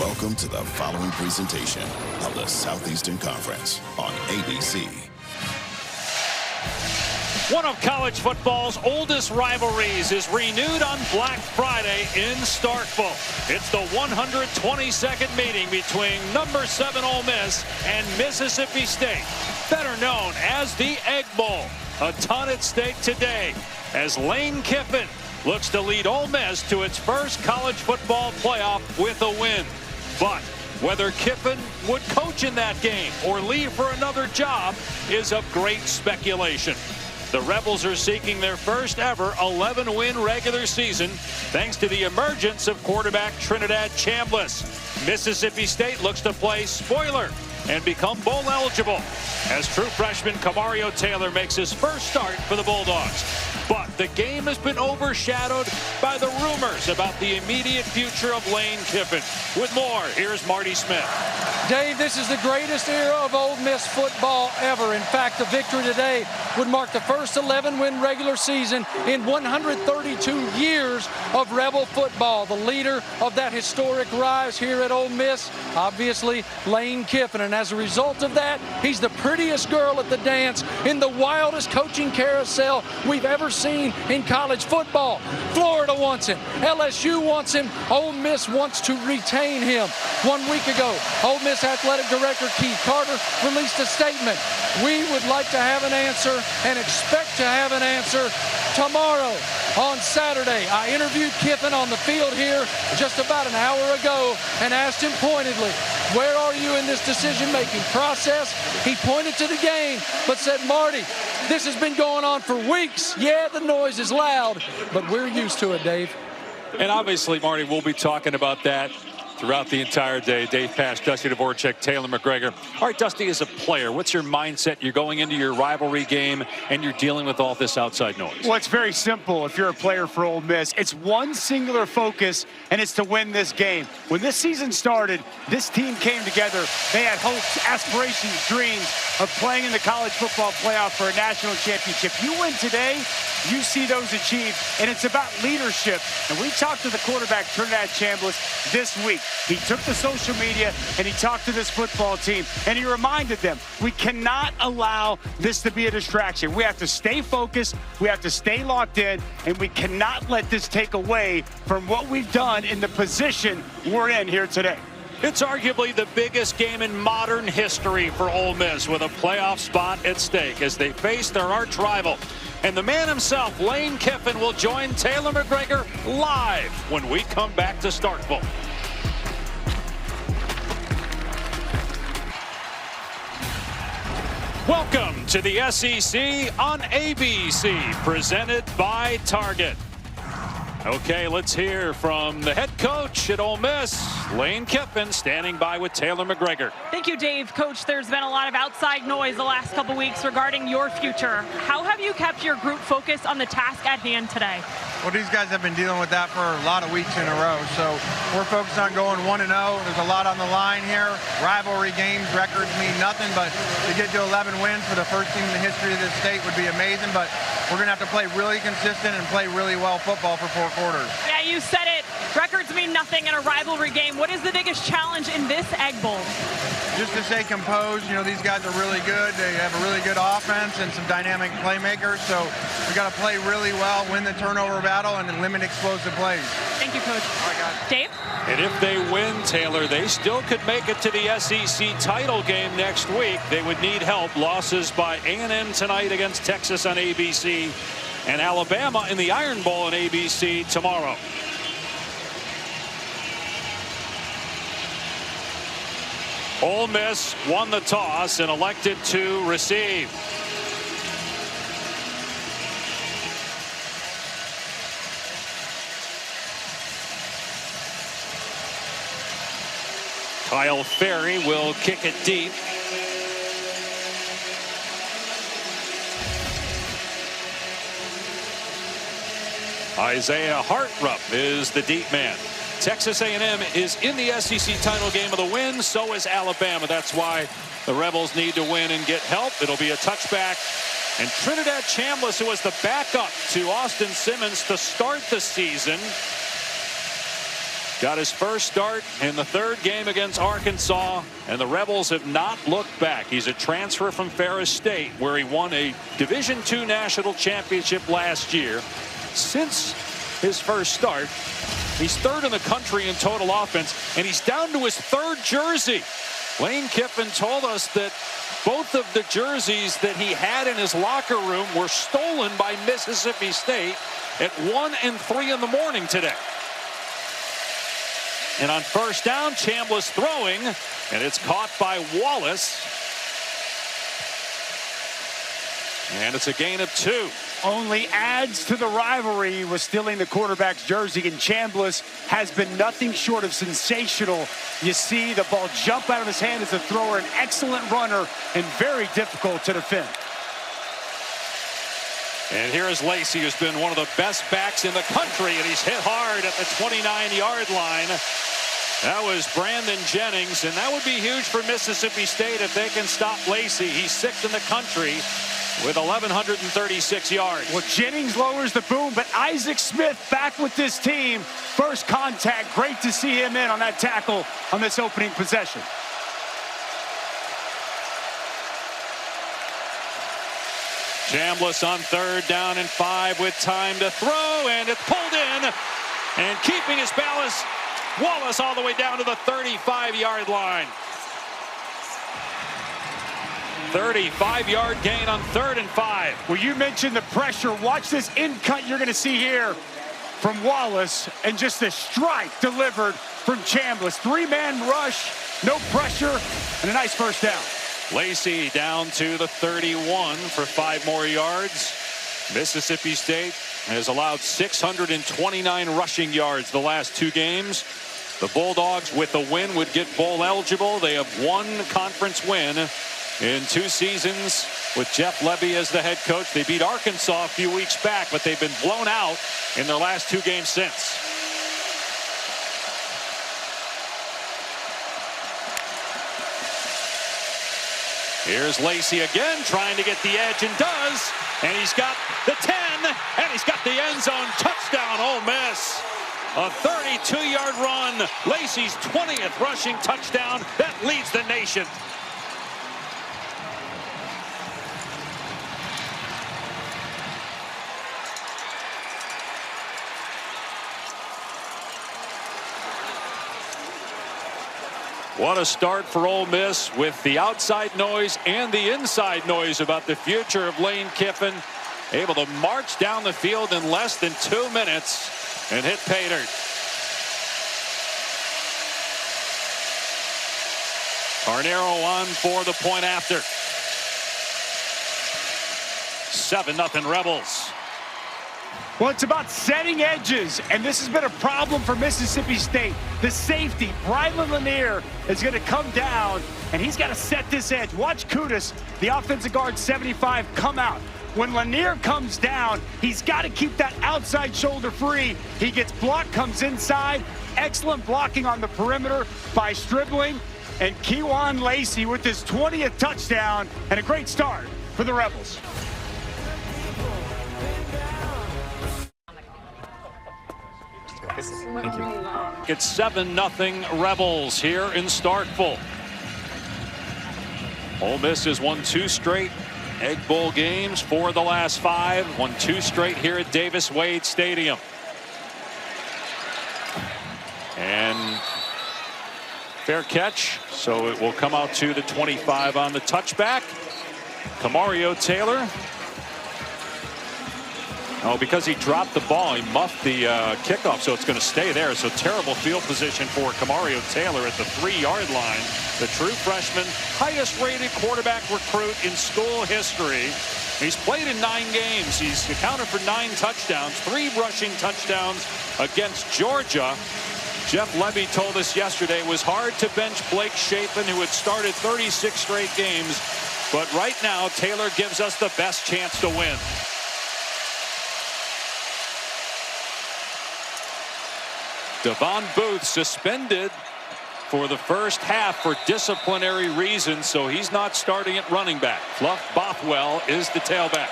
Welcome to the following presentation of the Southeastern Conference on ABC. One of college football's oldest rivalries is renewed on Black Friday in Starkville. It's the 122nd meeting between number 7 Ole Miss and Mississippi State, better known as the Egg Bowl. A ton at stake today as Lane Kiffin looks to lead Ole Miss to its first college football playoff with a win. But whether Kiffin would coach in that game or leave for another job is of great speculation. The Rebels are seeking their first ever 11-win regular season thanks to the emergence of quarterback Trinidad Chambliss. Mississippi State looks to play spoiler and become bowl eligible as true freshman Kamario Taylor makes his first start for the Bulldogs. But the game has been overshadowed by the rumors about the immediate future of Lane Kiffin. With more, here's Marty Smith. Dave, this is the greatest era of Ole Miss football ever. In fact, the victory today would mark the first 11-win regular season in 132 years of Rebel football. The leader of that historic rise here at Ole Miss, obviously, Lane Kiffin. And as a result of that, he's the prettiest girl at the dance in the wildest coaching carousel we've ever seen in college football. Florida wants him. LSU wants him. Ole Miss wants to retain him. 1 week ago, Ole Miss Athletic Director Keith Carter released a statement. We would like to have an answer and expect to have an answer tomorrow. On Saturday, I interviewed Kiffin on the field here just about an hour ago and asked him pointedly, where are you in this decision-making process? He pointed to the game, but said, Marty, this has been going on for weeks. Yeah, the noise is loud, but we're used to it, Dave. And obviously, Marty, we'll be talking about that throughout the entire day. Dave Pasch, Dusty Dvorak, Taylor McGregor. All right, Dusty, as a player, what's your mindset? You're going into your rivalry game, and you're dealing with all this outside noise. Well, it's very simple if you're a player for Ole Miss. It's one singular focus, and it's to win this game. When this season started, this team came together. They had hopes, aspirations, dreams of playing in the college football playoff for a national championship. You win today, you see those achieved, and it's about leadership. And we talked to the quarterback, Trinidad Chambliss, this week. He took to social media and he talked to this football team and he reminded them, we cannot allow this to be a distraction. We have to stay focused, we have to stay locked in, and we cannot let this take away from what we've done in the position we're in here today. It's arguably the biggest game in modern history for Ole Miss, with a playoff spot at stake as they face their arch rival. And the man himself, Lane Kiffin, will join Taylor McGregor live when we come back to Starkville. Welcome to the SEC on ABC, presented by Target. Okay, let's hear from the head coach at Ole Miss, Lane Kiffin, standing by with Taylor McGregor. Thank you, Dave. Coach, there's been a lot of outside noise the last couple weeks regarding your future. How have you kept your group focused on the task at hand today? Well, these guys have been dealing with that for a lot of weeks in a row, so we're focused on going 1-0. There's a lot on the line here. Rivalry games, records mean nothing, but to get to 11 wins for the first team in the history of this state would be amazing, but we're going to have to play really consistent and play really well football for 4 quarters. Yeah, you said it. Records mean nothing in a rivalry game. What is the biggest challenge in this Egg Bowl? Just to stay composed. You know, these guys are really good. They have a really good offense and some dynamic playmakers, so we got to play really well, win the turnover battle, and limit explosive plays. Thank you, Coach. All right, guys. Dave? And if they win, Taylor, they still could make it to the SEC title game next week. They would need help. Losses by A&M tonight against Texas on ABC, and Alabama in the Iron Bowl on ABC tomorrow. Ole Miss won the toss and elected to receive. Kyle Ferry will kick it deep. Isaiah Hartrup is the deep man. Texas A&M is in the SEC title game of the win. So is Alabama. That's why the Rebels need to win and get help. It'll be a touchback. And Trinidad Chambliss, who was the backup to Austin Simmons to start the season, Got his first start in the third game against Arkansas, and the Rebels have not looked back. He's a transfer from Ferris State, where he won a Division II national championship last year. Since his first start, he's third in the country in total offense, and he's down to his third jersey. Lane Kiffin told us that both of the jerseys that he had in his locker room were stolen by Mississippi State at 1 and 3 in the morning today. And on first down, Chambliss throwing, and it's caught by Wallace. And it's a gain of 2. Only adds to the rivalry with stealing the quarterback's jersey, and Chambliss has been nothing short of sensational. You see the ball jump out of his hand as a thrower, an excellent runner, and very difficult to defend. And here is Lacey, who's been one of the best backs in the country, and he's hit hard at the 29-yard line. That was Brandon Jennings, and that would be huge for Mississippi State if they can stop Lacey. He's 6th in the country with 1,136 yards. Well, Jennings lowers the boom, but Isaac Smith back with this team. First contact, great to see him in on that tackle on this opening possession. Chambliss on 3rd down and 5 with time to throw, and it's pulled in, and keeping his balance, Wallace all the way down to the 35-yard line. 35-yard gain on 3rd and 5. Well, you mentioned the pressure. Watch this in cut you're going to see here from Wallace, and just a strike delivered from Chambliss. 3-man rush, no pressure, and a nice first down. Lacey down to the 31 for 5 more yards. Mississippi State has allowed 629 rushing yards the last 2 games. The Bulldogs, with a win, would get bowl eligible. They have 1 conference win in 2 seasons with Jeff Levy as the head coach. They beat Arkansas a few weeks back, but they've been blown out in their last 2 games since. Here's Lacey again, trying to get the edge, and does. And he's got the 10, and he's got the end zone touchdown, Ole Miss. A 32-yard run, Lacey's 20th rushing touchdown. That leads the nation. What a start for Ole Miss, with the outside noise and the inside noise about the future of Lane Kiffin. Able to march down the field in less than 2 minutes and hit pay dirt. Carnero on for the point after. 7-0 Rebels. Well, it's about setting edges, and this has been a problem for Mississippi State. The safety, Brylan Lanier, is going to come down, and he's got to set this edge. Watch Kudus, the offensive guard, 75, come out. When Lanier comes down, he's got to keep that outside shoulder free. He gets blocked, comes inside. Excellent blocking on the perimeter by Stribling. And Kewan Lacey with his 20th touchdown, and a great start for the Rebels. Thank you. It's 7-0 Rebels here in Starkville. Ole Miss has won 2 straight Egg Bowl games, 4 of the last 5. Won 2 straight here at Davis-Wade Stadium. And fair catch, so it will come out to the 25 on the touchback. Camario Taylor. Oh, because he dropped the ball, he muffed the kickoff, so it's going to stay there. So terrible field position for Camario Taylor at the 3-yard line. The true freshman, highest-rated quarterback recruit in school history. He's played in 9 games. He's accounted for 9 touchdowns, 3 rushing touchdowns against Georgia. Jeff Levy told us yesterday it was hard to bench Blake Shapen, who had started 36 straight games. But right now, Taylor gives us the best chance to win. Devon Booth suspended for the first half for disciplinary reasons, so he's not starting at running back. Fluff Bothwell is the tailback.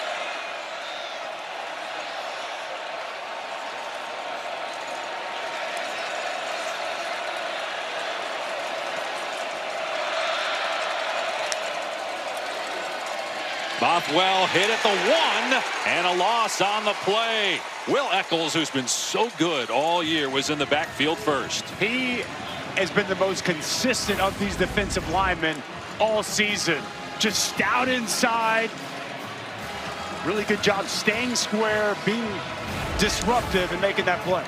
Bothwell hit at the 1 and a loss on the play. Will Eccles, who's been so good all year, was in the backfield first. He has been the most consistent of these defensive linemen all season. Just stout inside. Really good job staying square, being disruptive, and making that play.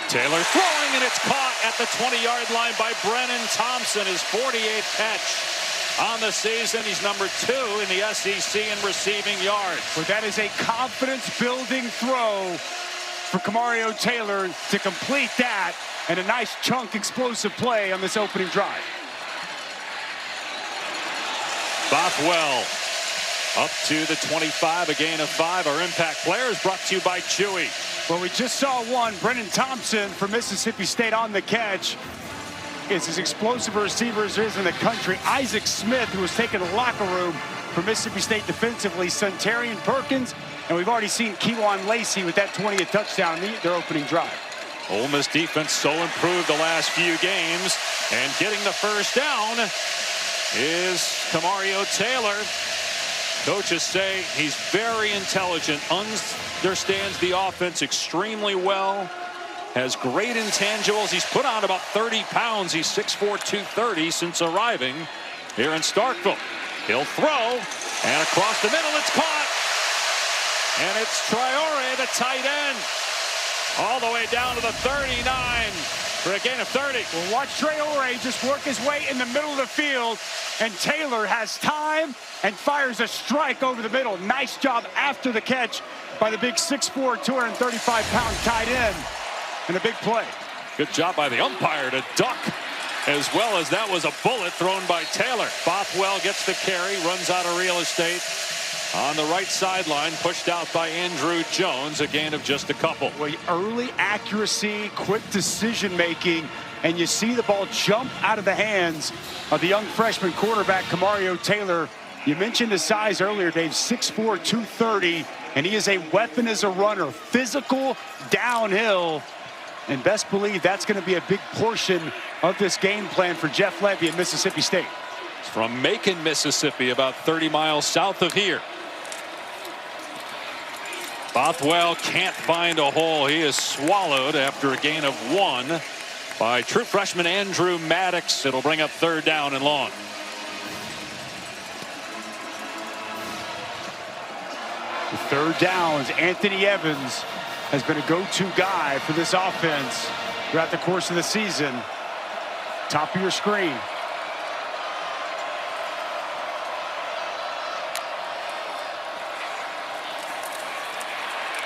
Taylor throwing, and it's caught at the 20-yard line by Brennan Thompson, his 48th catch on the season. He's number 2 in the SEC in receiving yards. Well, that is a confidence-building throw for Kamario Taylor to complete that, and a nice chunk explosive play on this opening drive. Bothwell up to the 25, a gain of 5. Our impact players brought to you by Chewy. Well, we just saw one. Brennan Thompson from Mississippi State on the catch. It's as explosive a receiver as there is in the country. Isaac Smith, who was taking the locker room for Mississippi State defensively. Suntarian Perkins, and we've already seen Kewan Lacey with that 20th touchdown in their opening drive. Ole Miss defense so improved the last few games, and getting the first down is Kamario Taylor. Coaches say he's very intelligent, understands the offense extremely well, has great intangibles. He's put on about 30 pounds. He's 6'4", 230 since arriving here in Starkville. He'll throw, and across the middle, it's caught. And it's Traore, the tight end, all the way down to the 39 for a gain of 30. Well, watch Traore just work his way in the middle of the field, and Taylor has time and fires a strike over the middle. Nice job after the catch by the big 6'4", 235-pound tight end, and a big play. Good job by the umpire to duck, as well as that was a bullet thrown by Taylor. Bothwell gets the carry, runs out of real estate on the right sideline, pushed out by Andrew Jones, a gain of just a couple. Well, early accuracy, quick decision-making, and you see the ball jump out of the hands of the young freshman quarterback, Kamario Taylor. You mentioned his size earlier, Dave, 6'4", 230, and he is a weapon as a runner, physical, downhill, and best believe that's going to be a big portion of this game plan for Jeff Levy at Mississippi State. It's from Macon, Mississippi, about 30 miles south of here. Bothwell can't find a hole. He is swallowed after a gain of 1 by true freshman Andrew Maddox. It'll bring up 3rd down and long. The 3rd downs, Anthony Evans has been a go-to guy for this offense throughout the course of the season. Top of your screen.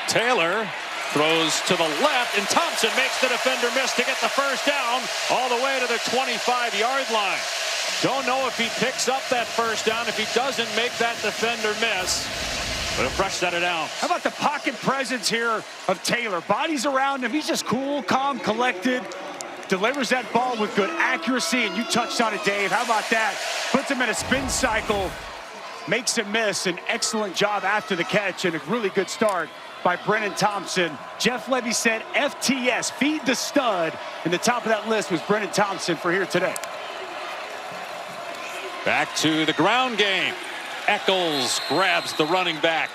Taylor throws to the left, and Thompson makes the defender miss to get the first down all the way to the 25-yard line. Don't know if he picks up that first down, if he doesn't make that defender miss. But a fresh set of downs. How about the pocket presence here of Taylor? Bodies around him. He's just cool, calm, collected. Delivers that ball with good accuracy, and you touched on it, Dave. How about that? Puts him in a spin cycle, makes him miss. An excellent job after the catch, and a really good start by Brennan Thompson. Jeff Levy said FTS, feed the stud. And the top of that list was Brennan Thompson for here today. Back to the ground game. Eccles grabs the running back.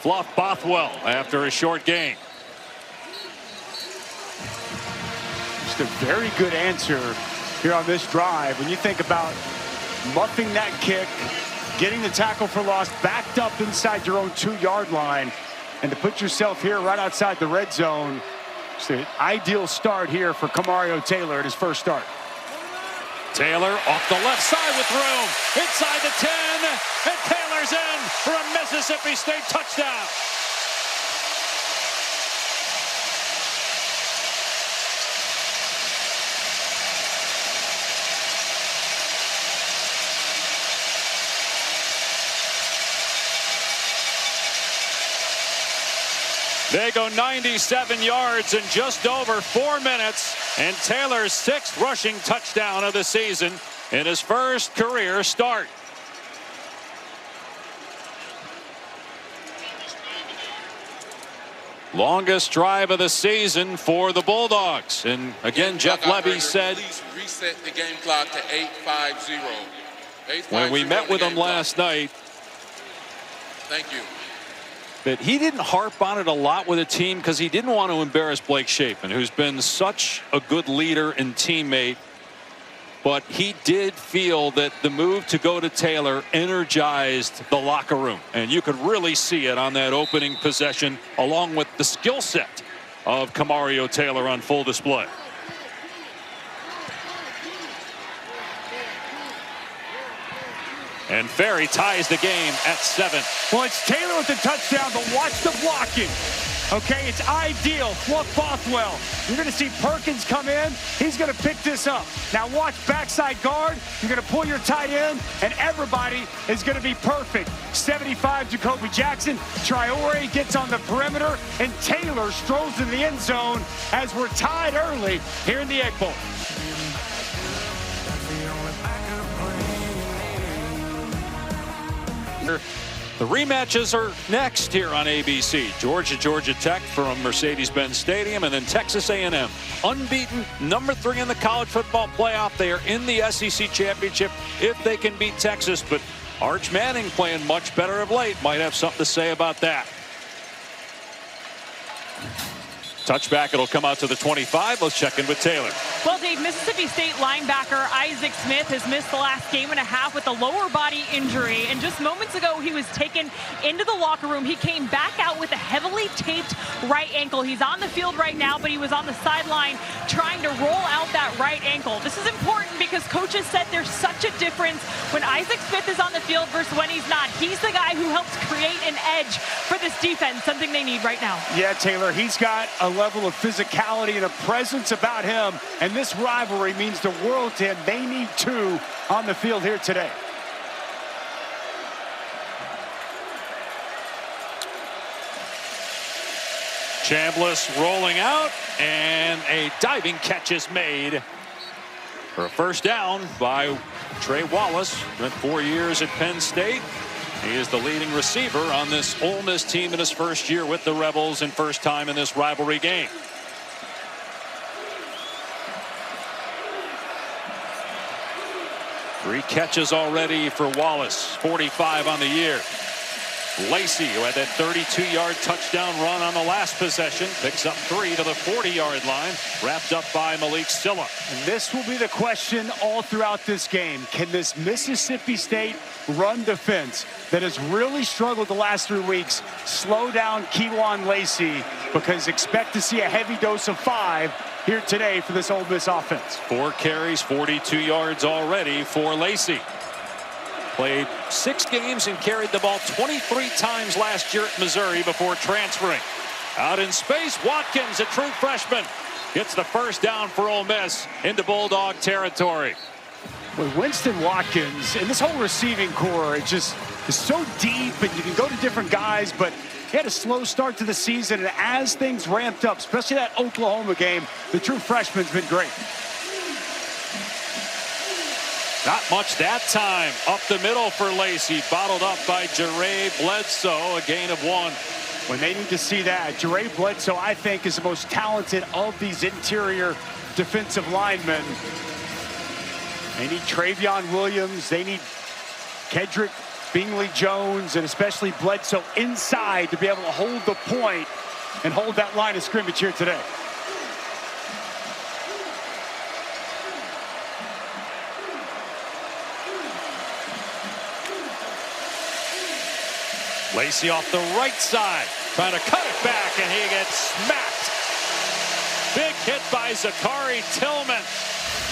Fluff Bothwell after a short gain. Just a very good answer here on this drive. When you think about muffing that kick, getting the tackle for loss, backed up inside your own 2-yard line, and to put yourself here right outside the red zone. It's an ideal start here for Kamario Taylor at his first start. Taylor off the left side with room. Inside the 10. And Taylor's in for a Mississippi State touchdown. They go 97 yards in just over 4 minutes, and Taylor's 6th rushing touchdown of the season in his first career start. Longest drive of the season for the Bulldogs. And again, Jeff Levy said, please reset the game clock to 8:50. when we met with him last night. Thank you. But he didn't harp on it a lot with the team because he didn't want to embarrass Blake Shapen, who's been such a good leader and teammate. But he did feel that the move to go to Taylor energized the locker room. And you could really see it on that opening possession, along with the skill set of Kamario Taylor on full display. And Ferry ties the game at 7. Well, it's Taylor with the touchdown, but watch the blocking. Okay, it's ideal. Fluff Bothwell. You're going to see Perkins come in. He's going to pick this up. Now watch backside guard. You're going to pull your tight end, and everybody is going to be perfect. 75, Jacoby Jackson. Traore gets on the perimeter, and Taylor strolls in the end zone as we're tied early here in the Egg Bowl. The rematches are next here on ABC. Georgia Tech from Mercedes-Benz Stadium, and then Texas A&M. Unbeaten, number 3 in the college football playoff. They are in the SEC championship if they can beat Texas. But Arch Manning playing much better of late. Might have something to say about that. Touchback, it'll come out to the 25. Let's check in with Taylor. Well, Dave, Mississippi State linebacker Isaac Smith has missed the last game and a half with a lower body injury. And just moments ago, he was taken into the locker room. He came back out with a heavily taped right ankle. He's on the field right now, but he was on the sideline trying to roll out that right ankle. This is important because coaches said there's such a difference when Isaac Smith is on the field versus when he's not. He's the guy who helps create an edge for this defense, something they need right now. Yeah, Taylor, he's got a level of physicality and a presence about him, and this rivalry means the world to him. They need 2 on the field here today. Chambliss rolling out, and a diving catch is made for a first down by Trey Wallace. Spent 4 years at Penn State. He is the leading receiver on this Ole Miss team in his first year with the Rebels and first time in this rivalry game. Three catches already for Wallace, 45 on the year. Lacey, who had that 32-yard touchdown run on the last possession, picks up 3 to the 40-yard line, wrapped up by Malik Silla. And this will be the question all throughout this game. Can this Mississippi State run defense that has really struggled the last 3 weeks slow down Keelan Lacey? Because expect to see a heavy dose of 5 here today for this Ole Miss offense. 4 carries, 42 yards already for Lacey. Played 6 games and carried the ball 23 times last year at Missouri before transferring. Out in space, Watkins, a true freshman, gets the first down for Ole Miss into Bulldog territory. With Winston Watkins and this whole receiving core, it just is so deep, and you can go to different guys, but he had a slow start to the season, and as things ramped up, especially that Oklahoma game, the true freshman's been great. Not much that time. Up the middle for Lacey. Bottled up by Jere Bledsoe. A gain of 1. When they need to see that, Jere Bledsoe, I think, is the most talented of these interior defensive linemen. They need Travion Williams. They need Kedrick Bingley Jones, and especially Bledsoe inside to be able to hold the point and hold that line of scrimmage here today. Lacey off the right side, trying to cut it back, and he gets smacked. Big hit by Zachary Tillman.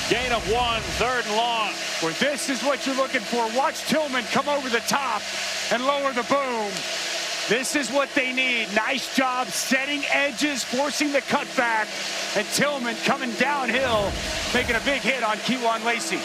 Gain of 1, 3rd and long. Well, this is what you're looking for. Watch Tillman come over the top and lower the boom. This is what they need. Nice job setting edges, forcing the cutback, and Tillman coming downhill, making a big hit on Keelan Lacey.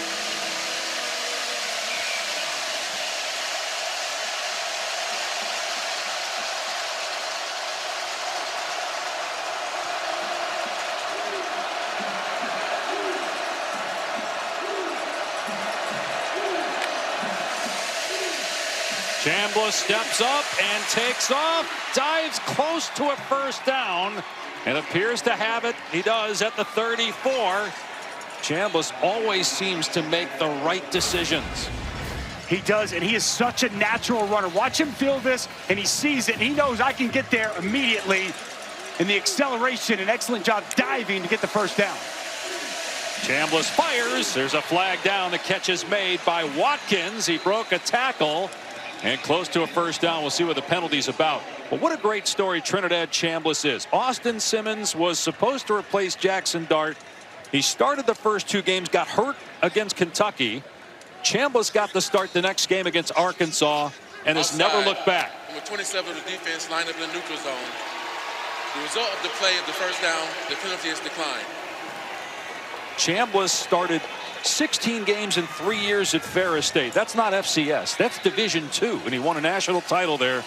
Chambliss steps up and takes off, dives close to a first down, and appears to have it. He does at the 34. Chambliss always seems to make the right decisions. He does, and he is such a natural runner. Watch him feel this, and he sees it, and he knows I can get there immediately. And the acceleration, an excellent job diving to get the first down. Chambliss fires. There's a flag down. The catch is made by Watkins. He broke a tackle and close to a first down. We'll see what the penalty's about. But what a great story Trinidad Chambliss is. Austin Simmons was supposed to replace Jackson Dart. He started the first 2 games, got hurt against Kentucky. Chambliss got the start the next game against Arkansas and has never looked back. Number 27 of the defense lined up in the neutral zone. The result of the play of the first down, the penalty is declined. Chambliss started 16 games in 3 years at Ferris State. That's not FCS. That's Division II, and he won a national title there.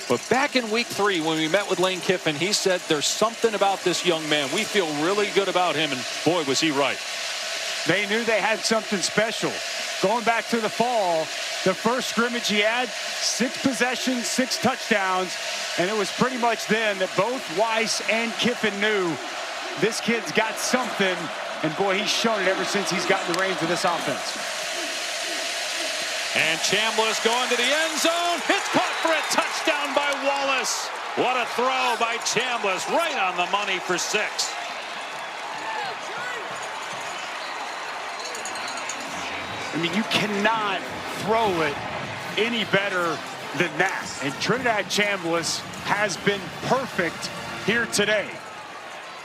But back in week 3, when we met with Lane Kiffin, he said there's something about this young man. We feel really good about him, and boy, was he right. They knew they had something special. Going back to the fall, the first scrimmage he had, 6 possessions, 6 touchdowns, and it was pretty much then that both Weiss and Kiffin knew this kid's got something, and boy, he's shown it ever since he's gotten the reins of this offense. And Chambliss going to the end zone. It's caught for a touchdown by Wallace. What a throw by Chambliss, right on the money for 6. I mean, you cannot throw it any better than that. And Trinidad Chambliss has been perfect here today.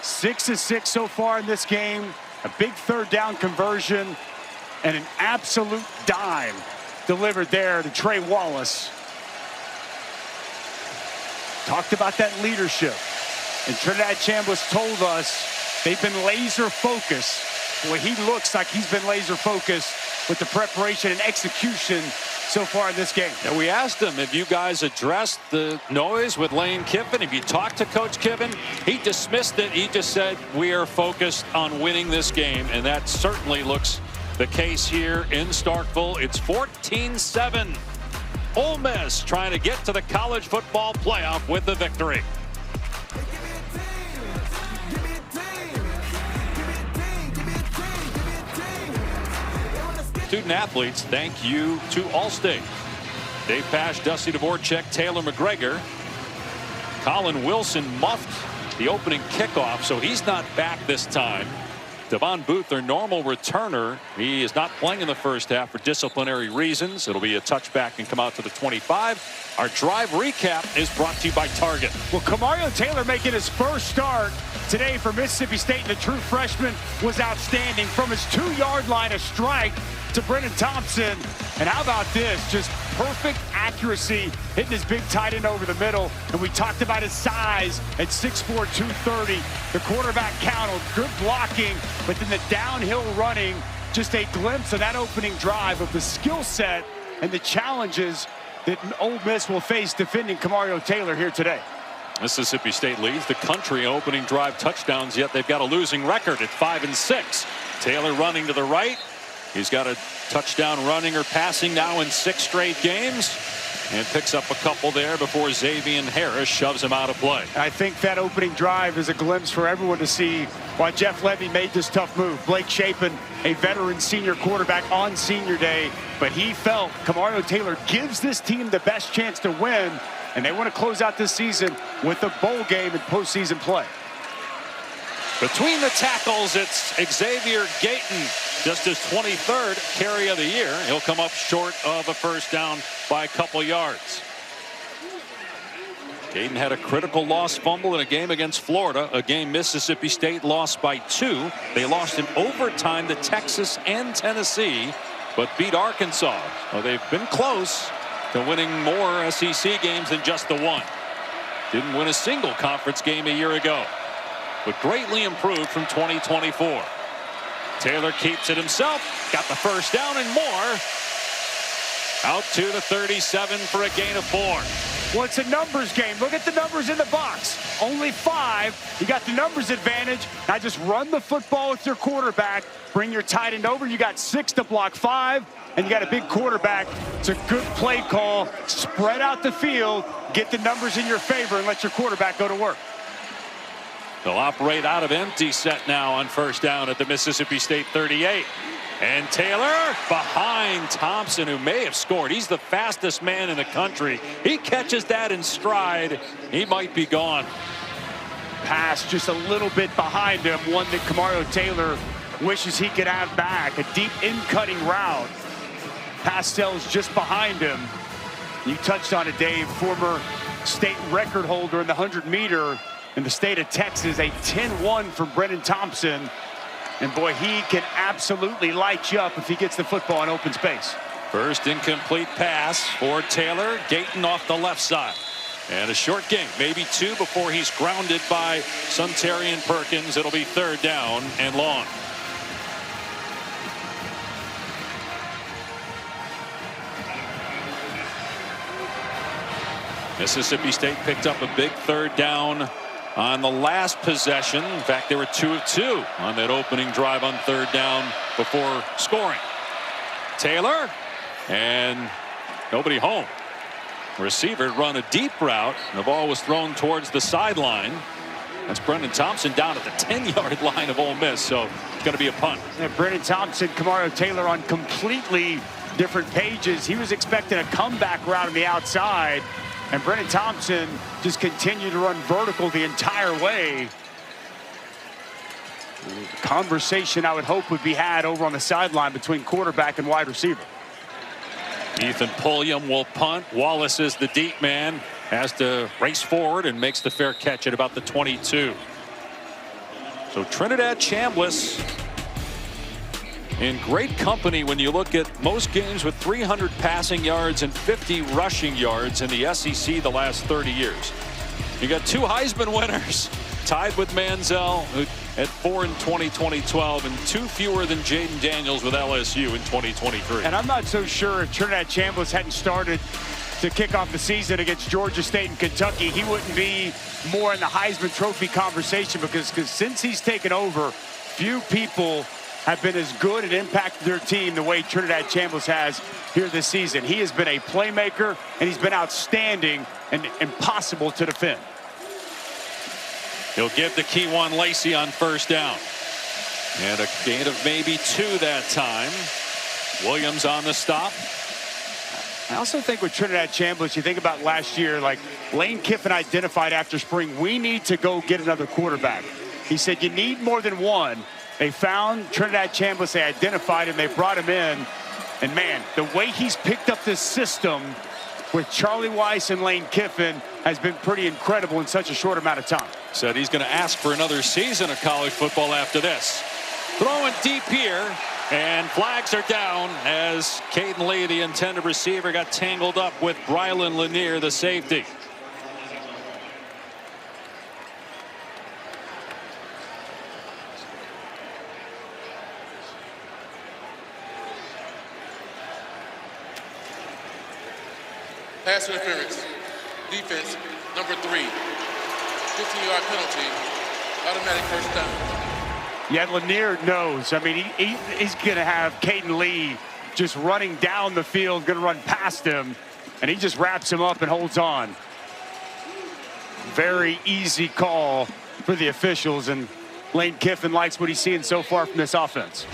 6 of 6 so far in this game. A big 3rd down conversion and an absolute dime delivered there to Trey Wallace. Talked about that leadership. And Trinidad Chambliss told us they've been laser focused. Boy, he looks like he's been laser focused with the preparation and execution so far in this game. And we asked him, have you guys addressed the noise with Lane Kiffin? Have you talked to Coach Kiffin? He dismissed it. He just said, we are focused on winning this game. And that certainly looks the case here in Starkville. It's 14-7. Ole Miss trying to get to the college football playoff with the victory. Student athletes, thank you to Allstate. Dave Pash, Dusty Dvorak, Taylor McGregor. Colin Wilson muffed the opening kickoff, so he's not back this time. Devon Booth, their normal returner, he is not playing in the first half for disciplinary reasons. It'll be a touchback and come out to the 25. Our drive recap is brought to you by Target. Well, Kamario Taylor making his first start today for Mississippi State. The true freshman was outstanding from his 2-yard line, a strike to Brennan Thompson. And how about this? Just perfect accuracy, hitting his big tight end over the middle. And we talked about his size at 6'4", 230. The quarterback counted, good blocking, but then the downhill running, just a glimpse of that opening drive of the skill set and the challenges that Ole Miss will face defending Kamario Taylor here today. Mississippi State leads the country in opening drive touchdowns, yet they've got a losing record at 5-6. Taylor running to the right. He's got a touchdown running or passing now in 6 straight games, and picks up a couple there before Xavier Harris shoves him out of play. I think that opening drive is a glimpse for everyone to see why Jeff Levy made this tough move. Blake Shapen, a veteran senior quarterback on senior day, but he felt Kamario Taylor gives this team the best chance to win, and they want to close out this season with a bowl game and postseason play. Between the tackles, it's Xavier Gayton, just his 23rd carry of the year. He'll come up short of a first down by a couple yards. Gayton had a critical loss fumble in a game against Florida, a game Mississippi State lost by 2. They lost in overtime to Texas and Tennessee, but beat Arkansas. Well, they've been close to winning more SEC games than just the one. Didn't win a single conference game a year ago, but greatly improved from 2024. Taylor keeps it himself, got the first down and more. Out to the 37 for a gain of 4. Well, it's a numbers game. Look at the numbers in the box. Only 5. You got the numbers advantage. Now just run the football with your quarterback. Bring your tight end over. You got 6 to block 5. And you got a big quarterback. It's a good play call. Spread out the field. Get the numbers in your favor and let your quarterback go to work. They'll operate out of empty set now on first down at the Mississippi State 38. And Taylor behind Thompson, who may have scored. He's the fastest man in the country. He catches that in stride. He might be gone. Pass just a little bit behind him, one that Kamario Taylor wishes he could have back. A deep in-cutting route. Pastel's just behind him. You touched on it, Dave. Former state record holder in the 100-meter in the state of Texas. A 10-1 from Brennan Thompson. And boy, he can absolutely light you up if he gets the football in open space. First incomplete pass for Taylor. Gayton off the left side. And a short game, maybe two, before he's grounded by Suntarian Perkins. It'll be 3rd down and long. Mississippi State picked up a big 3rd down on the last possession. In fact, they were 2 of 2 on that opening drive on 3rd down before scoring. Taylor, and nobody home. Receiver run a deep route. The ball was thrown towards the sideline. That's Brennan Thompson down at the 10-yard line of Ole Miss, so it's going to be a punt. Yeah, Brennan Thompson, Kamario Taylor on completely different pages. He was expecting a comeback route on the outside, and Brennan Thompson just continued to run vertical the entire way. Conversation I would hope would be had over on the sideline between quarterback and wide receiver. Ethan Pulliam will punt. Wallace is the deep man, has to race forward and makes the fair catch at about the 22. So Trinidad Chambliss in great company when you look at most games with 300 passing yards and 50 rushing yards in the SEC the last 30 years. You got 2 Heisman winners tied with Manziel at 4 in 2012 and 2 fewer than Jaden Daniels with LSU in 2023. And I'm not so sure if Trinidad Chambliss hadn't started to kick off the season against Georgia State and Kentucky, he wouldn't be more in the Heisman Trophy conversation, because since he's taken over, few people have been as good and impacted their team the way Trinidad Chambliss has here this season. He has been a playmaker, and he's been outstanding and impossible to defend. He'll give to Keywan Lacey on 1st down. And a gain of maybe 2 that time. Williams on the stop. I also think with Trinidad Chambliss, you think about last year, like Lane Kiffin identified after spring, we need to go get another quarterback. He said, you need more than one. They found Trinidad Chambliss, they identified him, they brought him in. And man, the way he's picked up this system with Charlie Weiss and Lane Kiffin has been pretty incredible in such a short amount of time. Said he's going to ask for another season of college football after this. Throwing deep here, and flags are down as Caden Lee, the intended receiver, got tangled up with Brylan Lanier, the safety. Pass interference. Defense, number 3. 15-yard penalty. Automatic 1st down. Yeah, Lanier knows. I mean, he's going to have Caden Lee just running down the field, going to run past him, and he just wraps him up and holds on. Very easy call for the officials, and Lane Kiffin likes what he's seeing so far from this offense.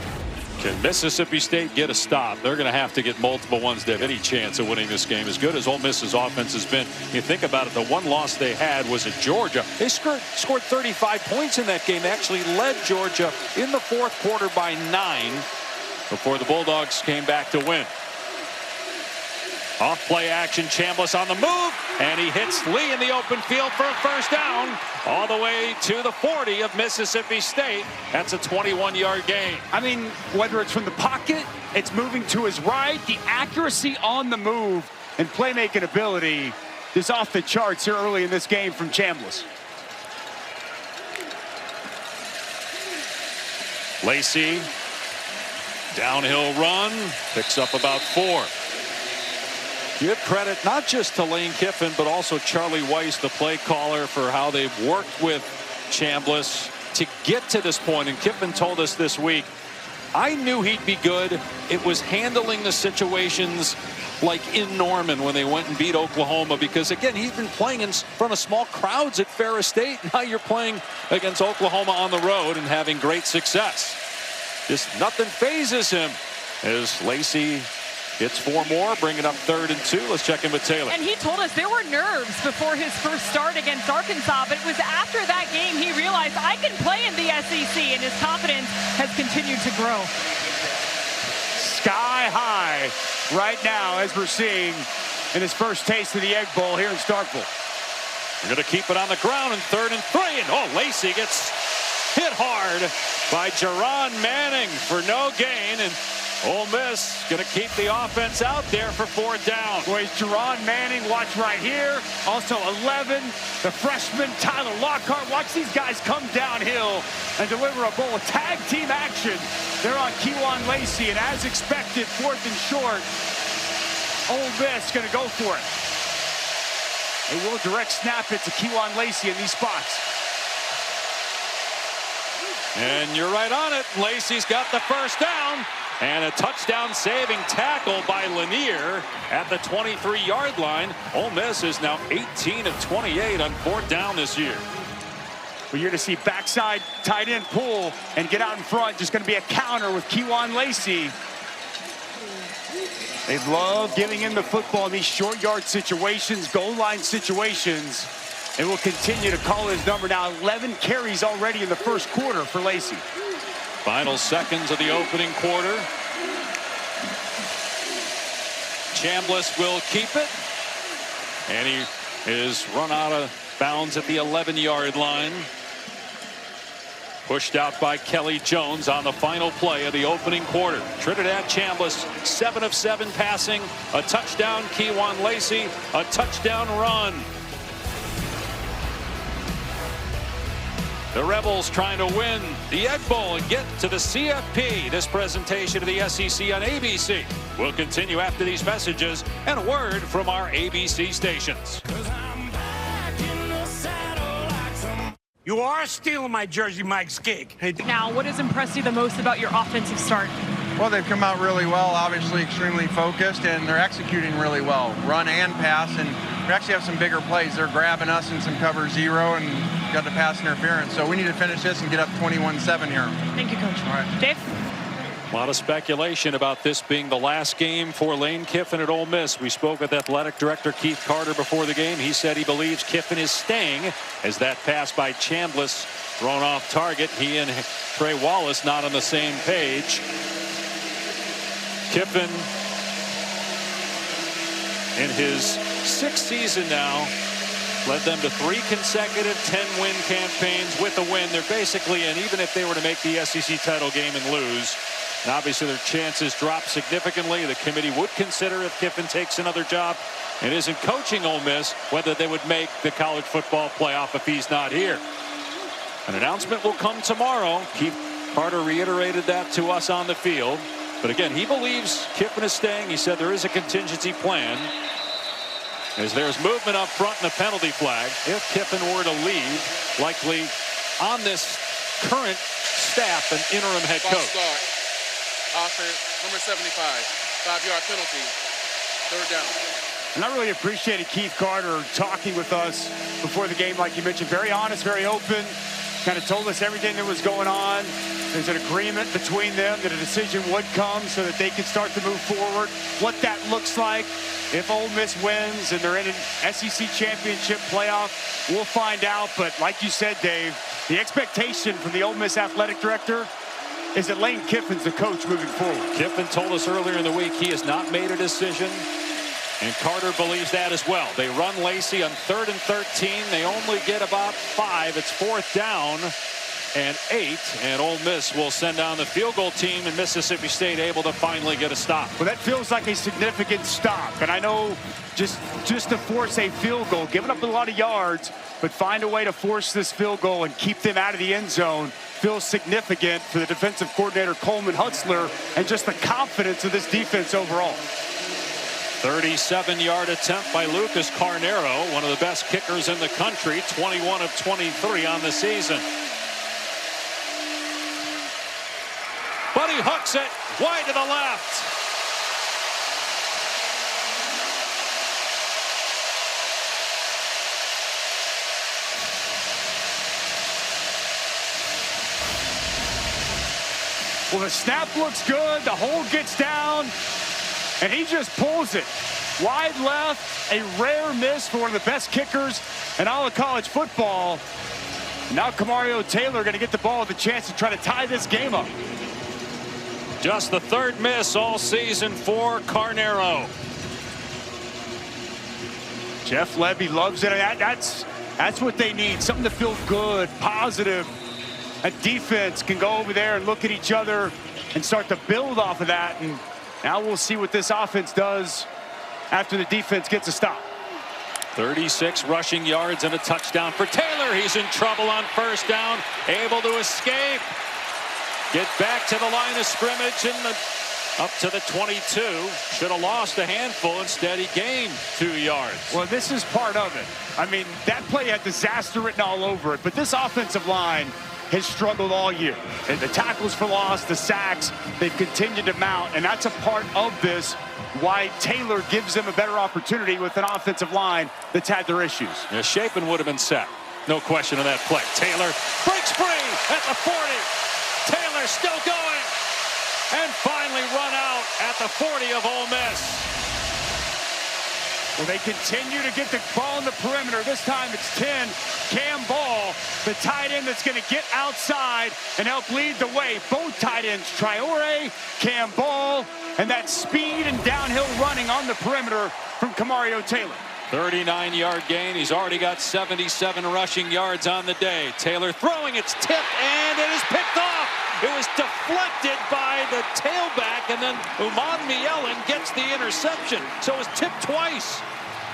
Can Mississippi State get a stop? They're going to have to get multiple ones to have any chance of winning this game. As good as Ole Miss's offense has been, you think about it, the one loss they had was at Georgia. They scored 35 points in that game. They actually led Georgia in the 4th quarter by 9 before the Bulldogs came back to win. Off play action, Chambliss on the move, and he hits Lee in the open field for a 1st down all the way to the 40 of Mississippi State. That's a 21-yard gain. I mean, whether it's from the pocket, it's moving to his right, the accuracy on the move and playmaking ability is off the charts here early in this game from Chambliss. Lacey, downhill run, picks up about 4. Give credit not just to Lane Kiffin, but also Charlie Weiss, the play caller, for how they've worked with Chambliss to get to this point. And Kiffin told us this week, I knew he'd be good. It was handling the situations like in Norman when they went and beat Oklahoma, because again, he's been playing in front of small crowds at Ferris State. Now you're playing against Oklahoma on the road and having great success. Just nothing phases him as Lacey hits 4 more, bringing up 3rd and 2. Let's check in with Taylor. And he told us there were nerves before his first start against Arkansas, but it was after that game he realized I can play in the SEC, and his confidence has continued to grow. Sky high right now, as we're seeing in his first taste of the Egg Bowl here in Starkville. We're going to keep it on the ground in 3rd and 3. And Lacey gets hit hard by Jerron Manning for no gain. And Ole Miss going to keep the offense out there for 4th down. Boys, Jerron Manning, watch right here. Also 11, the freshman Tyler Lockhart. Watch these guys come downhill and deliver a bowl of tag team action. They're on Kewan Lacey, and as expected, 4th and short. Ole Miss going to go for it. They will direct snap it to Kewan Lacey in these spots. And you're right on it. Lacey's got the first down. And a touchdown saving tackle by Lanier at the 23-yard line. Ole Miss is now 18 of 28 on 4th down this year. Well, you're going to see backside tight end pull and get out in front. Just going to be a counter with Kewan Lacey. They love giving him the football in these short yard situations, goal line situations. And will continue to call his number now. 11 carries already in the first quarter for Lacey. Final seconds of the opening quarter. Chambliss will keep it. And he is run out of bounds at the 11-yard line. Pushed out by Kelly Jones on the final play of the opening quarter. Trinidad Chambliss, 7 of 7 passing. A touchdown, Kewan Lacey. A touchdown run. The Rebels trying to win the Egg Bowl and get to the CFP. This presentation of the SEC on ABC will continue after these messages and a word from our ABC stations. You are stealing my jersey, Mike's cake. Hey. Now, what has impressed you the most about your offensive start? Well, they've come out really well, obviously extremely focused, and they're executing really well, run and pass, and we actually have some bigger plays. They're grabbing us in some cover 0 and got the pass interference. So we need to finish this and get up 21-7 here. Thank you, Coach. All right. Dave? A lot of speculation about this being the last game for Lane Kiffin at Ole Miss. We spoke with athletic director Keith Carter before the game. He said he believes Kiffin is staying as that pass by Chambliss thrown off target. He and Trey Wallace not on the same page. Kiffin in his 6th season now led them to 3 consecutive 10-win campaigns with a win. They're basically, and even if they were to make the SEC title game and lose, and obviously their chances drop significantly. The committee would consider, if Kiffin takes another job and isn't coaching Ole Miss, whether they would make the college football playoff if he's not here. An announcement will come tomorrow. Keith Carter reiterated that to us on the field. But again, he believes Kiffin is staying. He said there is a contingency plan. As there's movement up front in the penalty flag. If Kiffin were to leave, likely on this current staff, an interim head coach. Start. Offense, number 75, 5-yard penalty, 3rd down. And I really appreciated Keith Carter talking with us before the game, like you mentioned. Very honest, very open. Kind of told us everything that was going on. There's an agreement between them that a decision would come so that they could start to move forward. What that looks like if Ole Miss wins and they're in an SEC championship playoff, we'll find out. But like you said, Dave, the expectation from the Ole Miss athletic director is that Lane Kiffin's the coach moving forward. Kiffin told us earlier in the week he has not made a decision. And Carter believes that as well. They run Lacey on 3rd and 13. They only get about 5. It's 4th down and 8. And Ole Miss will send down the field goal team, and Mississippi State able to finally get a stop. Well, that feels like a significant stop. And I know just to force a field goal, giving up a lot of yards, but find a way to force this field goal and keep them out of the end zone feels significant for the defensive coordinator Coleman Hutzler and just the confidence of this defense overall. 37-yard attempt by Lucas Carnero, one of the best kickers in the country, 21 of 23 on the season. But he hooks it wide to the left. Well, the snap looks good. The hold gets down, and he just pulls it. Wide left, a rare miss for one of the best kickers in all of college football. Now Kamario Taylor going to get the ball with a chance to try to tie this game up. Just the third miss all season for Carnero. Jeff Levy loves it. That's what they need, something to feel good, positive. A defense can go over there and look at each other and start to build off of that. And now we'll see what this offense does after the defense gets a stop. 36 rushing yards and a touchdown for Taylor. He's in trouble on first down, able to escape. Get back to the line of scrimmage and up to the 22. Should have lost a handful. Instead, he gained 2 yards. Well, this is part of it. I mean, that play had disaster written all over it, but this offensive line has struggled all year. And the tackles for loss, the sacks, they've continued to mount, and that's a part of this, why Taylor gives them a better opportunity with an offensive line that's had their issues. Yeah, Shapen would have been set. No question of that play. Taylor breaks free at the 40. Taylor still going. And finally run out at the 40 of Ole Miss. Well, they continue to get the ball in the perimeter. This time it's 10. Cam Ball, the tight end that's going to get outside and help lead the way. Both tight ends, Traore, Cam Ball, and that speed and downhill running on the perimeter from Kamario Taylor. 39-yard gain. He's already got 77 rushing yards on the day. Taylor throwing, it's tipped, and it is picked off. It was deflected by the tailback, and then Uman Mielen gets the interception. So it was tipped twice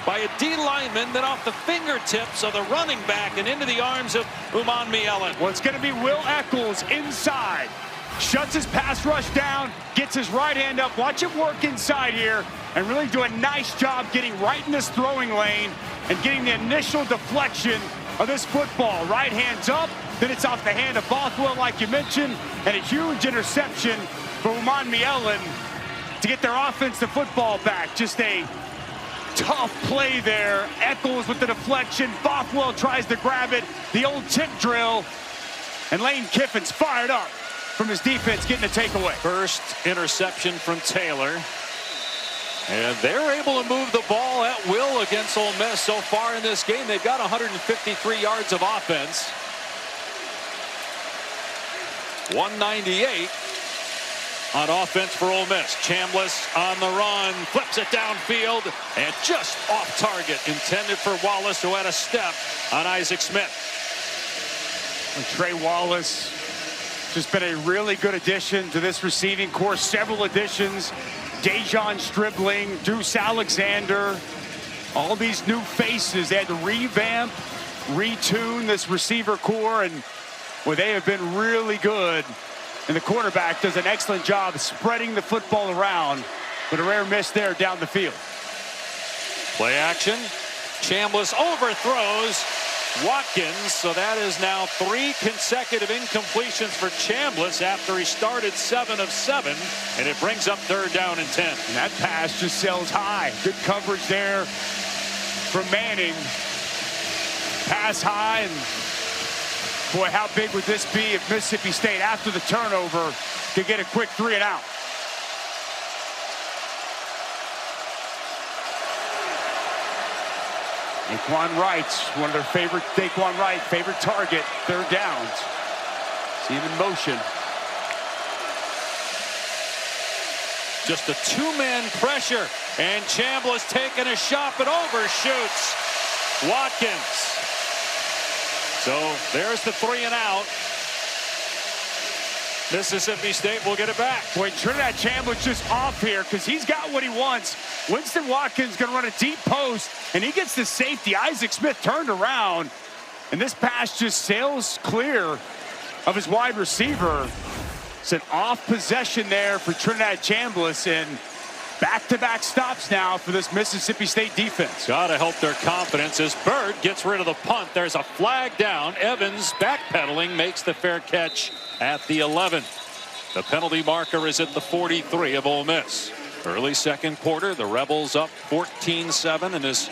by a D lineman, then off the fingertips of the running back and into the arms of Uman Mielen. Well, it's going to be Will Eccles inside. Shuts his pass rush down, gets his right hand up. Watch him work inside here and really do a nice job getting right in this throwing lane and getting the initial deflection of this football. Right hand's up, then it's off the hand of Bothwell, like you mentioned, and a huge interception for Uman Mielen to get their offensive football back. Just a tough play there. Eccles with the deflection. Bothwell tries to grab it. The old tip drill. And Lane Kiffin's fired up from his defense, getting a takeaway. First interception from Taylor. And they're able to move the ball at will against Ole Miss so far in this game. They've got 153 yards of offense. 198 on offense for Ole Miss. Chambliss on the run, flips it downfield, and just off target. Intended for Wallace, who had a step on Isaac Smith. And Trey Wallace just been a really good addition to this receiving corps. Several additions. Dejon Stribling, Deuce Alexander, all these new faces. They had to revamp, retune this receiver corps, and well, they have been really good. And the quarterback does an excellent job spreading the football around, but a rare miss there down the field. Play action. Chambliss overthrows Watkins, so that is now 3 consecutive incompletions for Chambliss after he started 7 of 7, and it brings up 3rd down and 10. And that pass just sails high. Good coverage there from Manning. Pass high, and boy, how big would this be if Mississippi State, after the turnover, could get a quick 3 and out. Daquan Wright's one of their favorite, Daquan Wright, favorite target, 3rd downs. See him in motion. Just a 2-man pressure, and Chambliss taking a shot, but overshoots Watkins. So there's the 3 and out. Mississippi State will get it back. Boy, Trinidad Chambliss just off here because he's got what he wants. Winston Watkins going to run a deep post, and he gets the safety. Isaac Smith turned around, and this pass just sails clear of his wide receiver. It's an off possession there for Trinidad Chambliss, and back-to-back stops now for this Mississippi State defense. Gotta help their confidence as Bird gets rid of the punt. There's a flag down. Evans backpedaling, makes the fair catch at the 11. The penalty marker is at the 43 of Ole Miss. Early second quarter, the Rebels up 14-7 in this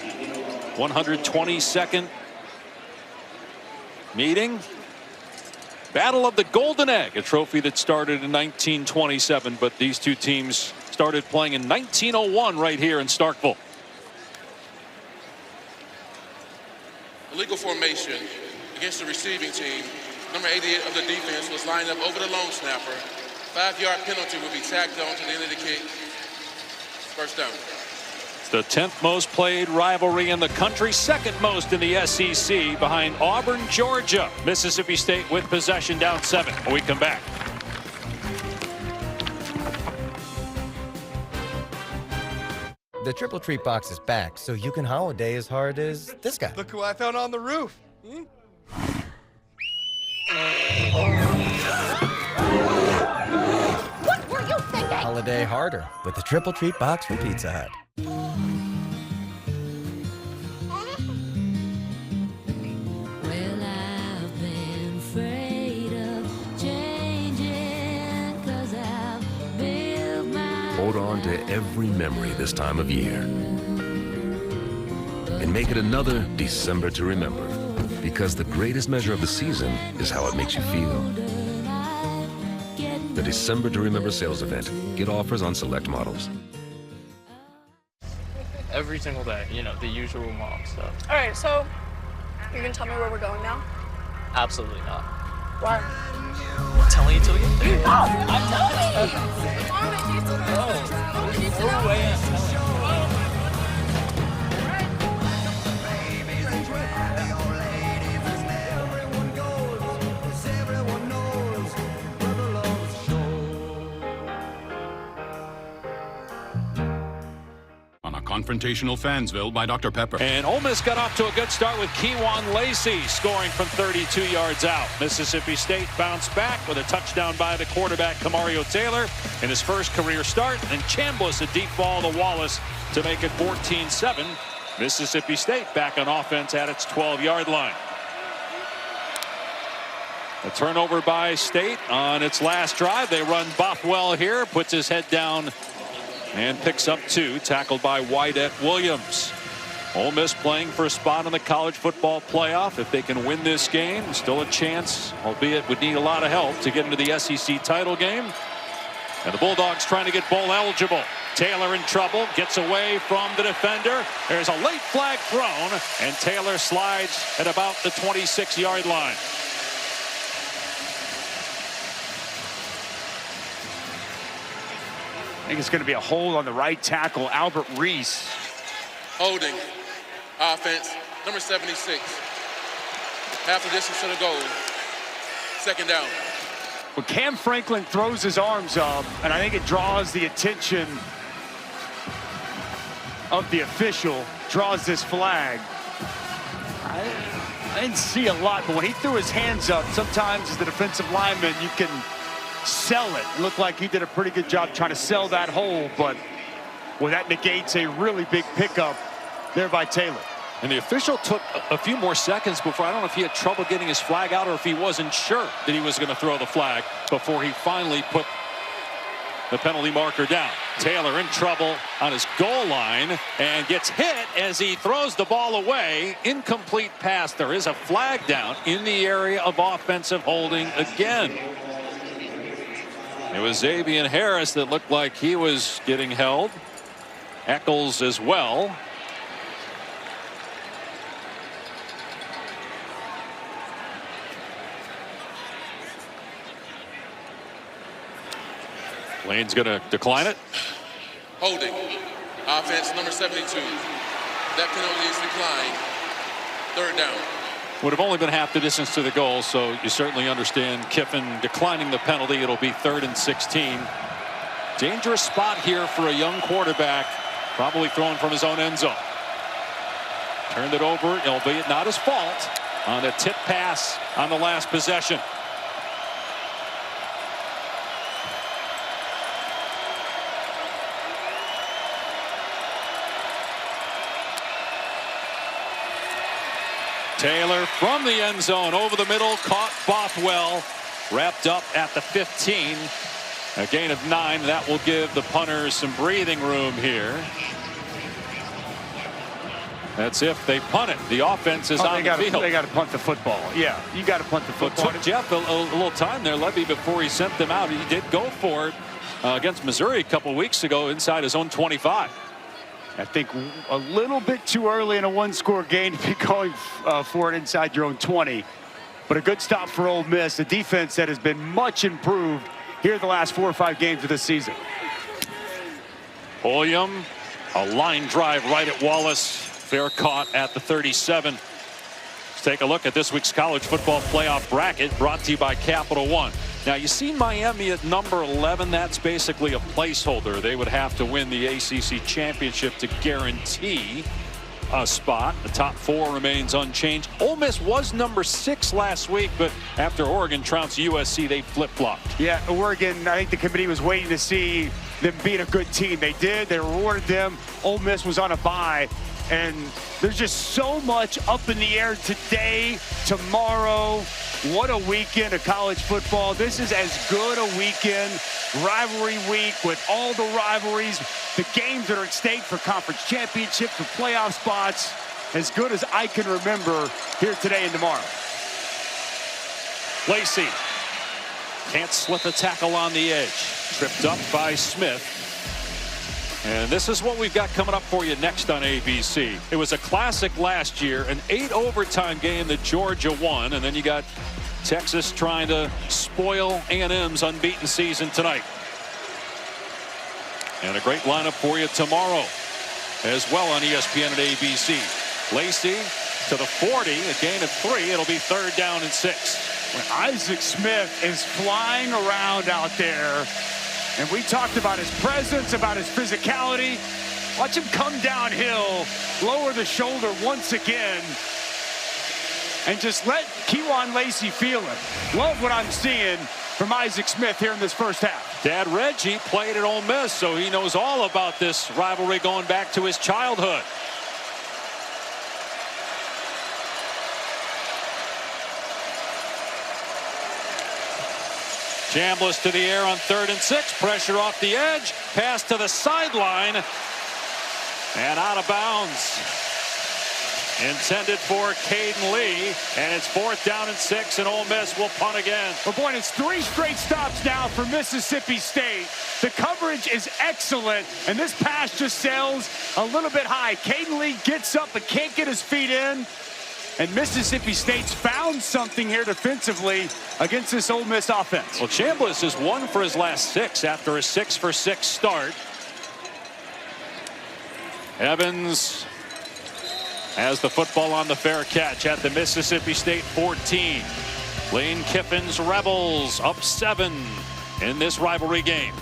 122nd meeting. Battle of the Golden Egg, a trophy that started in 1927, but these two teams started playing in 1901 right here in Starkville. Illegal formation against the receiving team. Number 88 of the defense was lined up over the long snapper. 5-yard penalty will be tacked on to the end of the kick. First down. It's the 10th most played rivalry in the country, second most in the SEC, behind Auburn, Georgia. Mississippi State with possession, down 7 when we come back. The Triple Treat Box is back, so you can holiday as hard as this guy. Look who I found on the roof. What were you thinking? Holiday harder with the Triple Treat Box from Pizza Hut. Hold on to every memory this time of year. And make it another December to remember. Because the greatest measure of the season is how it makes you feel. The December to Remember sales event. Get offers on select models. Every single day, you know, the usual mom stuff. All right, so you're going to tell me where we're going now? Absolutely not. Why? I'm not telling you till you get there. No, I'm telling you. On a confrontational Fansville by Dr. Pepper. And Ole Miss got off to a good start with Kewan Lacey scoring from 32 yards out. Mississippi State bounced back with a touchdown by the quarterback Camario Taylor in his first career start, and Chambliss a deep ball to Wallace to make it 14-7. Mississippi State back on offense at its 12-yard line. A turnover by State on its last drive. They run Bothwell here, puts his head down and picks up 2, tackled by Wydett Williams. Ole Miss playing for a spot in the college football playoff. If they can win this game, still a chance, albeit would need a lot of help to get into the SEC title game. And the Bulldogs trying to get bowl eligible. Taylor in trouble, gets away from the defender. There's a late flag thrown, and Taylor slides at about the 26-yard line. I think it's going to be a hold on the right tackle, Albert Reese. Holding. Offense. Number 76. Half the distance to the goal. Second down. Well, Cam Franklin throws his arms up, and I think it draws the attention of the official, draws this flag. I didn't see a lot, but when he threw his hands up, sometimes as the defensive lineman, you can sell it. Looked like he did a pretty good job trying to sell that hole, but well, that negates a really big pickup there by Taylor. And the official took a few more seconds before. I don't know if he had trouble getting his flag out or if he wasn't sure that he was going to throw the flag before he finally put the penalty marker down. Taylor in trouble on his goal line and gets hit as he throws the ball away. Incomplete pass. There is a flag down in the area of offensive holding again. It was Xavier Harris that looked like he was getting held. Eccles as well. Lane's going to decline it. Holding. Offense number 72. That penalty is declined. Third down. Would have only been half the distance to the goal, so you certainly understand Kiffin declining the penalty. It'll be 3rd and 16. Dangerous spot here for a young quarterback, probably throwing from his own end zone. Turned it over, albeit not his fault, on a tip pass on the last possession. Taylor from the end zone over the middle, caught Bothwell, wrapped up at the 15. A gain of 9. That will give the punters some breathing room here. That's if they punt it. The offense is on the field. They got to punt the football. Yeah, you got to punt the football. It took Jeff a little time there, Levy, before he sent them out. He did go for it against Missouri a couple weeks ago inside his own 25. I think a little bit too early in a one-score game to be going for it inside your own 20. But a good stop for Ole Miss, a defense that has been much improved here the last 4 or 5 games of this season. William, a line drive right at Wallace. Fair caught at the 37. Let's take a look at this week's college football playoff bracket brought to you by Capital One. Now, you see Miami at number 11. That's basically a placeholder. They would have to win the ACC championship to guarantee a spot. The top 4 remains unchanged. Ole Miss was number 6 last week, but after Oregon trounced USC, they flip-flopped. Yeah, Oregon, I think the committee was waiting to see them being a good team. They did. They rewarded them. Ole Miss was on a bye. And there's just so much up in the air today, tomorrow. What a weekend of college football. This is as good a weekend, rivalry week with all the rivalries, the games that are at stake for conference championships, for playoff spots, as good as I can remember here today and tomorrow. Lacey can't slip a tackle on the edge. Tripped up by Smith. And this is what we've got coming up for you next on ABC. It was a classic last year, an 8 overtime game that Georgia won, and then you got Texas trying to spoil A&M's unbeaten season tonight. And a great lineup for you tomorrow as well on ESPN and ABC. Lacey to the 40, a gain of 3. It'll be 3rd down and 6. When Isaac Smith is flying around out there, and we talked about his presence, about his physicality. Watch him come downhill, lower the shoulder once again, and just let Kewan Lacey feel it. Love what I'm seeing from Isaac Smith here in this first half. Dad Reggie played at Ole Miss, so he knows all about this rivalry going back to his childhood. Chambliss to the air on 3rd and 6. Pressure off the edge. Pass to the sideline. And out of bounds. Intended for Caden Lee. And it's 4th down and 6. And Ole Miss will punt again. Well, boy, it's 3 straight stops now for Mississippi State. The coverage is excellent. And this pass just sails a little bit high. Caden Lee gets up but can't get his feet in. And Mississippi State's found something here defensively against this Ole Miss offense. Well, Chambliss is 1 for his last 6 after a 6-for-6 start. Evans has the football on the fair catch at the Mississippi State 14. Lane Kiffin's Rebels up 7 in this rivalry game.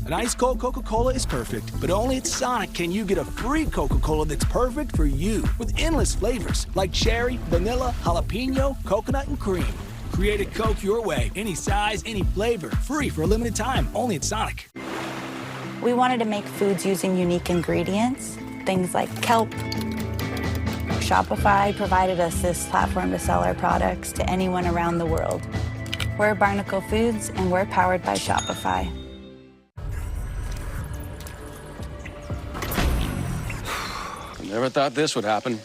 An ice cold Coca-Cola is perfect, but only at Sonic can you get a free Coca-Cola that's perfect for you with endless flavors like cherry, vanilla, jalapeno, coconut, and cream. Create a Coke your way, any size, any flavor, free for a limited time, only at Sonic. We wanted to make foods using unique ingredients, things like kelp. Shopify provided us this platform to sell our products to anyone around the world. We're Barnacle Foods, and we're powered by Shopify. Never thought this would happen.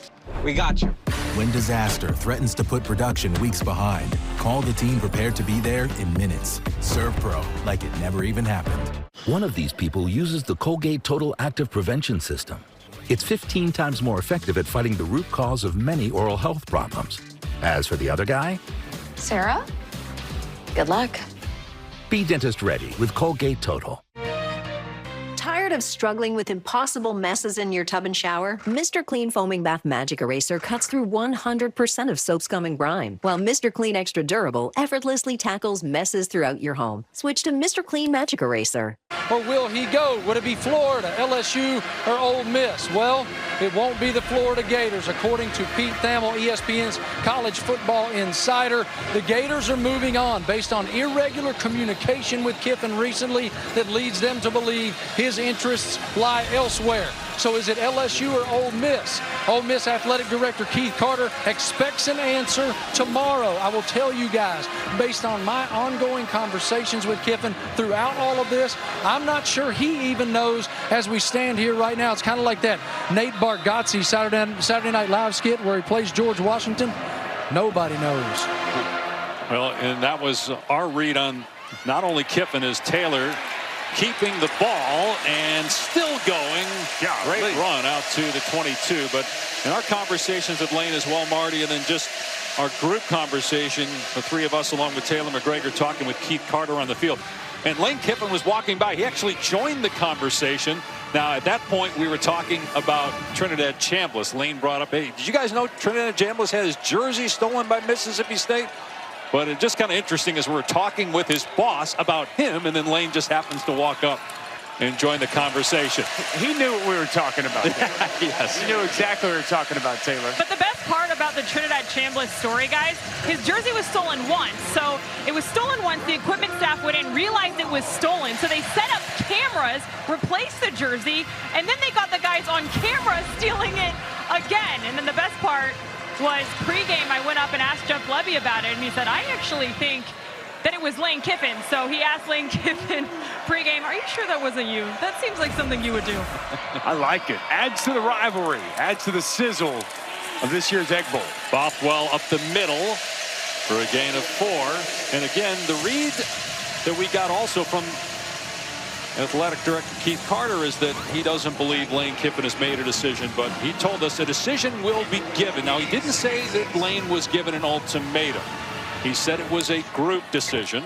We got you. When disaster threatens to put production weeks behind, call the team prepared to be there in minutes. ServPro, like it never even happened. One of these people uses the Colgate Total Active Prevention System. It's 15 times more effective at fighting the root cause of many oral health problems. As for the other guy, Sarah, good luck. Be dentist ready with Colgate Total. Tired of struggling with impossible messes in your tub and shower? Mr. Clean Foaming Bath Magic Eraser cuts through 100% of soap, scum, and grime, while Mr. Clean Extra Durable effortlessly tackles messes throughout your home. Switch to Mr. Clean Magic Eraser. Or will he go? Would it be Florida, LSU, or Ole Miss? Well, it won't be the Florida Gators. According to Pete Thamel, ESPN's college football insider, the Gators are moving on based on irregular communication with Kiffin recently that leads them to believe his interests lie elsewhere. So is it LSU or Ole Miss? Ole Miss Athletic Director Keith Carter expects an answer tomorrow. I will tell you guys, based on my ongoing conversations with Kiffin throughout all of this, I'm not sure he even knows as we stand here right now. It's kind of like that Nate Bargatze Saturday Night Live skit where he plays George Washington. Nobody knows. Well, and that was our read on not only Kiffin as Taylor keeping the ball and still going. Yeah, great run out to the 22. But in our conversations with Lane as well, Marty, and then just our group conversation, the three of us along with Taylor McGregor talking with Keith Carter on the field. And Lane Kiffin was walking by. He actually joined the conversation. Now, at that point, we were talking about Trinidad Chambliss. Lane brought up, hey, did you guys know Trinidad Chambliss had his jersey stolen by Mississippi State? But it's just kind of interesting as we're talking with his boss about him, and then Lane just happens to walk up and join the conversation. He knew what we were talking about. Yes. He knew exactly what we were talking about, Taylor. But the best part about the Trinidad Chambliss story, guys, his jersey was stolen once. So it was stolen once. The equipment staff went in, realized it was stolen. So they set up cameras, replaced the jersey, and then they got the guys on camera stealing it again. And then the best part was pregame, I went up and asked Jeff Levy about it, and he said, I actually think that it was Lane Kiffin. So he asked Lane Kiffin pregame, are you sure that wasn't you? That seems like something you would do. I like it. Adds to the rivalry, adds to the sizzle of this year's Egg Bowl. Bothwell up the middle for a gain of 4. And again, the read that we got also from Athletic Director Keith Carter is that he doesn't believe Lane Kiffin has made a decision, but he told us a decision will be given. Now, he didn't say that Lane was given an ultimatum. He said it was a group decision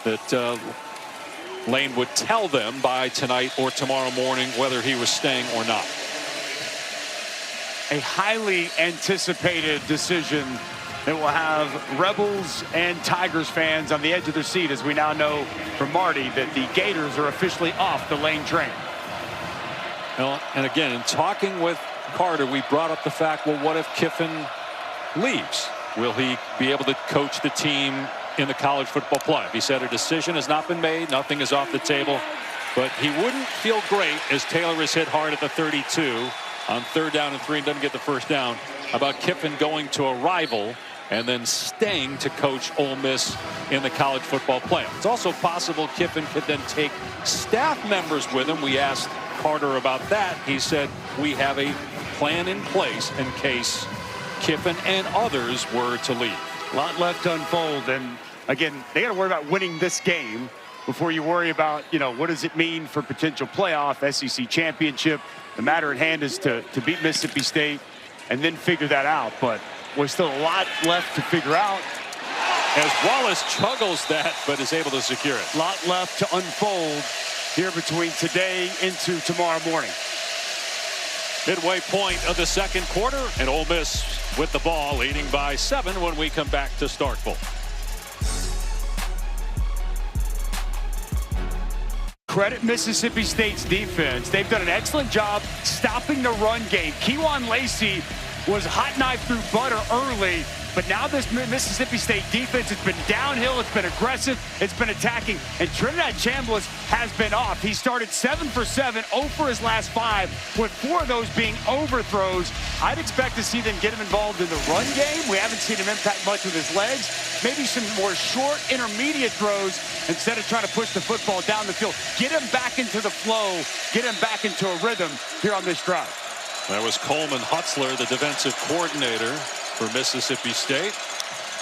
that Lane would tell them by tonight or tomorrow morning whether he was staying or not. A highly anticipated decision that will have Rebels and Tigers fans on the edge of their seat, as we now know from Marty that the Gators are officially off the Lane train. Well, and again, in talking with Carter, we brought up the fact, well, what if Kiffin leaves? Will he be able to coach the team in the college football playoff? He said a decision has not been made. Nothing is off the table. But he wouldn't feel great as Taylor is hit hard at the 32 on 3rd down and 3 and doesn't get the first down about Kiffin going to a rival and then staying to coach Ole Miss in the college football playoff. It's also possible Kiffin could then take staff members with him. We asked Carter about that. He said, we have a plan in place in case Kiffin and others were to leave. A lot left to unfold, and again, they got to worry about winning this game before you worry about, you know, what does it mean for potential playoff, SEC championship. The matter at hand is to beat Mississippi State and then figure that out. But there's still a lot left to figure out. As Wallace chuggles that, but is able to secure it. A lot left to unfold here between today into tomorrow morning. Midway point of the second quarter, and Ole Miss with the ball, leading by 7 when we come back to Starkville. Credit Mississippi State's defense. They've done an excellent job stopping the run game. Kejuan Lacey was hot knife through butter early, but now this Mississippi State defense has been downhill, it's been aggressive, it's been attacking, and Trinidad Chambliss has been off. He started 7 for 7, 0 for his last 5, with 4 of those being overthrows. I'd expect to see them get him involved in the run game. We haven't seen him impact much with his legs. Maybe some more short, intermediate throws instead of trying to push the football down the field. Get him back into the flow, get him back into a rhythm here on this drive. That was Coleman Hutzler, the defensive coordinator for Mississippi State,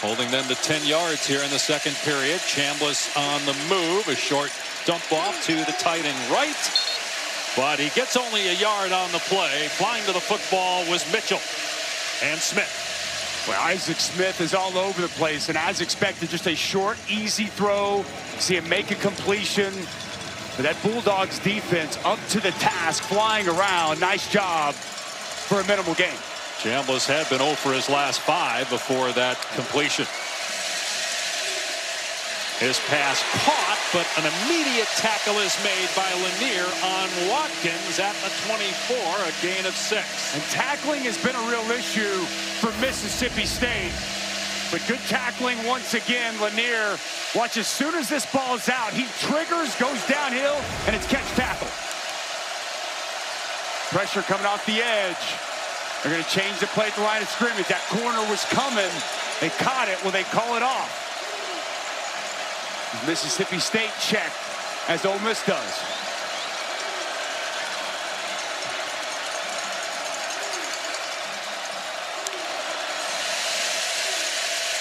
holding them to 10 yards here in the second period. Chambliss on the move, a short dump off to the tight end right, but he gets only a yard on the play. Flying to the football was Mitchell and Smith. Well, Isaac Smith is all over the place, and as expected, just a short, easy throw. See him make a completion. But that Bulldogs defense up to the task, flying around. Nice job for a minimal gain. Chambliss had been 0 for his last 5 before that completion. His pass caught, but an immediate tackle is made by Lanier on Watkins at the 24, a gain of 6. And tackling has been a real issue for Mississippi State. But good tackling once again. Lanier, watch, as soon as this ball is out, he triggers, goes downhill, and it's catch tackle. Pressure coming off the edge. They're going to change the play at the line of scrimmage. That corner was coming. They caught it. Will they call it off? Mississippi State check, as Ole Miss does.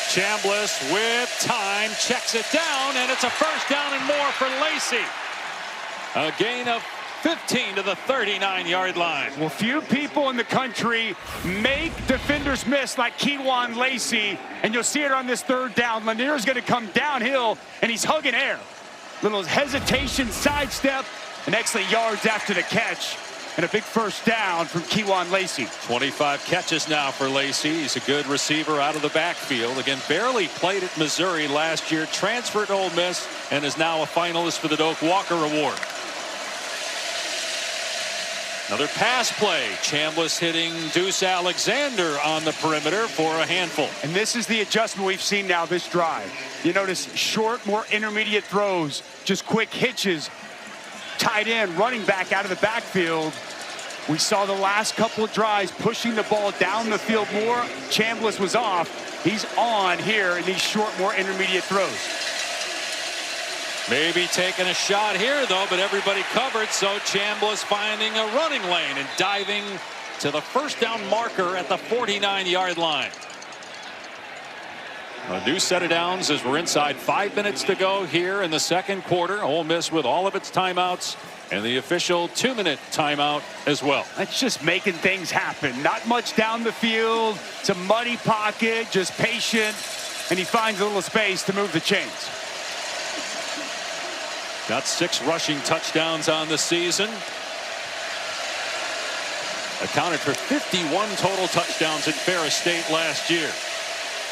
Chambliss with time, checks it down, and it's a first down and more for Lacey. A gain of 15 to the 39-yard line. Well, few people in the country make defenders miss like Kewan Lacey, and you'll see it on this third down. Lanier's going to come downhill, and he's hugging air. Little hesitation, sidestep, and excellent yards after the catch. And a big first down from Kewan Lacey. 25 catches now for Lacey. He's a good receiver out of the backfield. Again, barely played at Missouri last year, transferred to Ole Miss, and is now a finalist for the Doak Walker Award. Another pass play. Chambliss hitting Deuce Alexander on the perimeter for a handful. And this is the adjustment we've seen now this drive. You notice short, more intermediate throws, just quick hitches. Tight end, running back out of the backfield. We saw the last couple of drives pushing the ball down the field more. Chambliss was off. He's on here in these short, more intermediate throws. Maybe taking a shot here, though, but everybody covered, so Chambliss finding a running lane and diving to the first down marker at the 49-yard line. A new set of downs as we're inside 5 minutes to go here in the second quarter. Ole Miss with all of its timeouts and the official 2-minute timeout as well. That's just making things happen. Not much down the field. It's a muddy pocket, just patient, and he finds a little space to move the chains. Got 6 rushing touchdowns on the season. Accounted for 51 total touchdowns at Ferris State last year.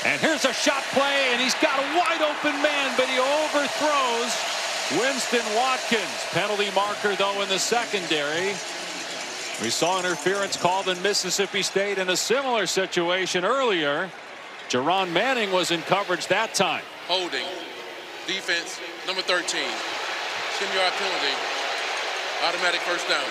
And here's a shot play, and he's got a wide open man, but he overthrows Winston Watkins. Penalty marker, though, in the secondary. We saw interference called in Mississippi State in a similar situation earlier. Jerron Manning was in coverage that time. Holding. Defense, number 13. 10-yard penalty. Automatic first down.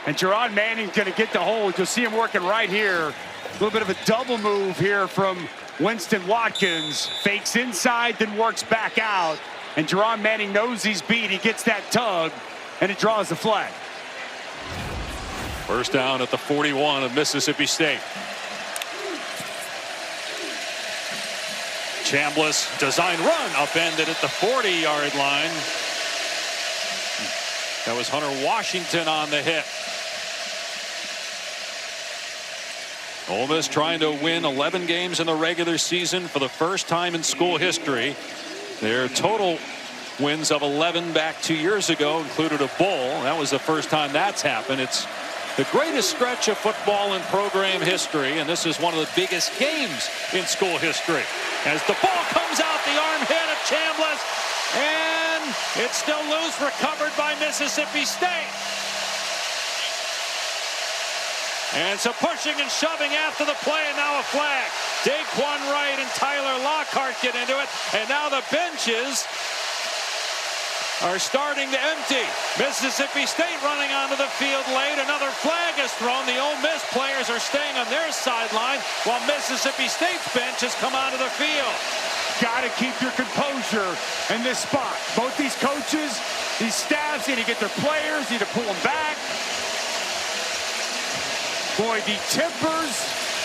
And Jerron Manning's going to get the hold. You'll see him working right here. A little bit of a double move here from Winston Watkins. Fakes inside, then works back out. And Jerron Manning knows he's beat. He gets that tug, and it draws the flag. First down at the 41 of Mississippi State. Chambliss design run upended at the 40-yard line. That was Hunter Washington on the hit. Ole Miss trying to win 11 games in the regular season for the first time in school history. Their total wins of 11 back 2 years ago included a bowl. That was the first time that's happened. It's the greatest stretch of football in program history, and this is one of the biggest games in school history. As the ball comes out, the arm hit of Chambliss, and it's still loose, recovered by Mississippi State. And so pushing and shoving after the play, and now a flag. Daquan Wright and Tyler Lockhart get into it, and now the benches are starting to empty. Mississippi State running onto the field late. Another flag is thrown. The Ole Miss players are staying on their sideline, while Mississippi State's bench has come onto the field. Got to keep your composure in this spot. Both these coaches, these staffs need to get their players, need to pull them back. Boy, the tempers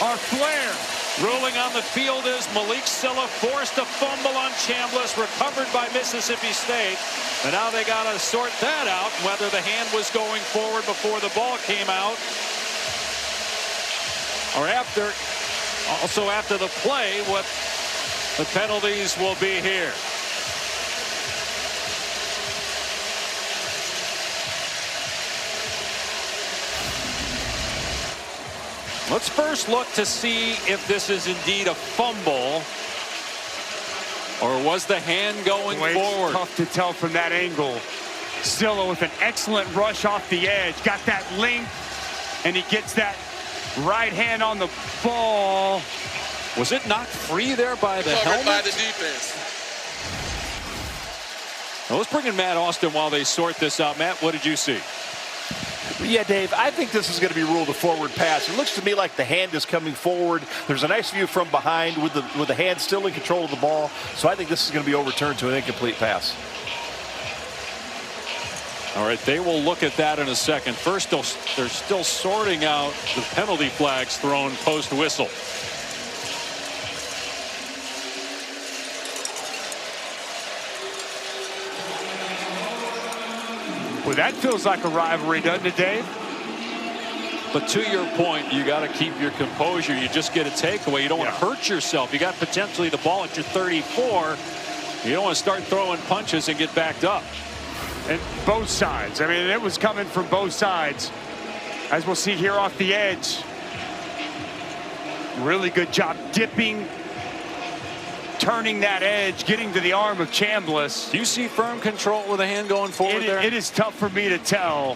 are flared. Ruling on the field is Malik Silla, forced a fumble on Chambliss, recovered by Mississippi State. And now they got to sort that out, whether the hand was going forward before the ball came out, or after, also after the play, what the penalties will be here. Let's first look to see if this is indeed a fumble, or was the hand going forward? Tough to tell from that angle. Silla with an excellent rush off the edge, got that length, and he gets that right hand on the ball. Was it knocked free there by the helmet? By the defense. Well, let's bring in Matt Austin while they sort this out. Matt, what did you see? Yeah, Dave, I think this is going to be ruled a forward pass. It looks to me like the hand is coming forward. There's a nice view from behind with the hand still in control of the ball. So I think this is going to be overturned to an incomplete pass. All right, they will look at that in a second. First, they're still sorting out the penalty flags thrown post-whistle. Well, that feels like a rivalry, doesn't it, Dave? But to your point, you got to keep your composure. You just get a takeaway. You don't want to hurt yourself. You got potentially the ball at your 34. You don't want to start throwing punches and get backed up. And both sides. I mean, it was coming from both sides. As we'll see here off the edge. Really good job dipping, turning that edge, getting to the arm of Chambliss. Do you see firm control with a hand going forward there? It is tough for me to tell.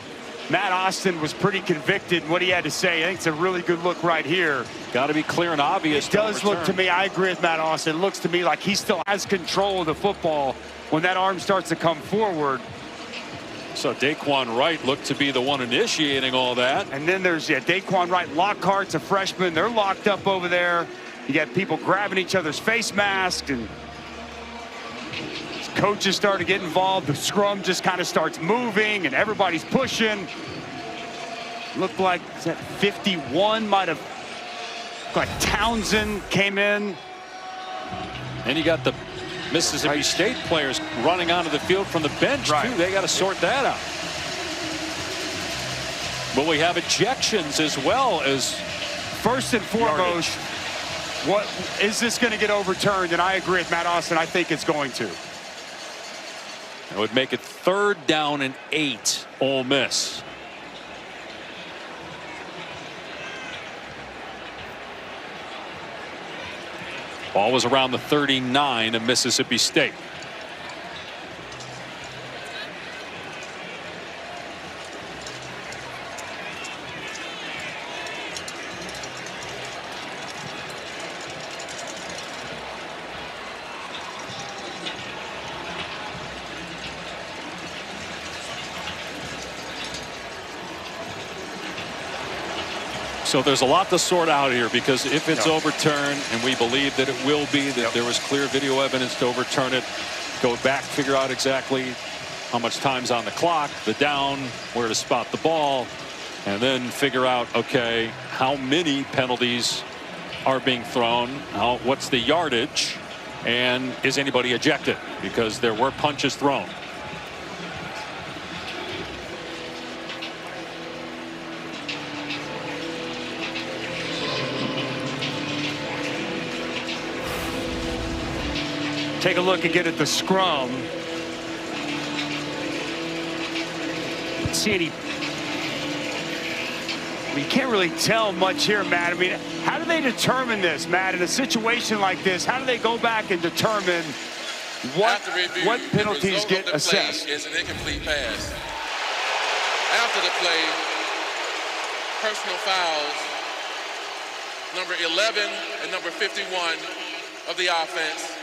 Matt Austin was pretty convicted in what he had to say. I think it's a really good look right here. Got to be clear and obvious. It does look to me, I agree with Matt Austin. It looks to me like he still has control of the football when that arm starts to come forward. So Daquan Wright looked to be the one initiating all that. And then there's Daquan Wright. Lockhart's a freshman. They're locked up over there. You got people grabbing each other's face masks, and coaches start to get involved. The scrum just kind of starts moving, and everybody's pushing. Looked like that 51 might have, like Townsend came in. And you got the Mississippi State players running onto the field from the bench, too. They got to sort that out. But we have ejections as well as first and foremost. What is this going to get overturned? And I agree with Matt Austin. I think it's going to. That would make it 3rd down and 8, Ole Miss. Ball was around the 39 of Mississippi State. So there's a lot to sort out here, because if it's overturned, and we believe that it will be, that there was clear video evidence to overturn it, go back, figure out exactly how much time's on the clock, the down, where to spot the ball, and then figure out, okay, how many penalties are being thrown, what's the yardage, and is anybody ejected, because there were punches thrown. Take a look again at the scrum. See any? I mean, you can't really tell much here, Matt. I mean, how do they determine this, Matt? In a situation like this, how do they go back and determine what penalties get assessed? Is an incomplete pass. After the play, personal fouls, number 11 and number 51 of the offense.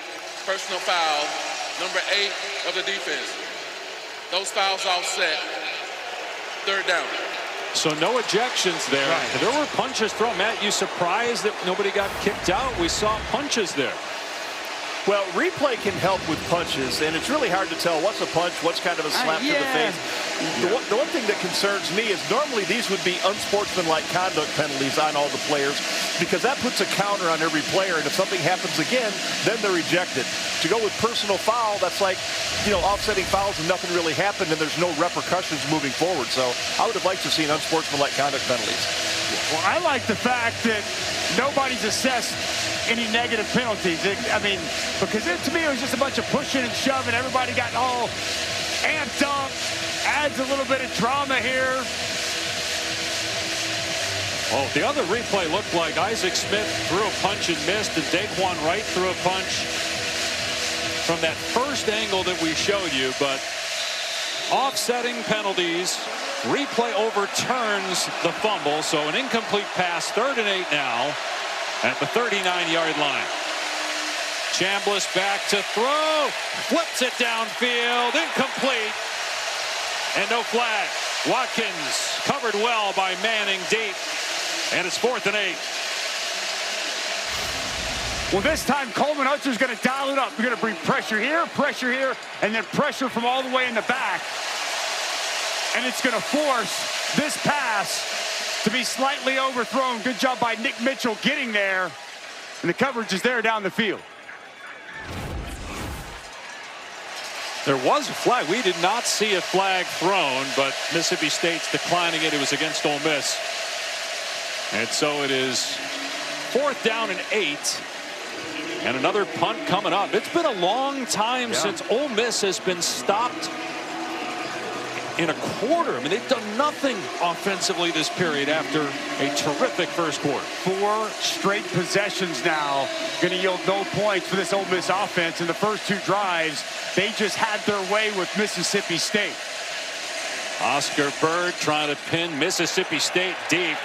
Personal foul, number 8 of the defense. Those fouls offset. 3rd down. So no ejections there. There were punches thrown. Matt, you surprised that nobody got kicked out? We saw punches there. Well, replay can help with punches, and it's really hard to tell what's a punch, what's kind of a slap to the face. The one thing that concerns me is normally these would be unsportsmanlike conduct penalties on all the players, because that puts a counter on every player, and if something happens again, then they're ejected. To go with personal foul, that's like, offsetting fouls and nothing really happened, and there's no repercussions moving forward. So I would have liked to see unsportsmanlike conduct penalties. Well, I like the fact that nobody's assessed any negative penalties. I mean, because to me it was just a bunch of pushing and shoving. Everybody got all amped up. Adds a little bit of drama here. Oh, the other replay looked like Isaac Smith threw a punch and missed, and Daquan Wright threw a punch from that first angle that we showed you. But offsetting penalties, replay overturns the fumble, so an incomplete pass, 3rd and 8 now at the 39-yard line. Chambliss back to throw, flips it downfield, incomplete, and no flag. Watkins covered well by Manning deep. And it's 4th and 8. Well, this time Coleman Hudson's going to dial it up. We're going to bring pressure here, and then pressure from all the way in the back. And it's going to force this pass to be slightly overthrown. Good job by Nick Mitchell getting there. And the coverage is there down the field. There was a flag. We did not see a flag thrown, but Mississippi State's declining it. It was against Ole Miss. And so it is 4th down and 8. And another punt coming up. It's been a long time since Ole Miss has been stopped in a quarter. I mean, they've done nothing offensively this period after a terrific first quarter. 4 straight possessions now. Going to yield no points for this Ole Miss offense. In the first 2 drives, they just had their way with Mississippi State. Oscar Bird trying to pin Mississippi State deep.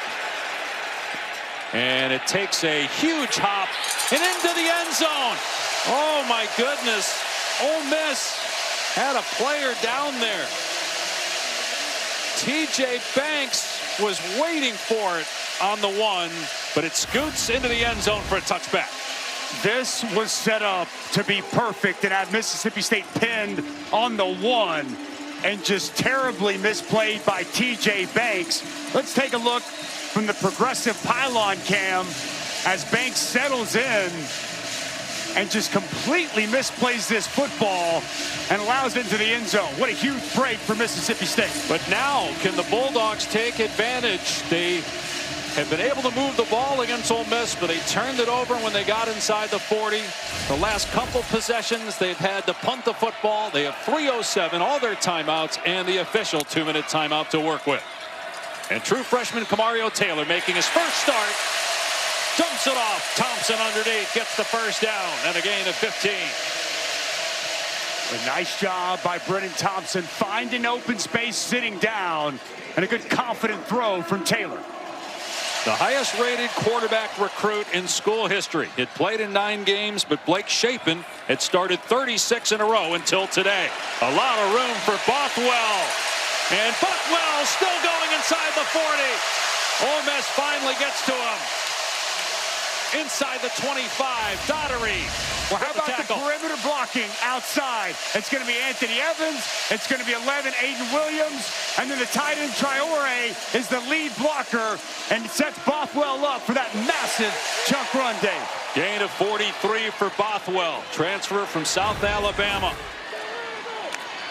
And it takes a huge hop and into the end zone. Oh, my goodness. Ole Miss had a player down there. TJ Banks was waiting for it on the 1, but it scoots into the end zone for a touchback. This was set up to be perfect and had Mississippi State pinned on the 1 and just terribly misplayed by TJ Banks. Let's take a look from the progressive pylon cam as Banks settles in and just completely misplays this football and allows it into the end zone. What a huge break for Mississippi State. But now can the Bulldogs take advantage? They have been able to move the ball against Ole Miss, but they turned it over when they got inside the 40. The last couple possessions, they've had to punt the football. They have 3:07, all their timeouts, and the official 2-minute timeout to work with. And true freshman Kamario Taylor making his first start. Dumps it off. Thompson underneath gets the first down and a gain of 15. A nice job by Brennan Thompson finding open space sitting down and a good confident throw from Taylor. The highest rated quarterback recruit in school history. It played in 9 games, but Blake Shapen had started 36 in a row until today. A lot of room for Bothwell. And Bothwell still going inside the 40. Ole Miss finally gets to him. Inside the 25, Daugherty. Well, how about the perimeter blocking outside? It's going to be Anthony Evans. It's going to be 11, Aiden Williams. And then the tight end, Traore, is the lead blocker and sets Bothwell up for that massive chunk run, Dave. Gain of 43 for Bothwell. Transfer from South Alabama.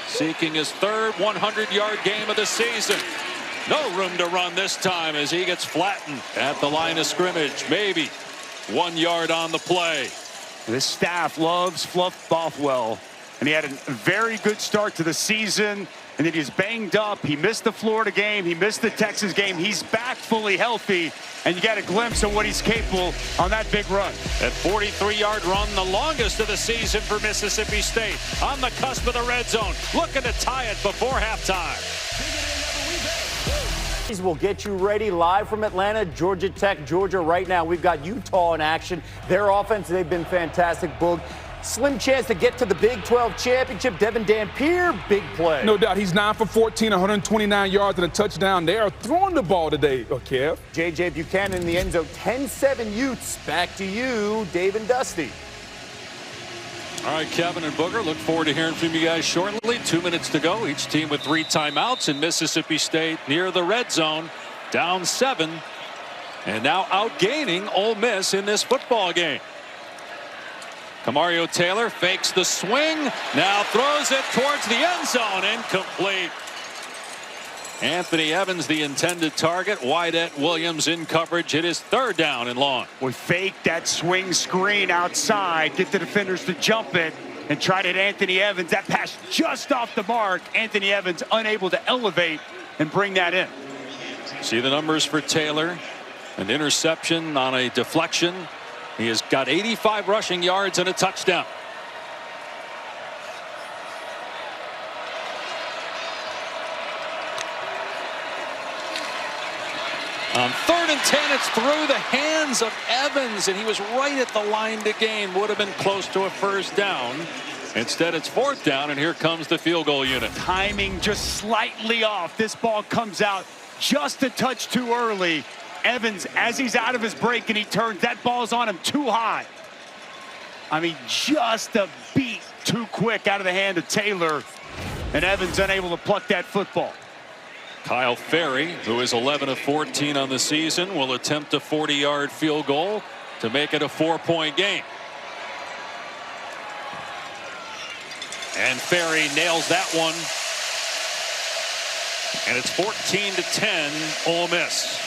Seeking his 3rd 100-yard game of the season. No room to run this time as he gets flattened at the line of scrimmage. Maybe 1 yard on the play. This staff loves Fluff Bothwell, and he had a very good start to the season, and then he's banged up. He missed the Florida game. He missed the Texas game. He's back fully healthy, and you got a glimpse of what he's capable on that big run. That 43-yard run, the longest of the season for Mississippi State. On the cusp of the red zone, looking to tie it before halftime. We'll get you ready live from Atlanta, Georgia Tech, Georgia. Right now, we've got Utah in action. Their offense, they've been fantastic. Boog, slim chance to get to the Big 12 championship. Devin Dampier, big play. No doubt. He's 9 for 14, 129 yards and a touchdown. They are throwing the ball today, Kev. J.J. Buchanan in the end zone. 10-7 Utes. Back to you, Dave and Dusty. All right, Kevin and Booger, look forward to hearing from you guys shortly. 2 minutes to go. Each team with 3 timeouts, and Mississippi State near the red zone, down 7, and now outgaining Ole Miss in this football game. Kamario Taylor fakes the swing, now throws it towards the end zone, incomplete. Anthony Evans, the intended target. Wydett Williams in coverage. It is 3rd down and long. We fake that swing screen outside, get the defenders to jump it, and try to hit Anthony Evans. That pass just off the mark. Anthony Evans unable to elevate and bring that in. See the numbers for Taylor. An interception on a deflection. He has got 85 rushing yards and a touchdown. On 3rd and 10, it's through the hands of Evans, and he was right at the line to gain. Would have been close to a first down. Instead, it's 4th down, and here comes the field goal unit. Timing just slightly off. This ball comes out just a touch too early. Evans, as he's out of his break and he turns, that ball's on him too high. I mean, just a beat too quick out of the hand of Taylor, and Evans unable to pluck that football. Kyle Ferry, who is 11 of 14 on the season, will attempt a 40-yard field goal to make it a 4-point game. And Ferry nails that one. And it's 14-10 Ole Miss.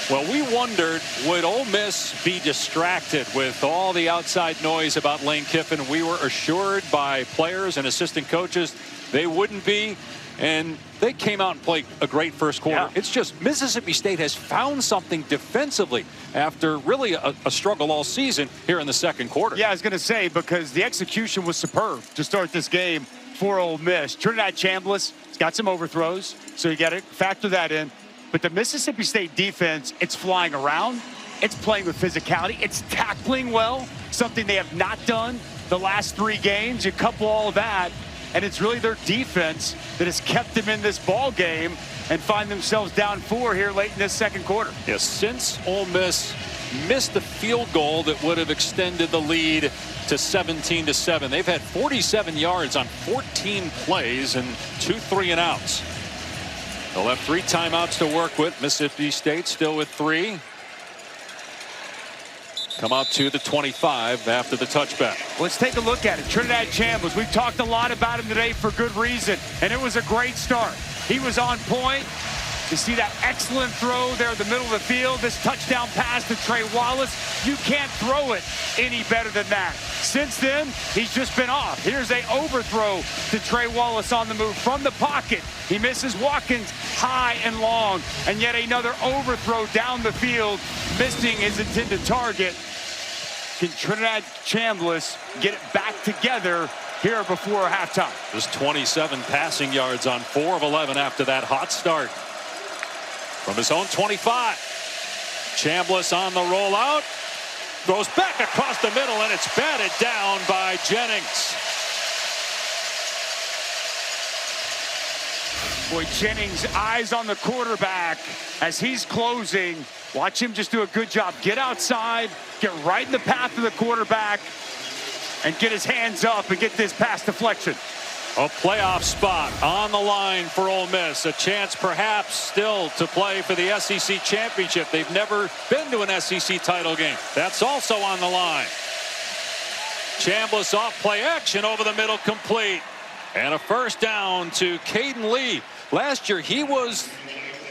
Well, we wondered, would Ole Miss be distracted with all the outside noise about Lane Kiffin? We were assured by players and assistant coaches they wouldn't be. And they came out and played a great first quarter. Yeah. It's just Mississippi State has found something defensively after really a struggle all season here in the second quarter. Yeah, I was going to say, because the execution was superb to start this game for Ole Miss. Trinidad Chambliss has got some overthrows, so you got to factor that in. But the Mississippi State defense, it's flying around. It's playing with physicality. It's tackling well, something they have not done the last 3 games. You couple all of that, and it's really their defense that has kept them in this ball game and find themselves down 4 here late in this second quarter. Yes, since Ole Miss missed the field goal that would have extended the lead to 17-7, they've had 47 yards on 14 plays and 2 3-and-outs. They'll have 3 timeouts to work with. Mississippi State still with 3. Come out to the 25 after the touchback. Let's take a look at it. Trinidad Chambliss, we've talked a lot about him today for good reason, and it was a great start. He was on point. You see that excellent throw there in the middle of the field. This touchdown pass to Trey Wallace. You can't throw it any better than that. Since then, he's just been off. Here's an overthrow to Trey Wallace on the move from the pocket. He misses Watkins high and long, and yet another overthrow down the field, missing his intended target. Can Trinidad Chambliss get it back together here before halftime? Just 27 passing yards on 4 of 11 after that hot start. From his own 25. Chambliss on the rollout. Throws back across the middle, and it's batted down by Jennings. Boy, Jennings, eyes on the quarterback as he's closing. Watch him just do a good job. Get outside, get right in the path of the quarterback, and get his hands up and get this pass deflection. A playoff spot on the line for Ole Miss. A chance perhaps still to play for the SEC championship. They've never been to an SEC title game. That's also on the line. Chambliss off play action over the middle, complete. And a first down to Caden Lee. Last year he was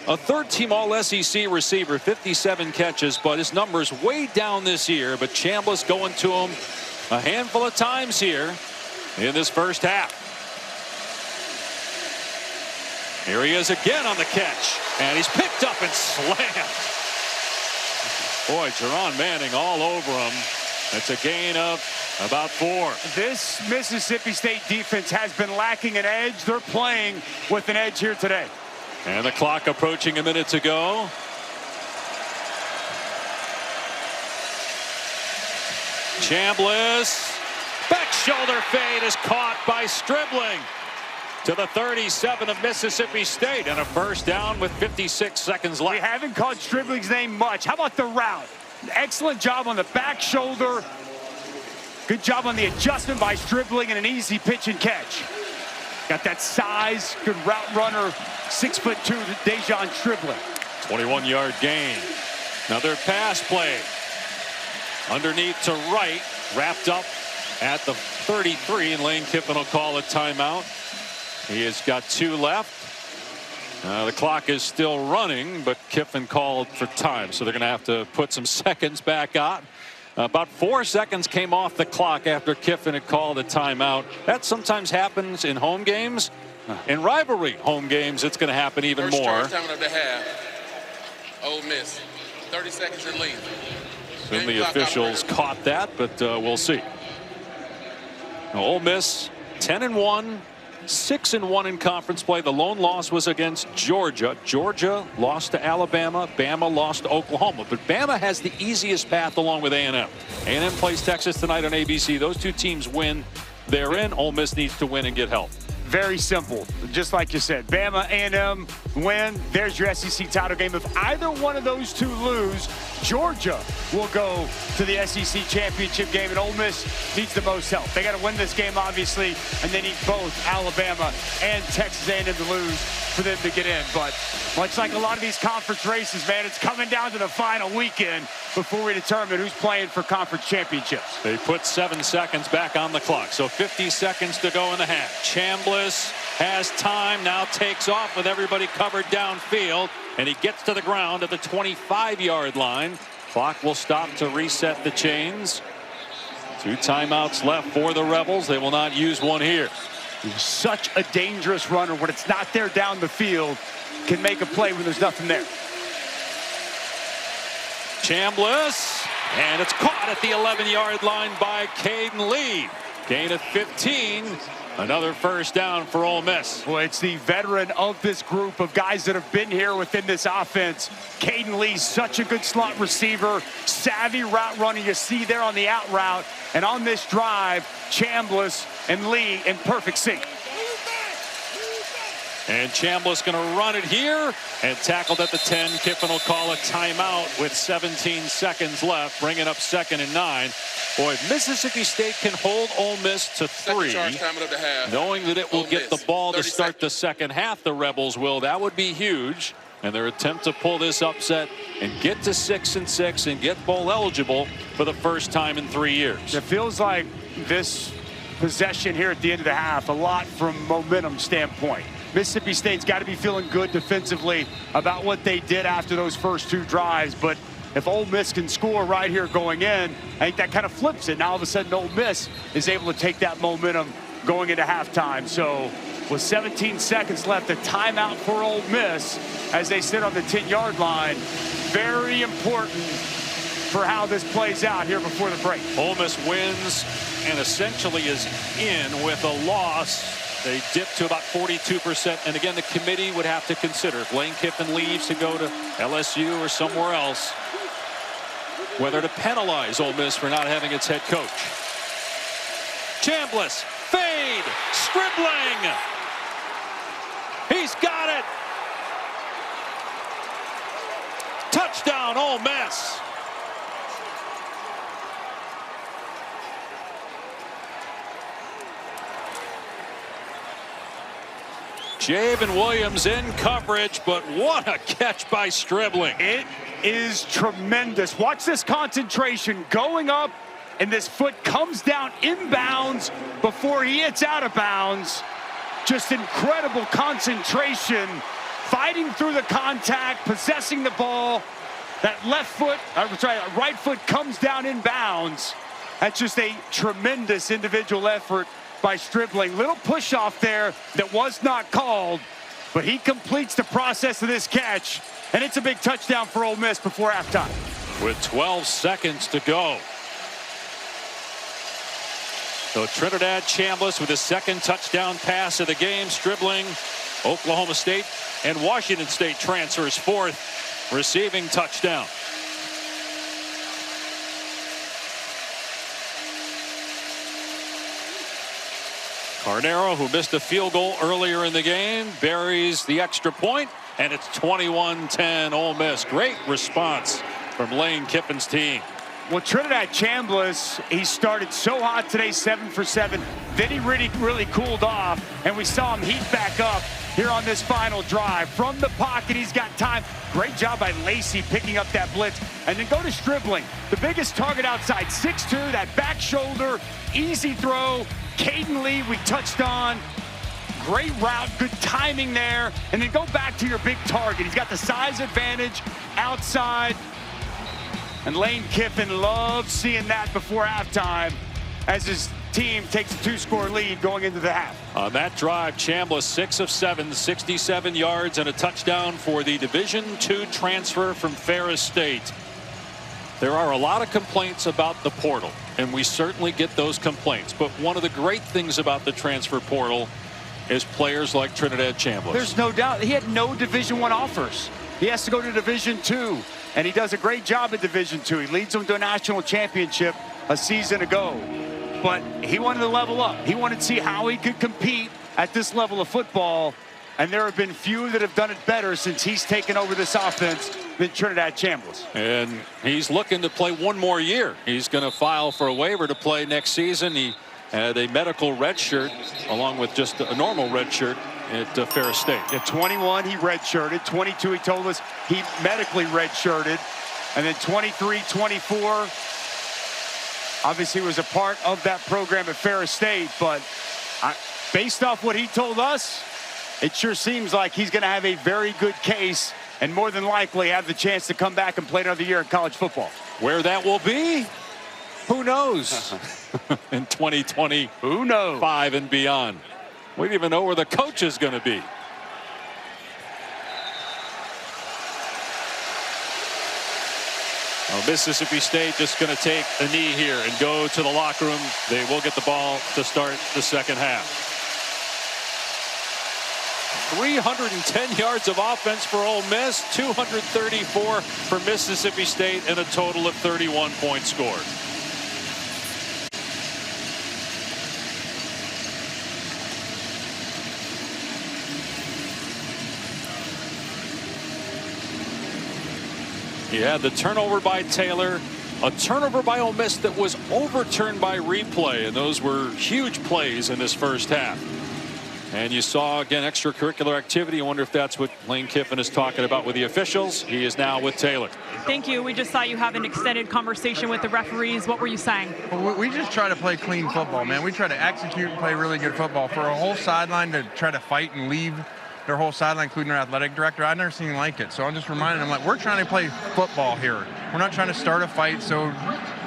a 3rd-team All-SEC receiver, 57 catches, but his numbers way down this year. But Chambliss going to him a handful of times here in this first half. Here he is again on the catch, and he's picked up and slammed. Boy, Jerron Manning all over him. That's a gain of about 4. This Mississippi State defense has been lacking an edge. They're playing with an edge here today. And the clock approaching a minute to go. Chambliss, back shoulder fade is caught by Stribling to the 37 of Mississippi State, and a first down with 56 seconds left. We haven't called Stribling's name much. How about the route? Excellent job on the back shoulder. Good job on the adjustment by Stribling, and an easy pitch and catch. Got that size, good route runner, 6'2", Dejon Stribling. 21-yard gain. Another pass play. Underneath to right, wrapped up at the 33, and Lane Kiffin will call a timeout. He has got 2 left. The clock is still running, but Kiffin called for time, so they're going to have to put some seconds back on. About 4 seconds came off the clock after Kiffin had called a timeout. That sometimes happens in home games. In rivalry home games, it's going to happen even more. First time of the half. Ole Miss, 30 seconds in lead. Soon the officials caught that, but we'll see. Now, Ole Miss 10-1 6-1 in conference play. The lone loss was against Georgia. Georgia lost to Alabama. Bama lost to Oklahoma. But Bama has the easiest path along with A&M. A&M plays Texas tonight on ABC. Those two teams win. They're in. Ole Miss needs to win and get help. Very simple. Just like you said, Bama, A&M win. There's your SEC title game. If either one of those two lose, Georgia will go to the SEC championship game, and Ole Miss needs the most help. They got to win this game, obviously, and they need both Alabama and Texas A&M to lose for them to get in. But much like a lot of these conference races, man, it's coming down to the final weekend before we determine who's playing for conference championships. They put 7 seconds back on the clock, so 50 seconds to go in the half. Chambliss has time, now takes off with everybody covered downfield, and he gets to the ground at the 25-yard line. Clock will stop to reset the chains. 2 timeouts left for the Rebels. They will not use one here. He's such a dangerous runner. When it's not there down the field, can make a play when there's nothing there. Chambliss, and it's caught at the 11-yard line by Caden Lee. Gain of 15. Another first down for Ole Miss. Well, it's the veteran of this group of guys that have been here within this offense. Caden Lee, such a good slot receiver, savvy route runner. You see there on the out route. And on this drive, Chambliss and Lee in perfect sync. And Chambliss going to run it here and tackled at the 10. Kiffin will call a timeout with 17 seconds left, bringing up 2nd and 9. Boy, if Mississippi State can hold Ole Miss to 3, knowing that it will get the ball to start the second half, the Rebels will, that would be huge. And their attempt to pull this upset and get to 6-6 and get bowl eligible for the first time in 3 years. It feels like this possession here at the end of the half, a lot from momentum standpoint. Mississippi State's got to be feeling good defensively about what they did after those first 2 drives. But if Ole Miss can score right here going in, I think that kind of flips it. Now all of a sudden Ole Miss is able to take that momentum going into halftime. So with 17 seconds left, a timeout for Ole Miss as they sit on the 10-yard line. Very important for how this plays out here before the break. Ole Miss wins and essentially is in with a loss. They dip to about 42%. And again, the committee would have to consider if Lane Kiffin leaves to go to LSU or somewhere else, whether to penalize Ole Miss for not having its head coach. Chambliss, fade, Stribling. He's got it. Touchdown, Ole Miss. Javen Williams in coverage, but what a catch by Stribling. It is tremendous. Watch this concentration going up, and this foot comes down inbounds before he hits out of bounds. Just incredible concentration, fighting through the contact, possessing the ball. That right foot comes down inbounds. That's just a tremendous individual effort by Stribling. Little push off there that was not called, but he completes the process of this catch, and it's a big touchdown for Ole Miss before halftime. With 12 seconds to go. So Trinidad Chambliss with his 2nd touchdown pass of the game. Stribling, Oklahoma State and Washington State transfers 4th receiving touchdown. Carnero, who missed a field goal earlier in the game, buries the extra point, and it's 21-10 Ole Miss. Great response from Lane Kiffin's team. Well, Trinidad Chambliss, he started so hot today, 7 for 7. Then he really cooled off, and we saw him heat back up here on this final drive. From the pocket, he's got time. Great job by Lacey picking up that blitz. And then go to Stribling, the biggest target outside, 6'2", that back shoulder, easy throw. Caden Lee, we touched on. Great route, good timing there. And then go back to your big target. He's got the size advantage outside. And Lane Kiffin loves seeing that before halftime as his team takes a 2-score lead going into the half. On that drive, Chambliss 6 of 7, 67 yards and a touchdown for the Division II transfer from Ferris State. There are a lot of complaints about the portal, and we certainly get those complaints. But one of the great things about the transfer portal is players like Trinidad Chambliss. There's no doubt. He had no Division I offers. He has to go to Division II, and he does a great job at Division II. He leads them to a national championship a season ago. But he wanted to level up. He wanted to see how he could compete at this level of football, and there have been few that have done it better since he's taken over this offense than Trinidad Chambliss. And he's looking to play one more year. He's going to file for a waiver to play next season. He had a medical red shirt along with just a normal red shirt at Ferris State. At 21, he redshirted. 22, he told us he medically redshirted. And then 23, 24, obviously was a part of that program at Ferris State. But based off what he told us, it sure seems like he's going to have a very good case and more than likely have the chance to come back and play another year in college football. Where that will be, who knows? In 2020, who knows? 5 and beyond. We don't even know where the coach is going to be. Well, Mississippi State just going to take a knee here and go to the locker room. They will get the ball to start the second half. 310 yards of offense for Ole Miss, 234 for Mississippi State, and a total of 31 points scored. He had the turnover by Taylor, a turnover by Ole Miss that was overturned by replay, and those were huge plays in this first half. And you saw, again, extracurricular activity. I wonder if that's what Lane Kiffin is talking about with the officials. He is now with Taylor. Thank you. We just saw you have an extended conversation with the referees. What were you saying? Well, we just try to play clean football, man. We try to execute and play really good football. For a whole sideline to try to fight and leave their whole sideline, including their athletic director, I've never seen like it. So I'm just reminding them, like, we're trying to play football here. We're not trying to start a fight so,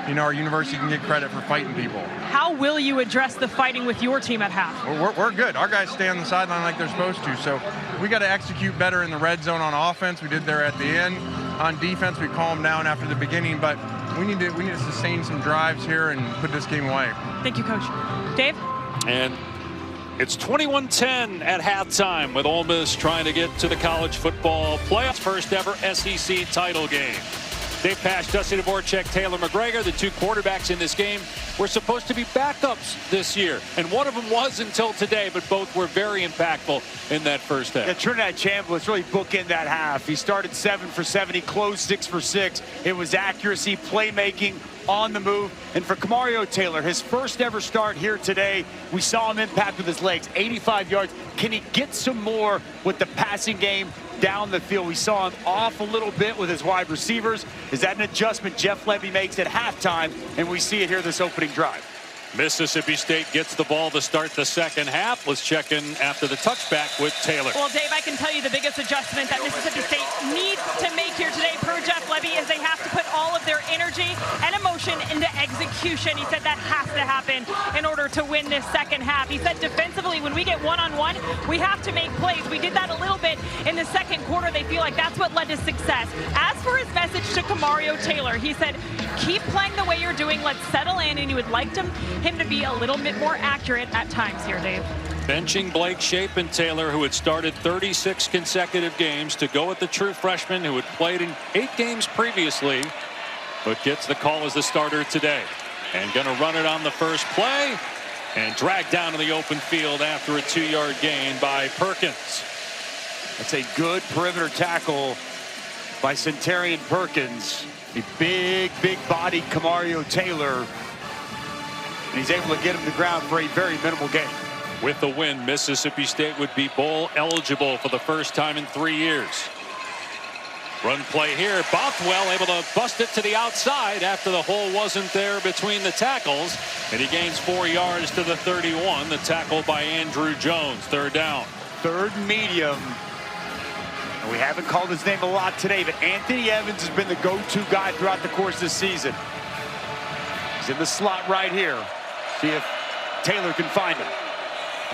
you know, our university can get credit for fighting people. How will you address the fighting with your team at half? We're good. Our guys stay on the sideline like they're supposed to. So we got to execute better in the red zone on offense. We did there at the end. On defense, we calmed down after the beginning, but we need to sustain some drives here and put this game away. Thank you, Coach. Dave? And it's 21-10 at halftime with Ole Miss trying to get to the college football playoffs. First ever SEC title game. Dave Pasch, Dusty Dvorak, Taylor McGregor, the two quarterbacks in this game, were supposed to be backups this year. And one of them was until today, but both were very impactful in that first half. Yeah, Trinidad Chambliss really bookended that half. He started 7 for 7. He closed 6 for 6. It was accuracy, playmaking, on the move. And for Kamario Taylor, his first ever start here today, we saw him impact with his legs, 85 yards. Can he get some more with the passing game down the field? We saw him off a little bit with his wide receivers. Is that an adjustment Jeff Levy makes at halftime? And we see it here this opening drive. Mississippi State gets the ball to start the second half. Let's check in after the touchback with Taylor. Well, Dave, I can tell you the biggest adjustment that Mississippi State needs to make here today per Jeff Levy is they have to put all of their energy and emotion into execution. He said that has to happen in order to win this second half. He said defensively, when we get one-on-one, we have to make plays. We did that a little bit in the second quarter. They feel like that's what led to success. As for his message to Kamario Taylor, he said, keep playing the way you're doing. Let's settle in, and he would like him to be a little bit more accurate at times here, Dave. Benching Blake Shapen Taylor, who had started 36 consecutive games, to go with the true freshman who had played in 8 games previously, but gets the call as the starter today. And going to run it on the first play and drag down to the open field after a 2-yard gain by Perkins. That's a good perimeter tackle by Centurion Perkins. A big bodied Kamario Taylor. And he's able to get him to the ground for a very minimal gain. With the win, Mississippi State would be bowl eligible for the first time in 3 years. Run play here. Bothwell able to bust it to the outside after the hole wasn't there between the tackles. And he gains 4 yards to the 31. The tackle by Andrew Jones. Third down. Third medium. And we haven't called his name a lot today, but Anthony Evans has been the go-to guy throughout the course of this season. He's in the slot right here. See if Taylor can find him.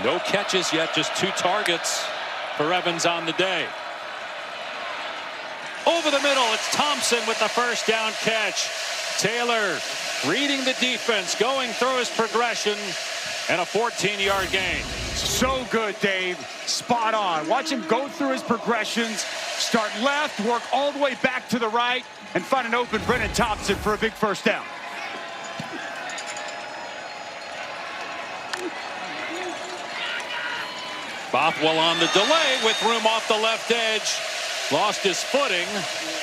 No catches yet, just 2 targets for Evans on the day. Over the middle, it's Thompson with the first down catch. Taylor reading the defense, going through his progression, and a 14-yard gain. So good, Dave. Spot on. Watch him go through his progressions, start left, work all the way back to the right, and find an open Brennan Thompson for a big first down. Bothwell on the delay with room off the left edge. Lost his footing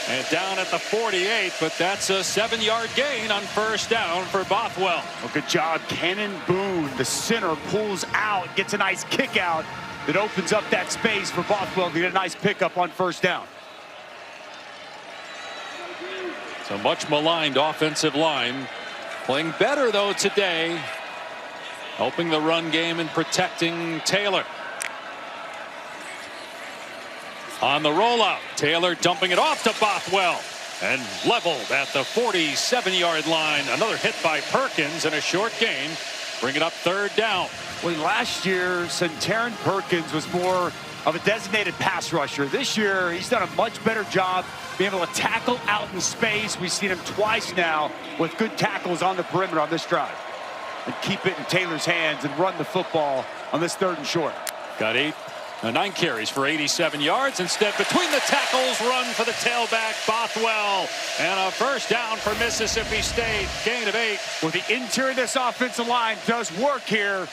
and down at the 48, but that's a 7-yard gain on first down for Bothwell. Well, good job. Cannon Boone, the center, pulls out, gets a nice kick out that opens up that space for Bothwell to get a nice pickup on first down. So much maligned offensive line. Playing better, though, today. Helping the run game and protecting Taylor. On the rollout, Taylor dumping it off to Bothwell and leveled at the 47-yard line. Another hit by Perkins and a short gain. Bring it up third down. Well, last year, Centarian Perkins was more of a designated pass rusher. This year, he's done a much better job being able to tackle out in space. We've seen him twice now with good tackles on the perimeter on this drive. And keep it in Taylor's hands and run the football on this 3rd and short. Got 9 carries for 87 yards. Instead, between the tackles, run for the tailback, Bothwell. And a first down for Mississippi State. Gain of 8. Well, the interior of this offensive line does work here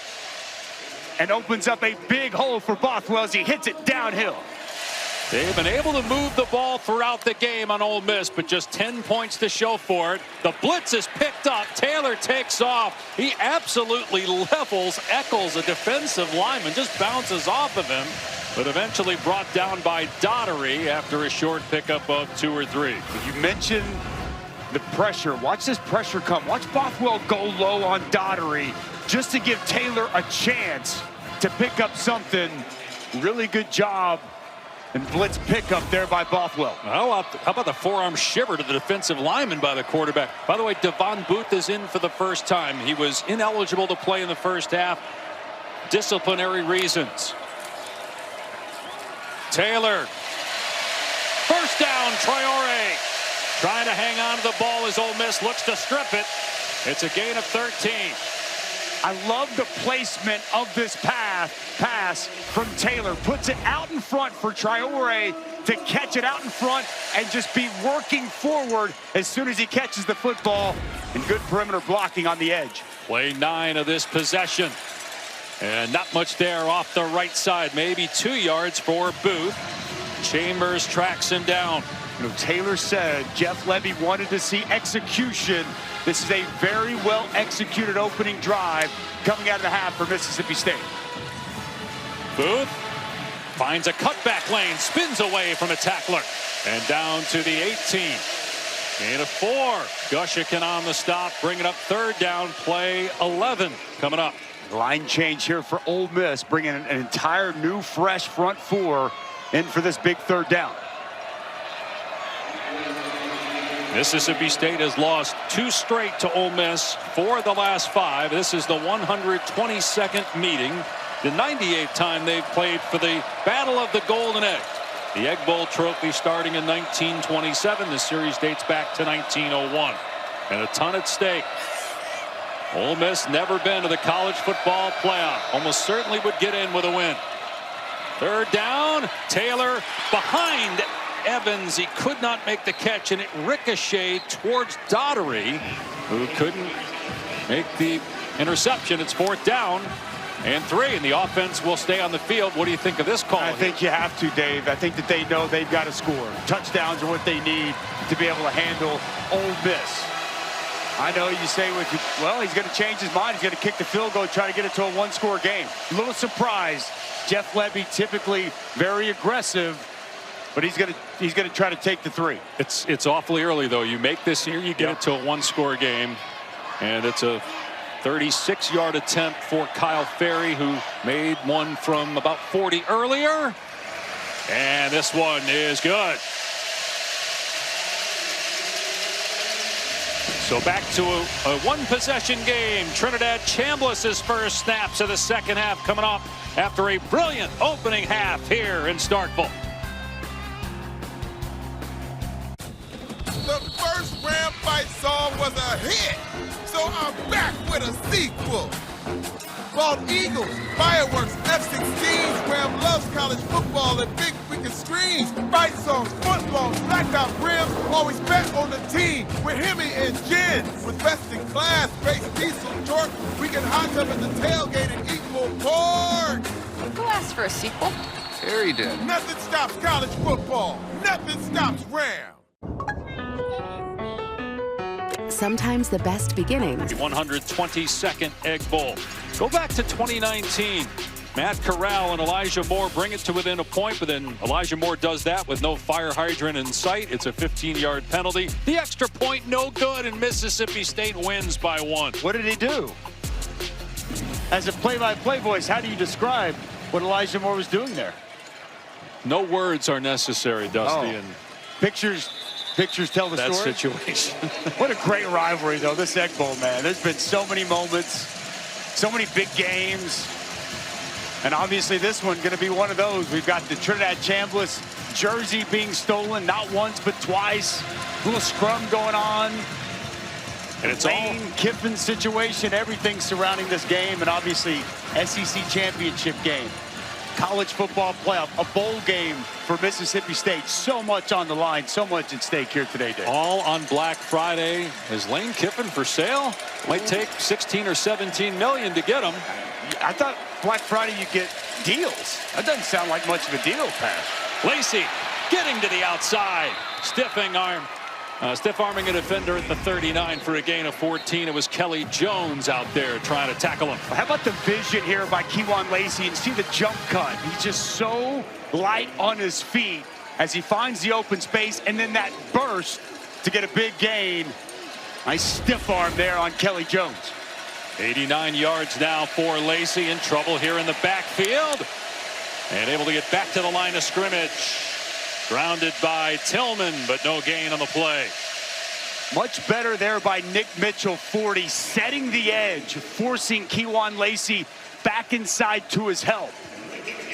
and opens up a big hole for Bothwell as he hits it downhill. They've been able to move the ball throughout the game on Ole Miss, but just 10 points to show for it. The blitz is picked up. Taylor takes off. He absolutely levels Eccles, a defensive lineman, just bounces off of him, but eventually brought down by Daugherty after a short pickup of 2 or 3. You mentioned the pressure. Watch this pressure come. Watch Bothwell go low on Daugherty just to give Taylor a chance to pick up something. Really good job. And blitz pickup there by Bothwell. How about the forearm shiver to the defensive lineman by the quarterback? By the way, Devon Booth is in for the first time. He was ineligible to play in the first half. Disciplinary reasons. Taylor. First down, Traore. Trying to hang on to the ball as Ole Miss looks to strip it. It's a gain of 13. I love the placement of this pass from Taylor. Puts it out in front for Traore to catch it out in front and just be working forward as soon as he catches the football. And good perimeter blocking on the edge. Play 9 of this possession. And not much there off the right side. Maybe 2 yards for Booth. Chambers tracks him down. You know, Taylor said Jeff Levy wanted to see execution. This is a very well executed opening drive coming out of the half for Mississippi State. Booth finds a cutback lane, spins away from a tackler, and down to the 18. Gain of 4. Gushican on the stop, bring it up third down, play 11 coming up. Line change here for Ole Miss, bringing an entire new fresh front 4 in for this big third down. Mississippi State has lost 2 straight to Ole Miss for the last 5. This is the 122nd meeting, the 98th time they've played for the Battle of the Golden Egg. The Egg Bowl trophy starting in 1927. The series dates back to 1901. And a ton at stake. Ole Miss never been to the college football playoff. Almost certainly would get in with a win. Third down, Taylor behind Evans. He could not make the catch, and it ricocheted towards Daugherty, who couldn't make the interception. It's 4th down and 3, and the offense will stay on the field. What do you think of this call? I think you have to, Dave. I think that they know they've got to score. Touchdowns are what they need to be able to handle Ole Miss. I know you say, well, he's going to change his mind. He's going to kick the field goal, try to get it to a 1-score game. A little surprised. Jeff Levy typically very aggressive, but he's going to try to take the 3. It's awfully early, though. You make this here, you get it to a 1-score game, and it's a 36-yard attempt for Kyle Ferry, who made one from about 40 earlier, and this one is good. So back to a 1-possession game. Trinidad Chambliss' first snaps of the second half coming up after a brilliant opening half here in Starkville. The first Ram Fight song was a hit, so I'm back with a sequel. bald eagles, fireworks, F-16s. Graham loves college football and big freaking screens. Fight songs, footballs, blackout rims. Always bet on the team with Hemi and Jen. With best in class, race diesel torque, we can hot tub at the tailgate and eat more pork. Who asked for a sequel? Terry did. Nothing stops college football. Nothing stops Ram. Sometimes the best beginnings. The 122nd Egg Bowl. Go back to 2019. Matt Corral and Elijah Moore bring it to within a point, but then Elijah Moore does that with no fire hydrant in sight. It's a 15-yard penalty. The extra point, no good, and Mississippi State wins by 1. What did he do? As a play-by-play voice, how do you describe what Elijah Moore was doing there? No words are necessary, Dusty. And pictures tell the that story. Situation. What a great rivalry, though, this Egg Bowl, man. There's been so many moments, so many big games. And obviously this one going to be one of those. We've got the Trinidad Chambliss jersey being stolen, not once but twice. A little scrum going on. And it's Lane Kiffin situation, everything surrounding this game, and obviously SEC championship game. College football playoff, a bowl game for Mississippi State. So much on the line, so much at stake here today, Dave. All on Black Friday. Is Lane Kiffin for sale? Might take 16 or 17 million to get him. I thought Black Friday you get deals. That doesn't sound like much of a deal, Pat. Lacey getting to the outside. Stiff-arming a defender at the 39 for a gain of 14. It was Kelly Jones out there trying to tackle him. How about the vision here by Kewan Lacey, and see the jump cut. He's just so light on his feet as he finds the open space, and then that burst to get a big gain. Nice stiff arm there on Kelly Jones. 89 yards now for Lacey, in trouble here in the backfield. And able to get back to the line of scrimmage. Grounded by Tillman, but no gain on the play. Much better there by Nick Mitchell, 40, setting the edge, forcing Kewan Lacey back inside to his help.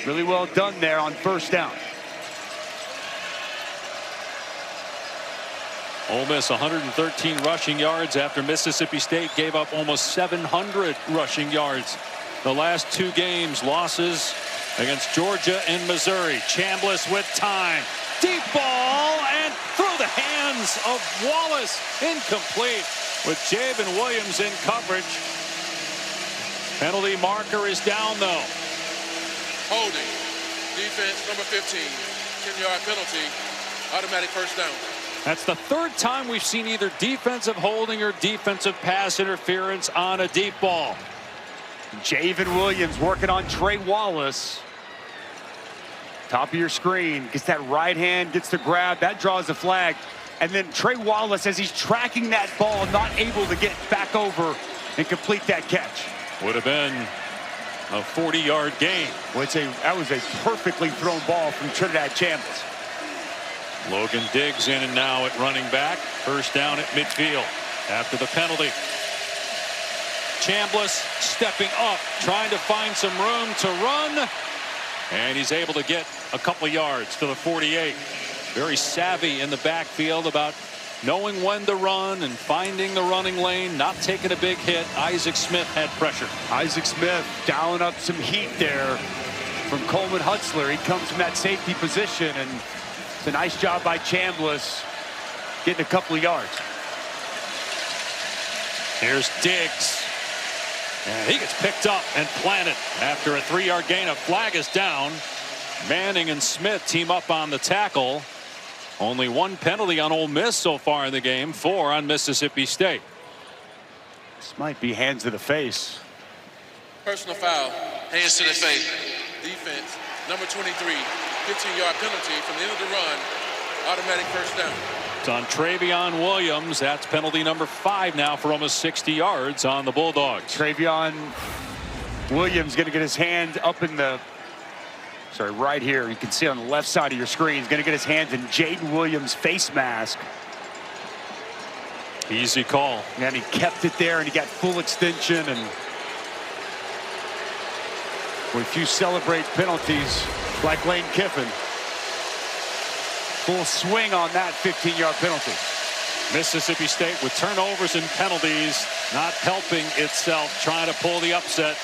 Really well done there on first down. Ole Miss 113 rushing yards after Mississippi State gave up almost 700 rushing yards. The last 2 games, losses against Georgia and Missouri. Chambliss with time. Deep ball and through the hands of Wallace. Incomplete with Javen Williams in coverage. Penalty marker is down though. Holding. Defense number 15. 10-yard penalty. Automatic first down. That's the 3rd time we've seen either defensive holding or defensive pass interference on a deep ball. Javen Williams working on Trey Wallace. Top of your screen, gets that right hand, gets the grab, that draws a flag. And then Trey Wallace, as he's tracking that ball, not able to get back over and complete that catch. Would have been a 40-yard gain. Well, that was a perfectly thrown ball from Trinidad Chambliss. Logan Diggs in and now at running back. First down at midfield after the penalty. Chambliss stepping up, trying to find some room to run. And he's able to get a couple of yards to the 48. Very savvy in the backfield about knowing when to run and finding the running lane, not taking a big hit. Isaac Smith had pressure. Isaac Smith dialing up some heat there from Coleman Hutzler. He comes from that safety position, and it's a nice job by Chambliss getting a couple of yards. Here's Diggs. And he gets picked up and planted after a 3-yard gain. A flag is down. Manning and Smith team up on the tackle. Only 1 penalty on Ole Miss so far in the game, 4 on Mississippi State. This might be hands to the face. Personal foul. Hands to the face. Defense number 23. 15-yard penalty from the end of the run. Automatic first down. It's on Travion Williams. That's penalty number 5 now for almost 60 yards on the Bulldogs. Travion Williams going to get his hand up in the, right here. You can see on the left side of your screen. He's going to get his hands in Jaden Williams' face mask. Easy call. And he kept it there, and he got full extension. And if you celebrate penalties like Lane Kiffin, full swing on that 15-yard penalty. Mississippi State with turnovers and penalties, not helping itself, trying to pull the upset.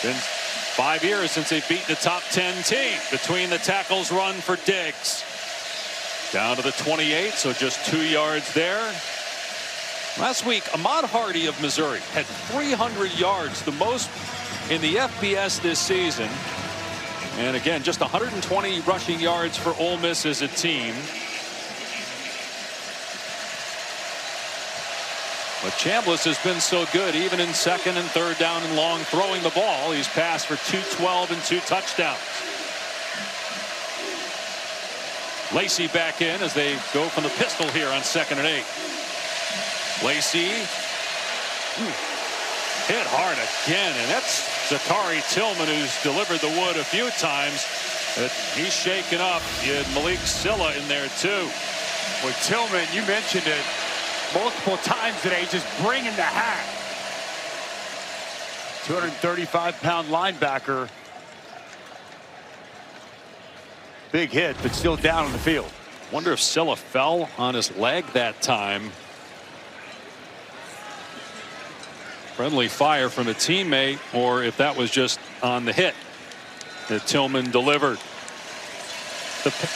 Been 5 years since they've beaten the top 10 team. Between the tackles run for Diggs. Down to the 28, so just 2 yards there. Last week, Ahmad Hardy of Missouri had 300 yards, the most in the FBS this season. And again, just 120 rushing yards for Ole Miss as a team. But Chambliss has been so good, even in second and third down and long, throwing the ball. He's passed for 212 and 2 touchdowns. Lacey back in as they go from the pistol here on 2nd and 8. Lacey hit hard again, and that's Zachary Tillman, who's delivered the wood a few times. But he's shaken up. You had Malik Silla in there too. Well, Tillman, you mentioned it multiple times today, just bringing the hat. 235-pound linebacker. Big hit, but still down on the field. Wonder if Silla fell on his leg that time. Friendly fire from a teammate, or if that was just on the hit that Tillman delivered.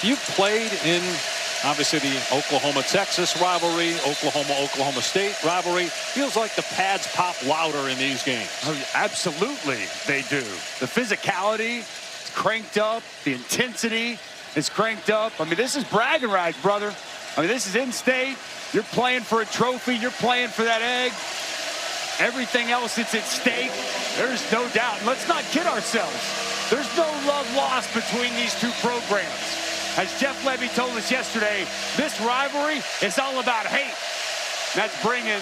You played in, obviously, the Oklahoma-Texas rivalry, Oklahoma-Oklahoma State rivalry. Feels like the pads pop louder in these games. Oh, absolutely, they do. The physicality is cranked up. The intensity is cranked up. I mean, this is bragging rights, brother. I mean, this is in-state. You're playing for a trophy. You're playing for that egg. Everything else that's at stake, there's no doubt. And let's not kid ourselves. There's no love lost between these two programs. As Jeff Levy told us yesterday, this rivalry is all about hate. That's bringing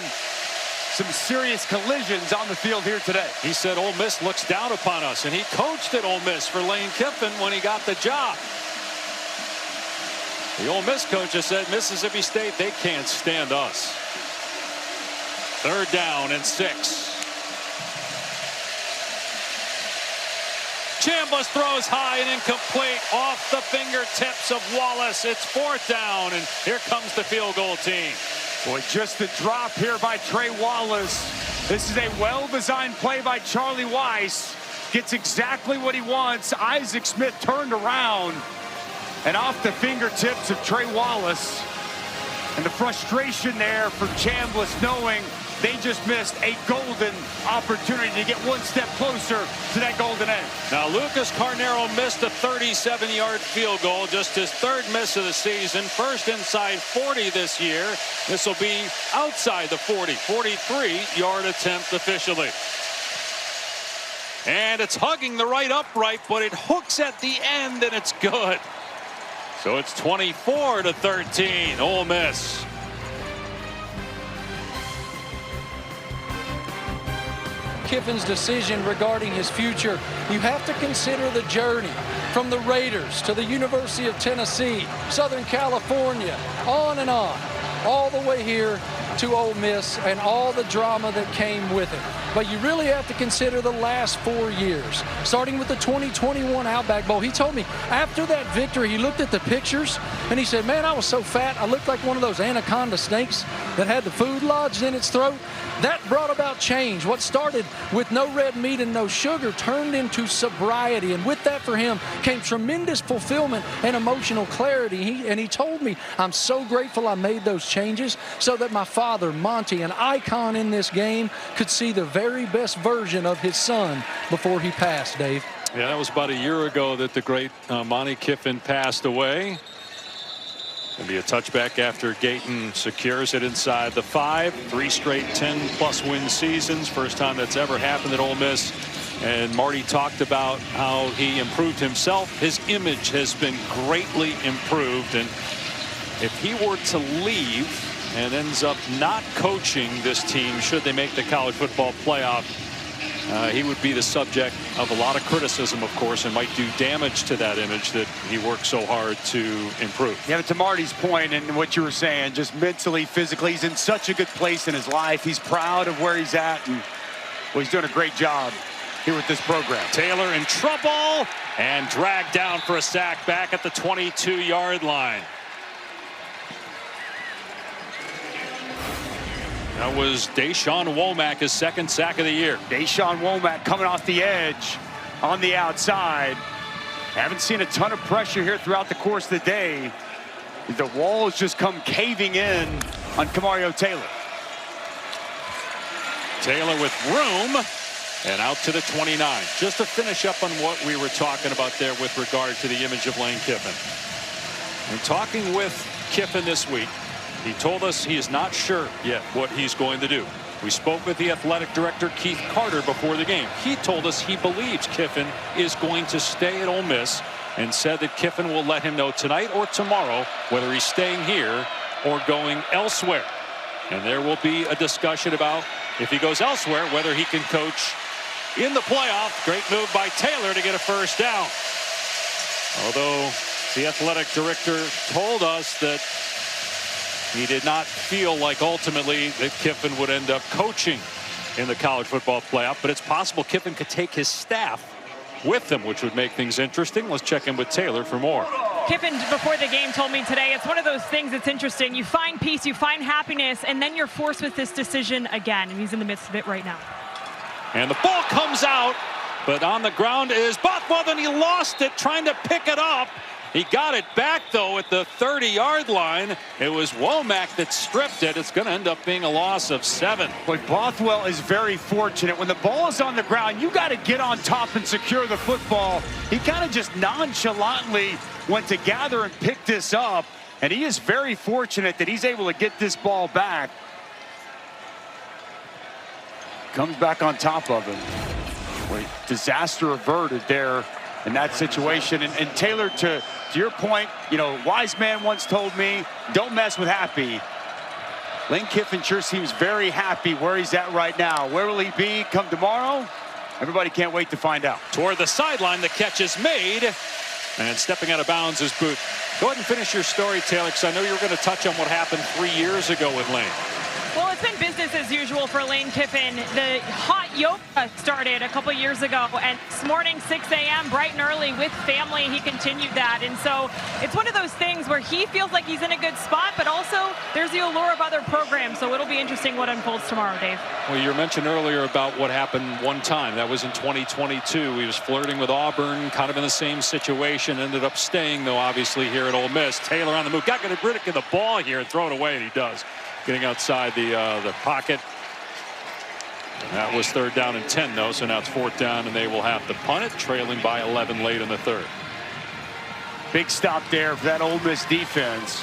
some serious collisions on the field here today. He said Ole Miss looks down upon us, and he coached at Ole Miss for Lane Kiffin when he got the job. The Ole Miss coach has said Mississippi State, they can't stand us. 3rd down and 6. Chambliss throws high and incomplete off the fingertips of Wallace. It's 4th down, and here comes the field goal team. Boy, just the drop here by Trey Wallace. This is a well-designed play by Charlie Weiss. Gets exactly what he wants. Isaac Smith turned around and off the fingertips of Trey Wallace. And the frustration there for Chambliss, knowing they just missed a golden opportunity to get one step closer to that golden egg. Now, Lucas Carnero missed a 37-yard field goal, just his 3rd miss of the season. First inside 40 this year. This will be outside the 40. 43-yard attempt officially. And it's hugging the right upright, but it hooks at the end, and it's good. So it's 24-13, Ole Miss. Kiffin's decision regarding his future, you have to consider the journey from the Raiders to the University of Tennessee, Southern California, on and on, all the way here to Ole Miss and all the drama that came with it. But you really have to consider the last 4 years, starting with the 2021 Outback Bowl. He told me after that victory, he looked at the pictures and he said, man, I was so fat, I looked like one of those anaconda snakes that had the food lodged in its throat. That brought about change. What started with no red meat and no sugar turned into sobriety. And with that for him came tremendous fulfillment and emotional clarity. He told me, I'm so grateful I made those changes so that my father, Monty, an icon in this game, could see the very best version of his son before he passed, Dave. Yeah, that was about a year ago that the great Monty Kiffin passed away. Going to be a touchback after Gayton secures it inside the 5. 3 straight 10-plus win seasons. First time that's ever happened at Ole Miss. And Marty talked about how he improved himself. His image has been greatly improved. And if he were to leave and ends up not coaching this team, should they make the college football playoff, he would be the subject of a lot of criticism, of course, and might do damage to that image that he worked so hard to improve. Yeah, but to Marty's point and what you were saying, just mentally, physically, he's in such a good place in his life. He's proud of where he's at, and well, he's doing a great job here with this program. Taylor in trouble and dragged down for a sack back at the 22-yard line. That was Deshaun Womack, his second sack of the year. Deshaun Womack coming off the edge on the outside. Haven't seen a ton of pressure here throughout the course of the day. The walls just come caving in on Kamario Taylor. Taylor with room and out to the 29. Just to finish up on what we were talking about there with regard to the image of Lane Kiffin. And talking with Kiffin this week, he told us he is not sure yet what he's going to do. We spoke with the athletic director, Keith Carter, before the game. He told us he believes Kiffin is going to stay at Ole Miss and said that Kiffin will let him know tonight or tomorrow whether he's staying here or going elsewhere. And there will be a discussion about, if he goes elsewhere, whether he can coach in the playoff. Great move by Taylor to get a first down. Although the athletic director told us that he did not feel like ultimately that Kiffin would end up coaching in the college football playoff, but it's possible Kiffin could take his staff with him, which would make things interesting. Let's check in with Taylor for more. Kiffin, before the game, told me today, it's one of those things that's interesting. You find peace, you find happiness, and then you're forced with this decision again, and he's in the midst of it right now. And the ball comes out, but on the ground is Bothwell, and he lost it trying to pick it up. He got it back, though, at the 30-yard line. It was Womack that stripped it. It's going to end up being a loss of 7. But Bothwell is very fortunate. When the ball is on the ground, you got to get on top and secure the football. He kind of just nonchalantly went to gather and pick this up, and he is very fortunate that he's able to get this ball back. Comes back on top of him. Wait, disaster averted there in that situation. And Taylor, to your point, you know, wise man once told me, don't mess with happy. Lane Kiffin sure seems very happy where he's at right now. Where will he be come tomorrow? Everybody can't wait to find out. Toward the sideline, the catch is made. And stepping out of bounds is Boot. Go ahead and finish your story, Taylor, because I know you were going to touch on what happened 3 years ago with Lane. Well, it's been business as usual for Lane Kiffin. The hot yoga started a couple years ago, and this morning, 6 a.m., bright and early with family, he continued that. And so it's one of those things where he feels like he's in a good spot, but also there's the allure of other programs. So it'll be interesting what unfolds tomorrow, Dave. Well, you mentioned earlier about what happened one time. That was in 2022. He was flirting with Auburn, kind of in the same situation. Ended up staying, though, obviously, here at Ole Miss. Taylor on the move. Got rid of the ball here and throw it away, and he does. Getting outside the pocket. And that was 3rd down and 10, though, so now it's 4th down, and they will have to punt it, trailing by 11 late in the 3rd. Big stop there for that Ole Miss defense.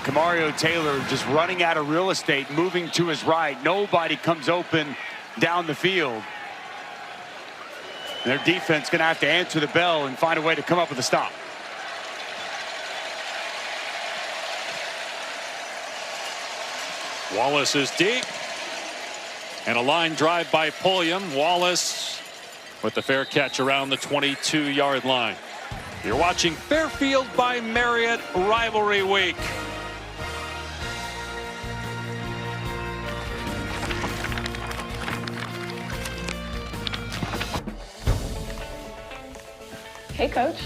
Kamario Taylor just running out of real estate, moving to his right. Nobody comes open down the field. And their defense going to have to answer the bell and find a way to come up with a stop. Wallace is deep. And a line drive by Pulliam. Wallace with the fair catch around the 22-yard line. You're watching Fairfield by Marriott Rivalry Week. Hey, Coach.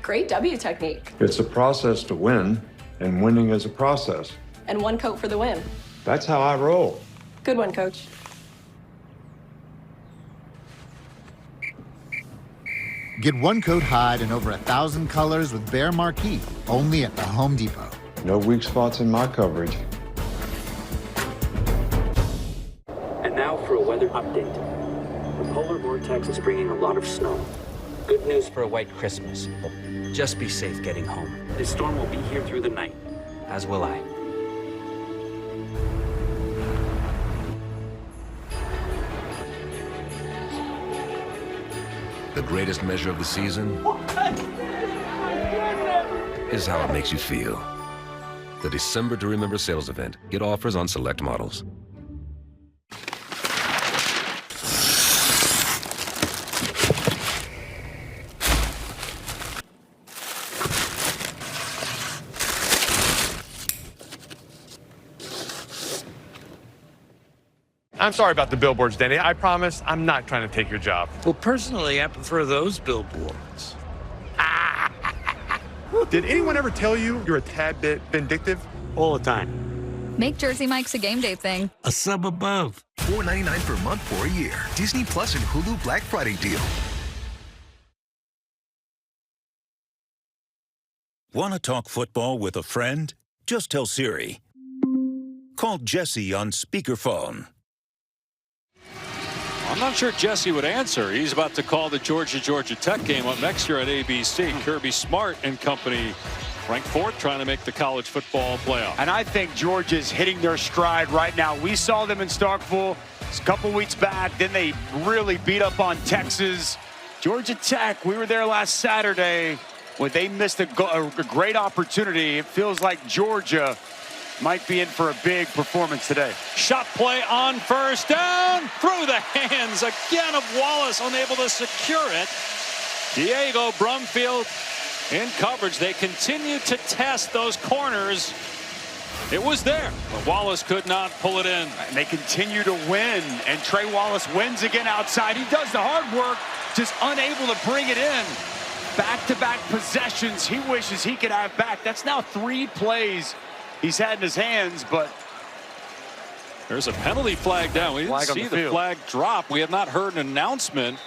Great W technique. It's a process to win, and winning is a process. And one coat for the win. That's how I roll. Good one, Coach. Get one coat hide in over 1,000 colors with Behr Marquee, only at the Home Depot. No weak spots in my coverage. And now for a weather update. The polar vortex is bringing a lot of snow. Good news for a white Christmas, but just be safe getting home. This storm will be here through the night, as will I. The greatest measure of the season is how it makes you feel. The December to Remember sales event. Get offers on select models. I'm sorry about the billboards, Danny. I promise I'm not trying to take your job. Well, personally, I prefer those billboards. Did anyone ever tell you you're a tad bit vindictive? All the time. Make Jersey Mike's a game day thing. A sub above. $4.99 per month for a year. Disney Plus and Hulu Black Friday deal. Want to talk football with a friend? Just tell Siri. Call Jesse on speakerphone. I'm not sure Jesse would answer. He's about to call the Georgia Tech game up next year at ABC. Kirby Smart and company, ranked 4th, trying to make the college football playoff. And I think Georgia's hitting their stride right now. We saw them in Starkville a couple weeks back. Then they really beat up on Texas. Georgia Tech, we were there last Saturday. Well, they missed a great opportunity. It feels like Georgia might be in for a big performance today. Shot play on first down. Through the hands again of Wallace, unable to secure it. Diego Brumfield in coverage. They continue to test those corners. It was there, but Wallace could not pull it in. And they continue to win, and Trey Wallace wins again outside. He does the hard work, just unable to bring it in. Back-to-back possessions he wishes he could have back. That's now 3 plays he's had in his hands, but there's a penalty flag down. We didn't see the flag drop. We have not heard an announcement.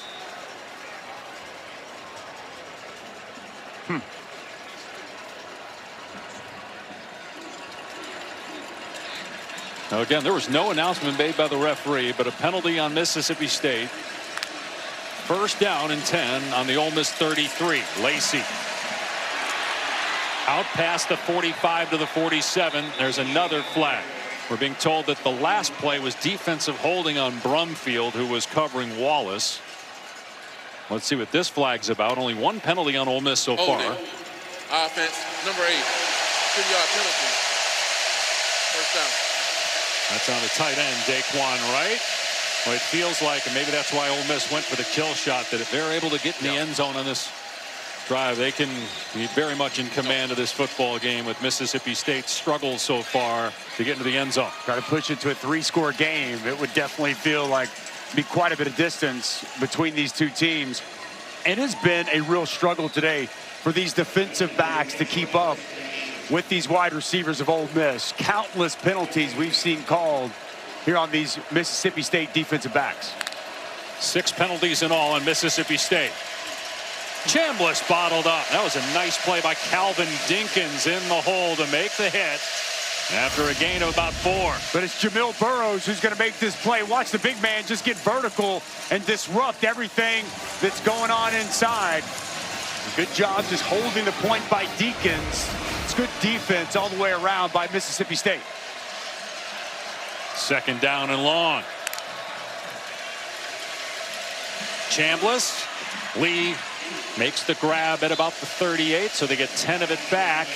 Now again, there was no announcement made by the referee, but a penalty on Mississippi State. First down and 10 on the Ole Miss 33. Lacey out past the 45 to the 47. There's another flag. We're being told that the last play was defensive holding on Brumfield, who was covering Wallace. Let's see what this flag's about. Only 1 penalty on Ole Miss so far. Offense, number 8. 2-yard penalty. First down. That's on the tight end, Daquan Wright. Well, it feels like, and maybe that's why Ole Miss went for the kill shot, that if they're able to get in the end zone on this drive, they can be very much in command of this football game, with Mississippi State's struggles so far to get into the end zone. Try to push it to a 3-score game. It would definitely feel like be quite a bit of distance between these two teams. It has been a real struggle today for these defensive backs to keep up with these wide receivers of Ole Miss. Countless penalties we've seen called here on these Mississippi State defensive backs. 6 penalties in all on Mississippi State. Chambliss bottled up. That was a nice play by Calvin Dinkins in the hole to make the hit after a gain of about 4. But it's Jamil Burroughs who's going to make this play. Watch the big man just get vertical and disrupt everything that's going on inside. Good job just holding the point by Deakins. It's good defense all the way around by Mississippi State. 2nd down and long. Chambliss. Lee makes the grab at about the 38, so they get 10 of it back.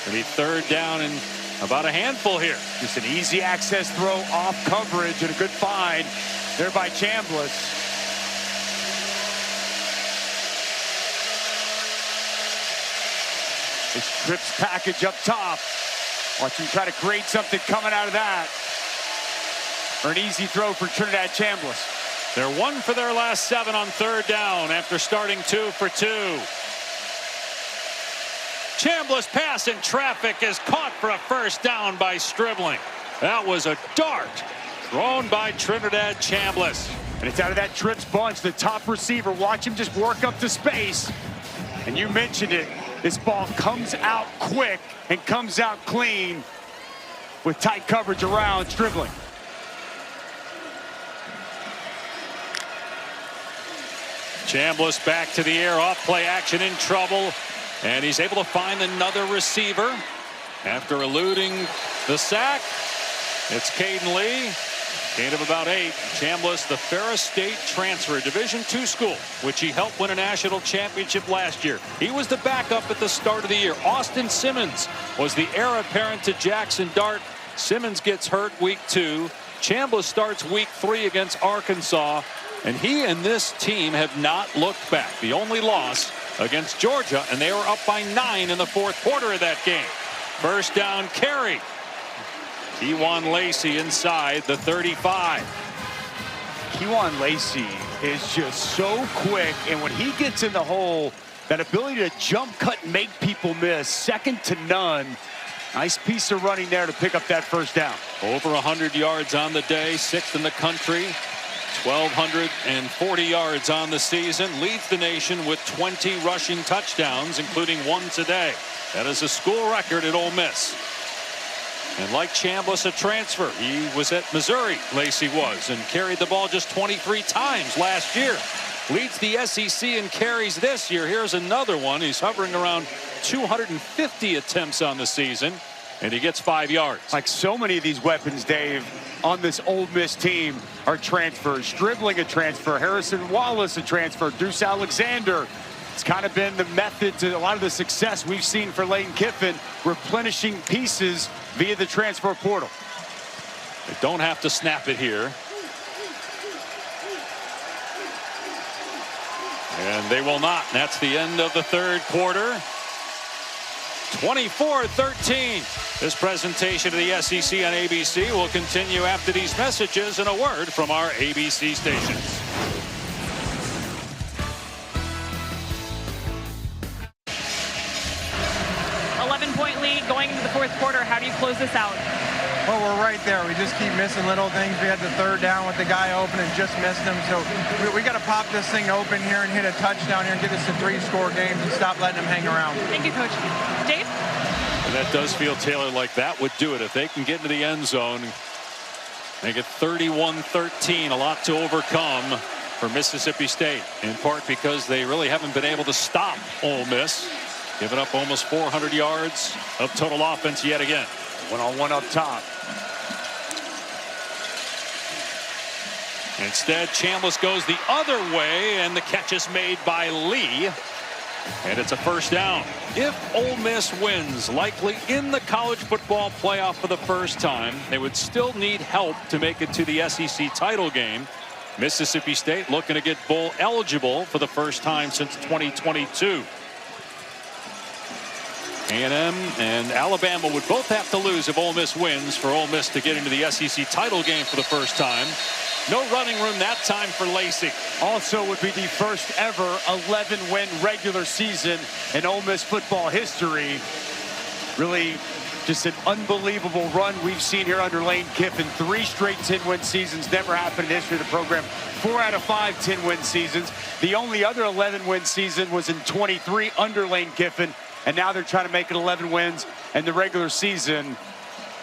It'll be 3rd down and about a handful here. Just an easy access throw off coverage and a good find there by Chambliss. This trips package up top. Watch him try to create something coming out of that. Or an easy throw for Trinidad Chambliss. They're 1 for their last 7 on 3rd down after starting 2 for 2. Chambliss pass in traffic is caught for a first down by Stribling. That was a dart thrown by Trinidad Chambliss. And it's out of that trips bunch, the top receiver. Watch him just work up to space. And you mentioned it. This ball comes out quick and comes out clean with tight coverage around Stribling. Chambliss back to the air, off play action, in trouble, and he's able to find another receiver after eluding the sack. It's Caden Lee, gain of about 8. Chambliss, the Ferris State transfer, Division II school, which he helped win a national championship last year. He was the backup at the start of the year. Austin Simmons was the heir apparent to Jackson Dart. Simmons gets hurt week 2. Chambliss starts week 3 against Arkansas. And he and this team have not looked back. The only loss against Georgia, and they were up by 9 in the 4th quarter of that game. First down carry. Kewan Lacey inside the 35. Kewan Lacey is just so quick, and when he gets in the hole, that ability to jump cut and make people miss, second to none. Nice piece of running there to pick up that first down. Over 100 yards on the day, 6th in the country. 1,240 yards on the season. Leads the nation with 20 rushing touchdowns, including 1 today. That is a school record at Ole Miss. And like Chambliss, a transfer. He was at Missouri, Lacey was, and carried the ball just 23 times last year. Leads the SEC in carries this year. Here's another one. He's hovering around 250 attempts on the season, and he gets 5 yards. Like so many of these weapons, Dave, on this Ole Miss team are transfers. Stribling a transfer. Harrison Wallace a transfer. Deuce Alexander. It's kind of been the method to a lot of the success we've seen for Lane Kiffin, replenishing pieces via the transfer portal. They don't have to snap it here. And they will not. That's the end of the third quarter. 24-13. This presentation of the SEC on ABC will continue after these messages and a word from our ABC stations. Point lead going into the fourth quarter. How do you close this out? Well, we're right there. We just keep missing little things. We had the third down with the guy open and just missed him. So we got to pop this thing open here and hit a touchdown here and get us to 3-score games and stop letting them hang around. Thank you, Coach. Dave? And that does feel, Taylor, like that would do it. If they can get into the end zone, make it 31-13, a lot to overcome for Mississippi State, in part because they really haven't been able to stop Ole Miss. Giving up almost 400 yards of total offense yet again. One-on-one up top. Instead, Chambliss goes the other way, and the catch is made by Lee. And it's a first down. If Ole Miss wins, likely in the college football playoff for the first time, they would still need help to make it to the SEC title game. Mississippi State looking to get bowl eligible for the first time since 2022. A&M and Alabama would both have to lose if Ole Miss wins for Ole Miss to get into the SEC title game for the first time. No running room that time for Lacey. Also would be the first ever 11-win regular season in Ole Miss football history. Really just an unbelievable run we've seen here under Lane Kiffin. 3 straight 10-win seasons. Never happened in the history of the program. 4 out of 5 10-win seasons. The only other 11-win season was in 23 under Lane Kiffin. And now they're trying to make it 11 wins. And the regular season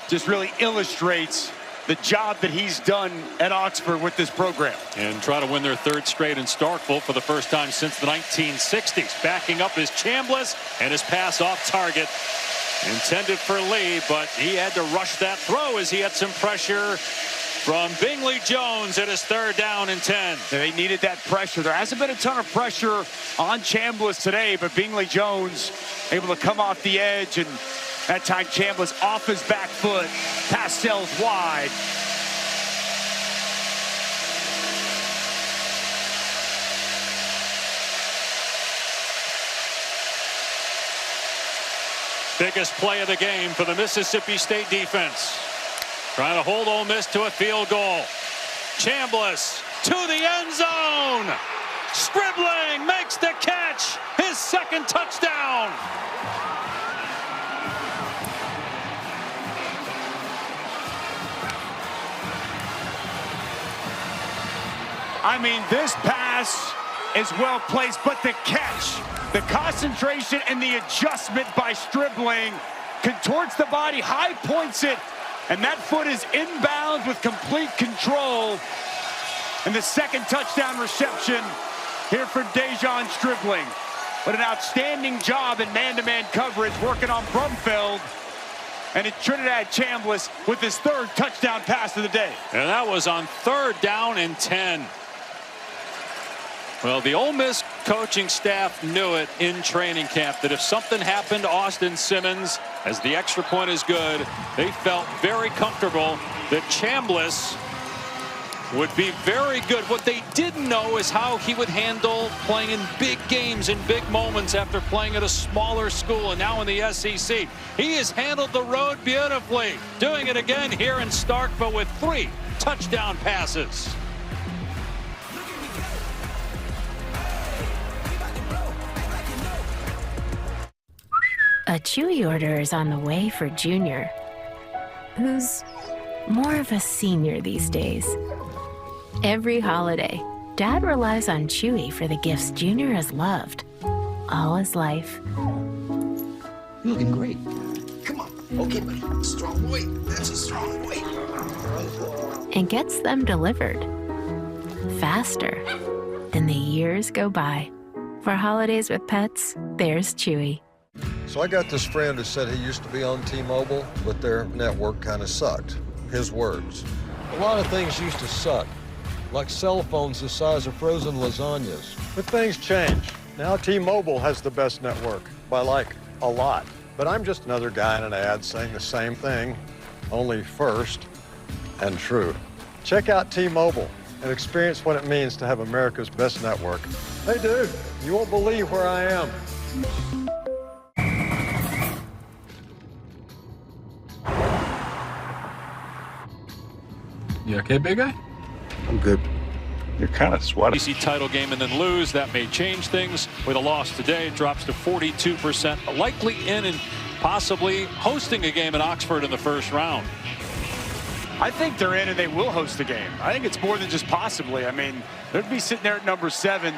just really illustrates the job that he's done at Oxford with this program. And try to win their 3rd straight in Starkville for the first time since the 1960s. Backing up is Chambliss, and his pass off target intended for Lee, but he had to rush that throw as he had some pressure from Bingley Jones at his 3rd down and 10. They needed that pressure. There hasn't been a ton of pressure on Chambliss today, but Bingley Jones able to come off the edge, and that time Chambliss off his back foot. Pass sails wide. Biggest play of the game for the Mississippi State defense. Trying to hold Ole Miss to a field goal. Chambliss to the end zone. Stribling makes the catch. His 2nd touchdown. I mean, this pass is well placed, but the catch, the concentration and the adjustment by Stribling, contorts the body, high points it, and that foot is inbounds with complete control. And the 2nd touchdown reception here for Dejon Stribling. But an outstanding job in man-to-man coverage, working on Brumfeld. And it's Trinidad Chambliss with his 3rd touchdown pass of the day. And that was on 3rd down and 10. Well, the Ole Miss coaching staff knew it in training camp that if something happened to Austin Simmons, as the extra point is good, they felt very comfortable that Chambliss would be very good. What they didn't know is how he would handle playing in big games in big moments after playing at a smaller school and now in the SEC. He has handled the road beautifully, doing it again here in Starkville with 3 touchdown passes. A Chewy order is on the way for Junior, who's more of a senior these days. Every holiday, Dad relies on Chewy for the gifts Junior has loved all his life. You're looking great. Come on. Okay, buddy. Strong boy. That's a strong boy. And gets them delivered faster than the years go by. For holidays with pets, there's Chewy. So I got this friend who said he used to be on T-Mobile, but their network kind of sucked. His words. A lot of things used to suck, like cell phones the size of frozen lasagnas. But things change. Now T-Mobile has the best network, by like a lot. But I'm just another guy in an ad saying the same thing, only first and true. Check out T-Mobile and experience what it means to have America's best network. Hey dude, you won't believe where I am. You okay, big guy? I'm good. You're kind of sweaty. BC title game and then lose. That may change things. With a loss today, it drops to 42%. Likely in and possibly hosting a game in Oxford in the first round. I think they're in and they will host the game. I think it's more than just possibly. I mean, they'd be sitting there at number 7,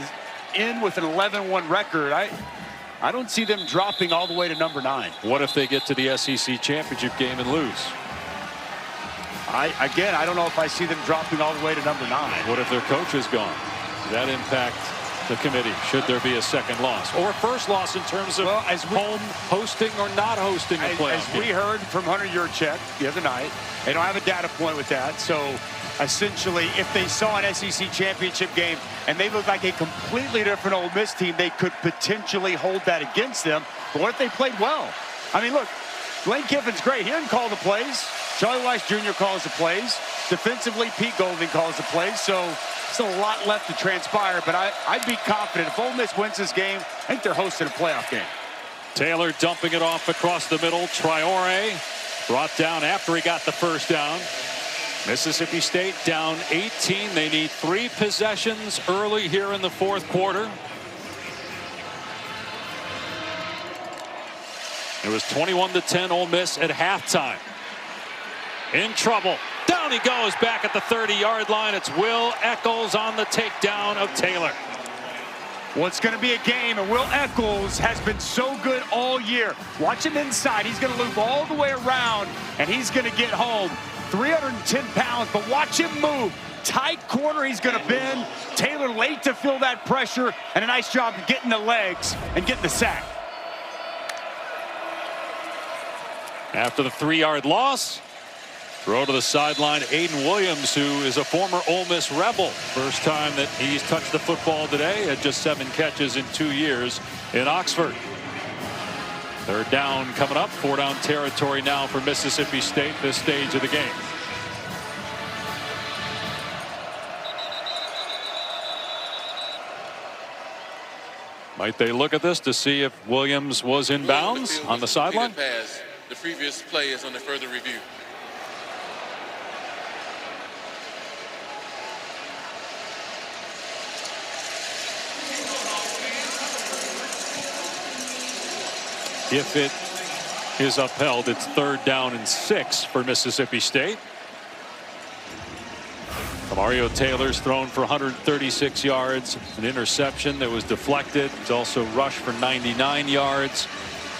in with an 11-1 record. I don't see them dropping all the way to number 9. What if they get to the SEC championship game and lose? I don't know if I see them dropping all the way to number 9. What if their coach is gone? Does that impact the committee? Should there be a second loss or a first loss in terms of home hosting or not hosting a playoff game? As we heard from Hunter Yurchek the other night, they don't have a data point with that. So essentially, if they saw an SEC championship game and they look like a completely different Ole Miss team, they could potentially hold that against them. But what if they played well? I mean, look, Lane Kiffin's great. He doesn't call the plays. Charlie Weiss Jr. calls the plays. Defensively, Pete Golding calls the plays. So still a lot left to transpire, but I'd be confident if Ole Miss wins this game, I think they're hosting a playoff game. Taylor dumping it off across the middle. Traore brought down after he got the first down. Mississippi State down 18. They need 3 possessions early here in the fourth quarter. It was 21-10 Ole Miss at halftime. In trouble. Down he goes back at the 30-yard line. It's Will Eccles on the takedown of Taylor. Well, it's going to be a game, and Will Eccles has been so good all year. Watch him inside. He's going to loop all the way around, and he's going to get home. 310 pounds, but watch him move. Tight corner, he's going to bend. Taylor late to feel that pressure, and a nice job of getting the legs and getting the sack. After the 3-yard loss, throw to the sideline, Aiden Williams, who is a former Ole Miss Rebel. First time that he's touched the football today, had just 7 catches in 2 years in Oxford. Third down coming up, 4-down territory now for Mississippi State this stage of the game. Might they look at this to see if Williams was in bounds on the sideline? The previous play is under further review. If it is upheld, it's 3rd down and 6 for Mississippi State. Mario Taylor's thrown for 136 yards, an interception that was deflected. He's also rushed for 99 yards.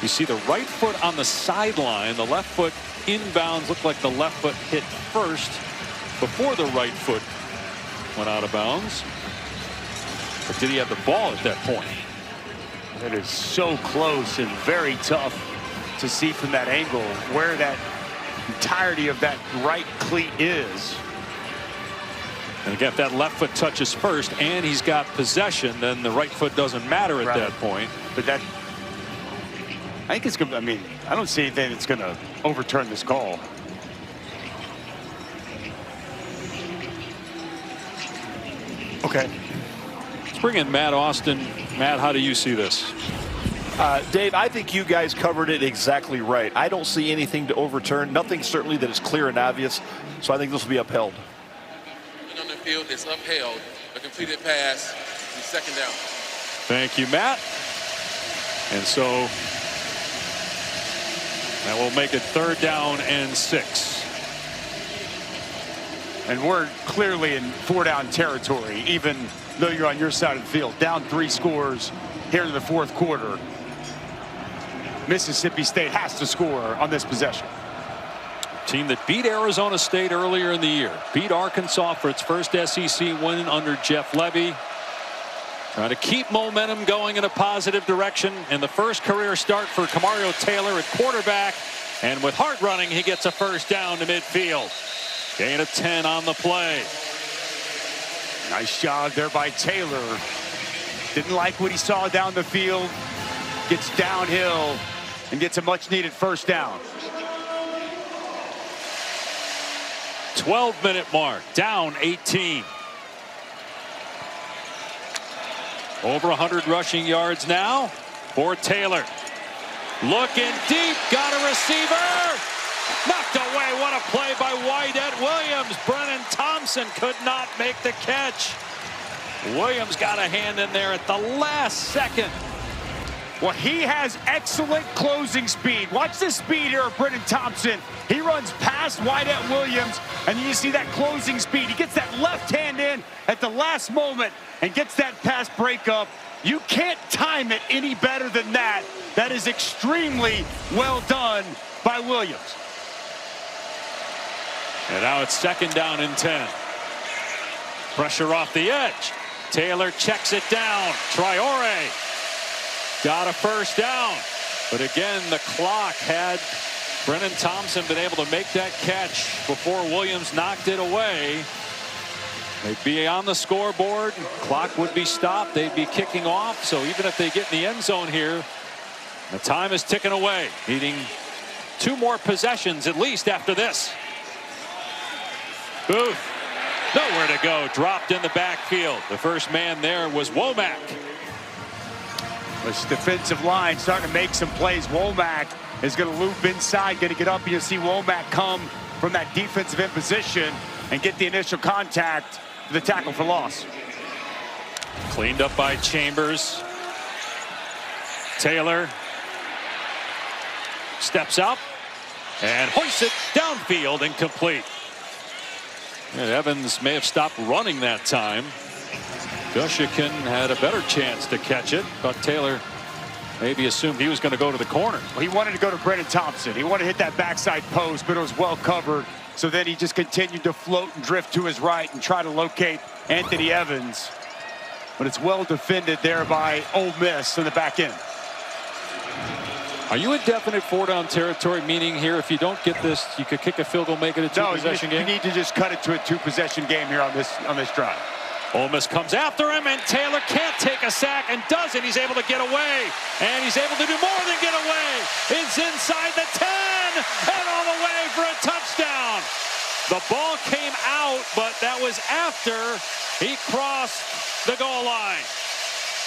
You see the right foot on the sideline, the left foot inbounds. Looked like the left foot hit first before the right foot went out of bounds. But did he have the ball at that point? It is so close and very tough to see from that angle where that entirety of that right cleat is. And again, if that left foot touches first and he's got possession, then the right foot doesn't matter at that point. But that, I think it's going to, I mean, I don't see anything that's going to overturn this call. Okay. Let's bring in Matt Austin. Matt, how do you see this? Dave, I think you guys covered it exactly right. I don't see anything to overturn, nothing certainly that is clear and obvious, so I think this will be upheld. And on the field is upheld. A completed pass, the 2nd down. Thank you, Matt. And so That will make it 3rd down and 6. And we're clearly in 4-down territory, even though you're on your side of the field. Down 3 scores here in the 4th quarter. Mississippi State has to score on this possession. Team that beat Arizona State earlier in the year. Beat Arkansas for its first SEC win under Jeff Levy. Trying to keep momentum going in a positive direction. And the first career start for Camario Taylor at quarterback. And with Hart running, he gets a 1st down to midfield. Gain of 10 on the play. Nice job there by Taylor. Didn't like what he saw down the field. Gets downhill and gets a much-needed 1st down. 12-minute mark. Down 18. Over 100 rushing yards now for Taylor. Looking deep, got a receiver. Knocked away. What a play by Wydett Williams. Brennan Thompson could not make the catch. Williams got a hand in there at the last second. Well, he has excellent closing speed. Watch the speed here of Brennan Thompson. He runs past Wydett Williams, and you see that closing speed. He gets that left hand in at the last moment and gets that pass breakup. You can't time it any better than that. That is extremely well done by Williams. And now it's 2nd down and 10. Pressure off the edge. Taylor checks it down. Traore got a 1st down. But again, the clock had Brennan Thompson been able to make that catch before Williams knocked it away. They'd be on the scoreboard. Clock would be stopped. They'd be kicking off. So even if they get in the end zone here, the time is ticking away. Needing 2 more possessions at least after this. Booth, nowhere to go. Dropped in the backfield. The first man there was Womack. This defensive line starting to make some plays. Womack is going to loop inside, going to get up, and you'll see Womack come from that defensive end position and get the initial contact for the tackle for loss. Cleaned up by Chambers. Taylor steps up and hoists it downfield, incomplete. And Evans may have stopped running that time. Gushikin had a better chance to catch it, but Taylor maybe assumed he was going to go to the corner. Well, he wanted to go to Brennan Thompson. He wanted to hit that backside post, but it was well covered. So then he just continued to float and drift to his right and try to locate Anthony Evans. But it's well defended there by Ole Miss in the back end. Are you in definite 4-down territory, meaning here if you don't get this, you could kick a field goal, make it a 2-possession game? You need to just cut it to a 2-possession game here on this drive. Ole Miss comes after him, and Taylor can't take a sack and doesn't. He's able to get away, and he's able to do more than get away. It's inside the 10 and all the way for a touchdown. The ball came out, but that was after he crossed the goal line.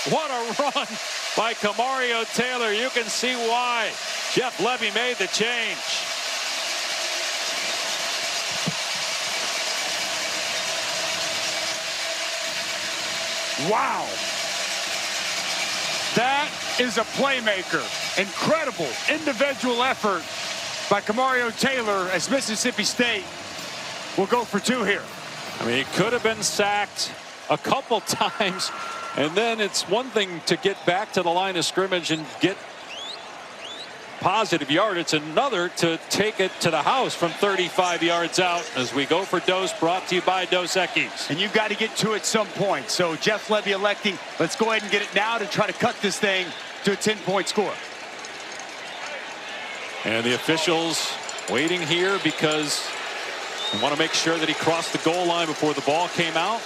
What a run by Camario Taylor. You can see why Jeff Levy made the change. Wow. That is a playmaker. Incredible individual effort by Camario Taylor as Mississippi State will go for 2 here. I mean, he could have been sacked a couple times, and then it's one thing to get back to the line of scrimmage and get positive yard. It's another to take it to the house from 35 yards out as we go for Dose, brought to you by Dos Equis. And you've got to get to it some point. So Jeff Levy electing, let's go ahead and get it now to try to cut this thing to a 10-point score. And the officials waiting here because they want to make sure that he crossed the goal line before the ball came out.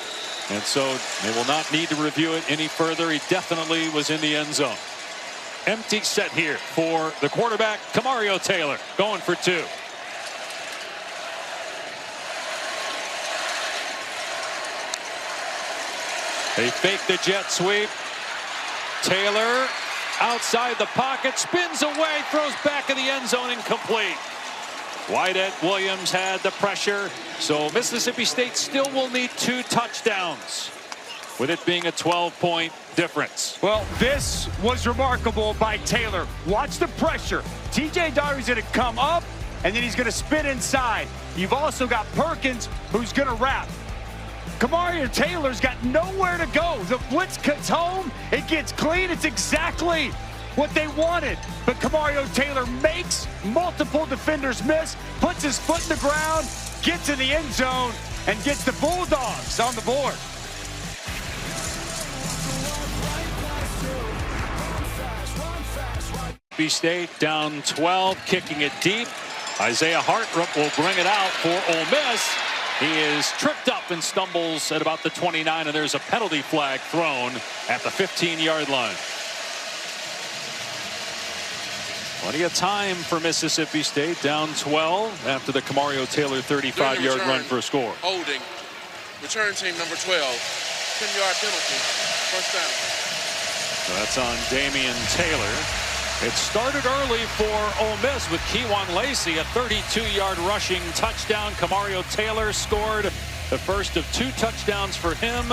And so they will not need to review it any further. He definitely was in the end zone. Empty set here for the quarterback, Camario Taylor, going for 2. They fake the jet sweep. Taylor outside the pocket, spins away, throws back in the end zone, incomplete. Wydett Williams had the pressure, so Mississippi State still will need 2 touchdowns, with it being a 12-point difference. Well, this was remarkable by Taylor. Watch the pressure. TJ Daugherty's going to come up, and then he's going to spin inside. You've also got Perkins, who's going to wrap. Kamario Taylor's got nowhere to go. The blitz cuts home. It gets clean. It's exactly what they wanted. But Kamario Taylor makes multiple defenders miss, puts his foot in the ground, gets in the end zone, and gets the Bulldogs on the board. State down 12, kicking it deep. Isaiah Hartrup will bring it out for Ole Miss. He is tripped up and stumbles at about the 29, and there's a penalty flag thrown at the 15-yard line. Plenty of time for Mississippi State, down 12 after the Kamario Taylor 35-yard run for a score. Holding, return team number 12, 10-yard penalty, first down. So that's on Damian Taylor. It started early for Ole Miss with Kewan Lacey, a 32-yard rushing touchdown. Kamario Taylor scored the first of 2 touchdowns for him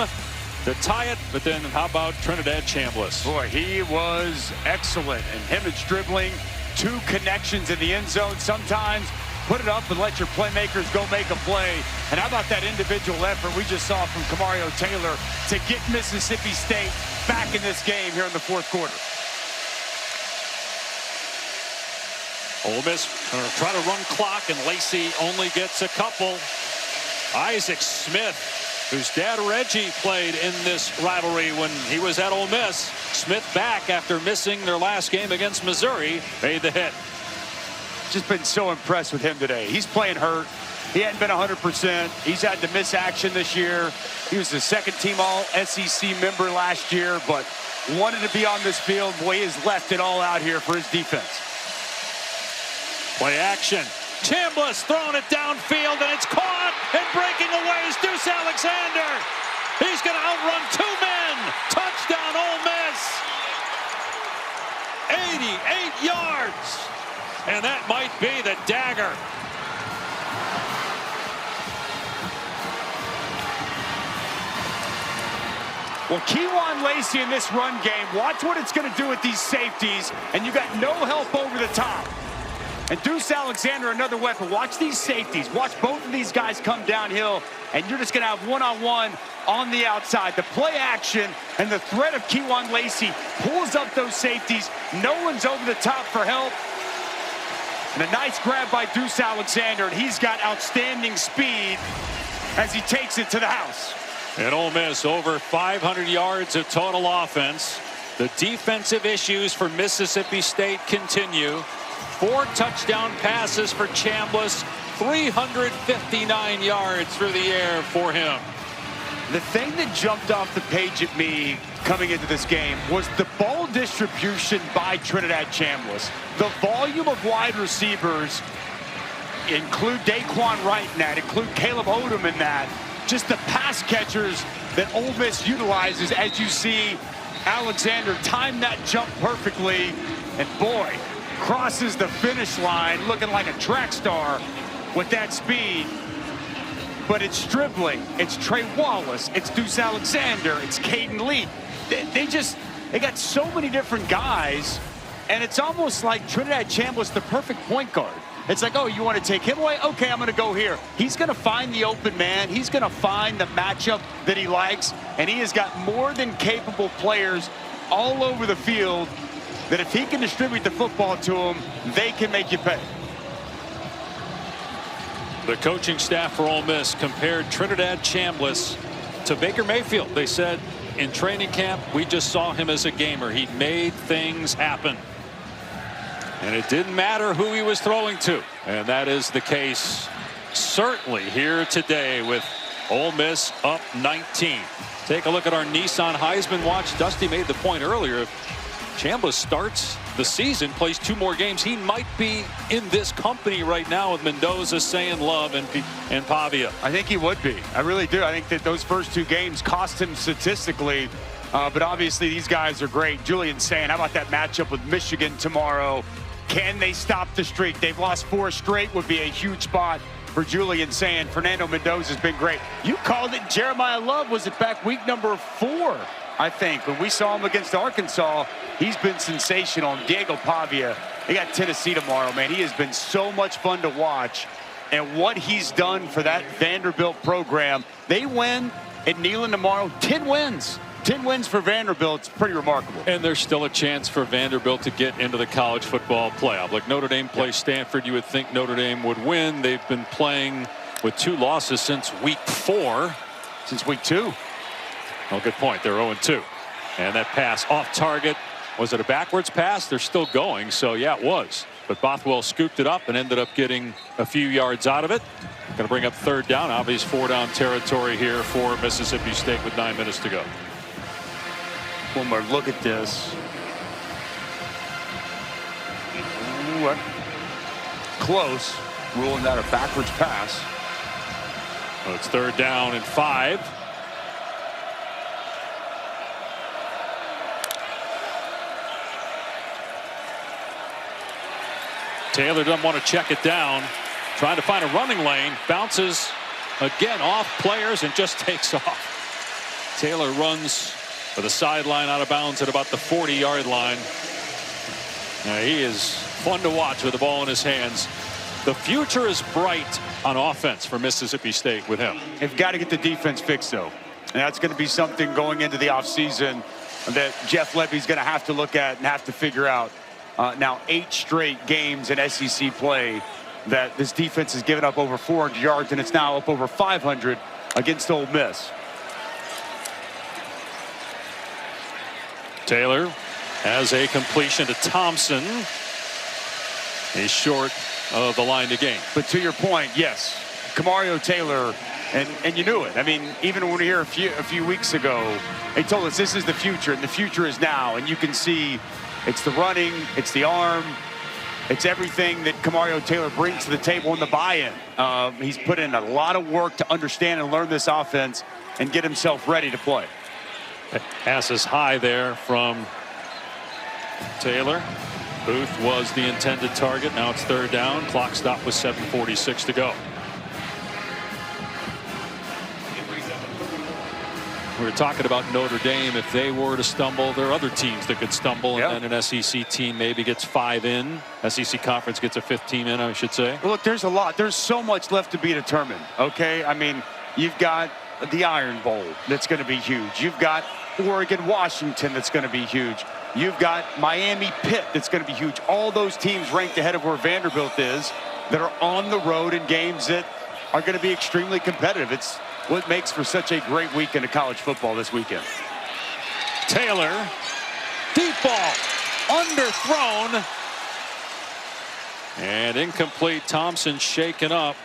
to tie it. But then how about Trinidad Chambliss? Boy, he was excellent. And him is dribbling, 2 connections in the end zone. Sometimes put it up and let your playmakers go make a play. And how about that individual effort we just saw from Kamario Taylor to get Mississippi State back in this game here in the 4th quarter. Ole Miss try to run clock, and Lacey only gets a couple. Isaac Smith, whose dad Reggie played in this rivalry when he was at Ole Miss. Smith back after missing their last game against Missouri, made the hit. Just been so impressed with him today. He's playing hurt. He hadn't been 100%. He's had to miss action this year. He was the 2nd-team All-SEC member last year, but wanted to be on this field. Boy, he has left it all out here for his defense. Play action. Chambliss throwing it downfield, and it's caught, and breaking away is Deuce Alexander. He's going to outrun 2 men. Touchdown, Ole Miss. 88 yards. And that might be the dagger. Well, Kewan Lacey in this run game, watch what it's going to do with these safeties, and you got no help over the top. And Deuce Alexander, another weapon. Watch these safeties. Watch both of these guys come downhill, and you're just going to have one-on-one on the outside. The play action and the threat of Kewan Lacey pulls up those safeties. No one's over the top for help. And a nice grab by Deuce Alexander, and he's got outstanding speed as he takes it to the house. And Ole Miss over 500 yards of total offense. The defensive issues for Mississippi State continue. 4 touchdown passes for Chambliss, 359 yards through the air for him. The thing that jumped off the page at me coming into this game was the ball distribution by Trinidad Chambliss. The volume of wide receivers, include Daquan Wright in that, include Caleb Odom in that. Just the pass catchers that Ole Miss utilizes, as you see Alexander time that jump perfectly, and boy, crosses the finish line looking like a track star with that speed. But it's Stribling, it's Trey Wallace, it's Deuce Alexander, it's Caden Lee. They got so many different guys, and it's almost like Trinidad Chambliss the perfect point guard. It's like, oh, you want to take him away? Okay, I'm going to go here. He's going to find the open man. He's going to find the matchup that he likes, and he has got more than capable players all over the field that if he can distribute the football to them, they can make you pay. The coaching staff for Ole Miss compared Trinidad Chambliss to Baker Mayfield. They said in training camp, we just saw him as a gamer. He made things happen. And it didn't matter who he was throwing to. And that is the case certainly here today with Ole Miss up 19. Take a look at our Nissan Heisman watch. Dusty made the point earlier. If Chambliss starts the season, plays 2 more games, he might be in this company right now with Mendoza, Saying Love, and Pavia. I think he would be. I really do. I think that those first 2 games cost him statistically. But obviously these guys are great. Julian saying, how about that matchup with Michigan tomorrow? Can they stop the streak? They've lost 4 straight, would be a huge spot for Julian saying Fernando Mendoza's been great. You called it. Jeremiah Love was it back week number 4, I think, when we saw him against Arkansas. He's been sensational. And Diego Pavia, they got Tennessee tomorrow, man. He has been so much fun to watch. And what he's done for that Vanderbilt program, they win at Neyland tomorrow. 10 wins. 10 wins for Vanderbilt. It's pretty remarkable. And there's still a chance for Vanderbilt to get into the college football playoff. Like Notre Dame plays Stanford, you would think Notre Dame would win. They've been playing with 2 losses since week 4. Since week 2. Oh, good point. They're 0-2. And that pass off target. Was it a backwards pass? They're still going. So, yeah, it was. But Bothwell scooped it up and ended up getting a few yards out of it. Going to bring up 3rd down. Obvious 4-down territory here for Mississippi State with 9 minutes to go. One more look at this. What? Close. Ruling that a backwards pass. Well, it's 3rd down and 5. Taylor doesn't want to check it down. Trying to find a running lane. Bounces again off players and just takes off. Taylor runs for the sideline out of bounds at about the 40-yard line. Now, he is fun to watch with the ball in his hands. The future is bright on offense for Mississippi State with him. They've got to get the defense fixed, though. And that's going to be something going into the offseason that Jeff Lebby's going to have to look at and have to figure out. Now 8 straight games in SEC play that this defense has given up over 400 yards, and it's now up over 500 against Ole Miss. Taylor has a completion to Thompson. He's short of the line to gain. But to your point, yes, Kamario Taylor, and you knew it. I mean, even when we were here a few weeks ago, they told us this is the future, and the future is now. And you can see it's the running, it's the arm, it's everything that Kamario Taylor brings to the table in the buy-in. He's put in a lot of work to understand and learn this offense and get himself ready to play. Pass is high there from Taylor. Booth was the intended target. Now it's 3rd down. Clock stop with 7:46 to go. We were talking about Notre Dame. If they were to stumble, there are other teams that could stumble, and then an SEC team maybe gets 5 in. SEC Conference gets a 5th team in, I should say. Well, look, there's a lot. There's so much left to be determined, okay? I mean, you've got the Iron Bowl that's going to be huge. You've got Oregon-Washington that's going to be huge. You've got Miami-Pitt that's going to be huge. All those teams ranked ahead of where Vanderbilt is that are on the road in games that are going to be extremely competitive. It's what makes for such a great weekend of college football this weekend. Taylor, deep ball, underthrown, and incomplete. Thompson shaken up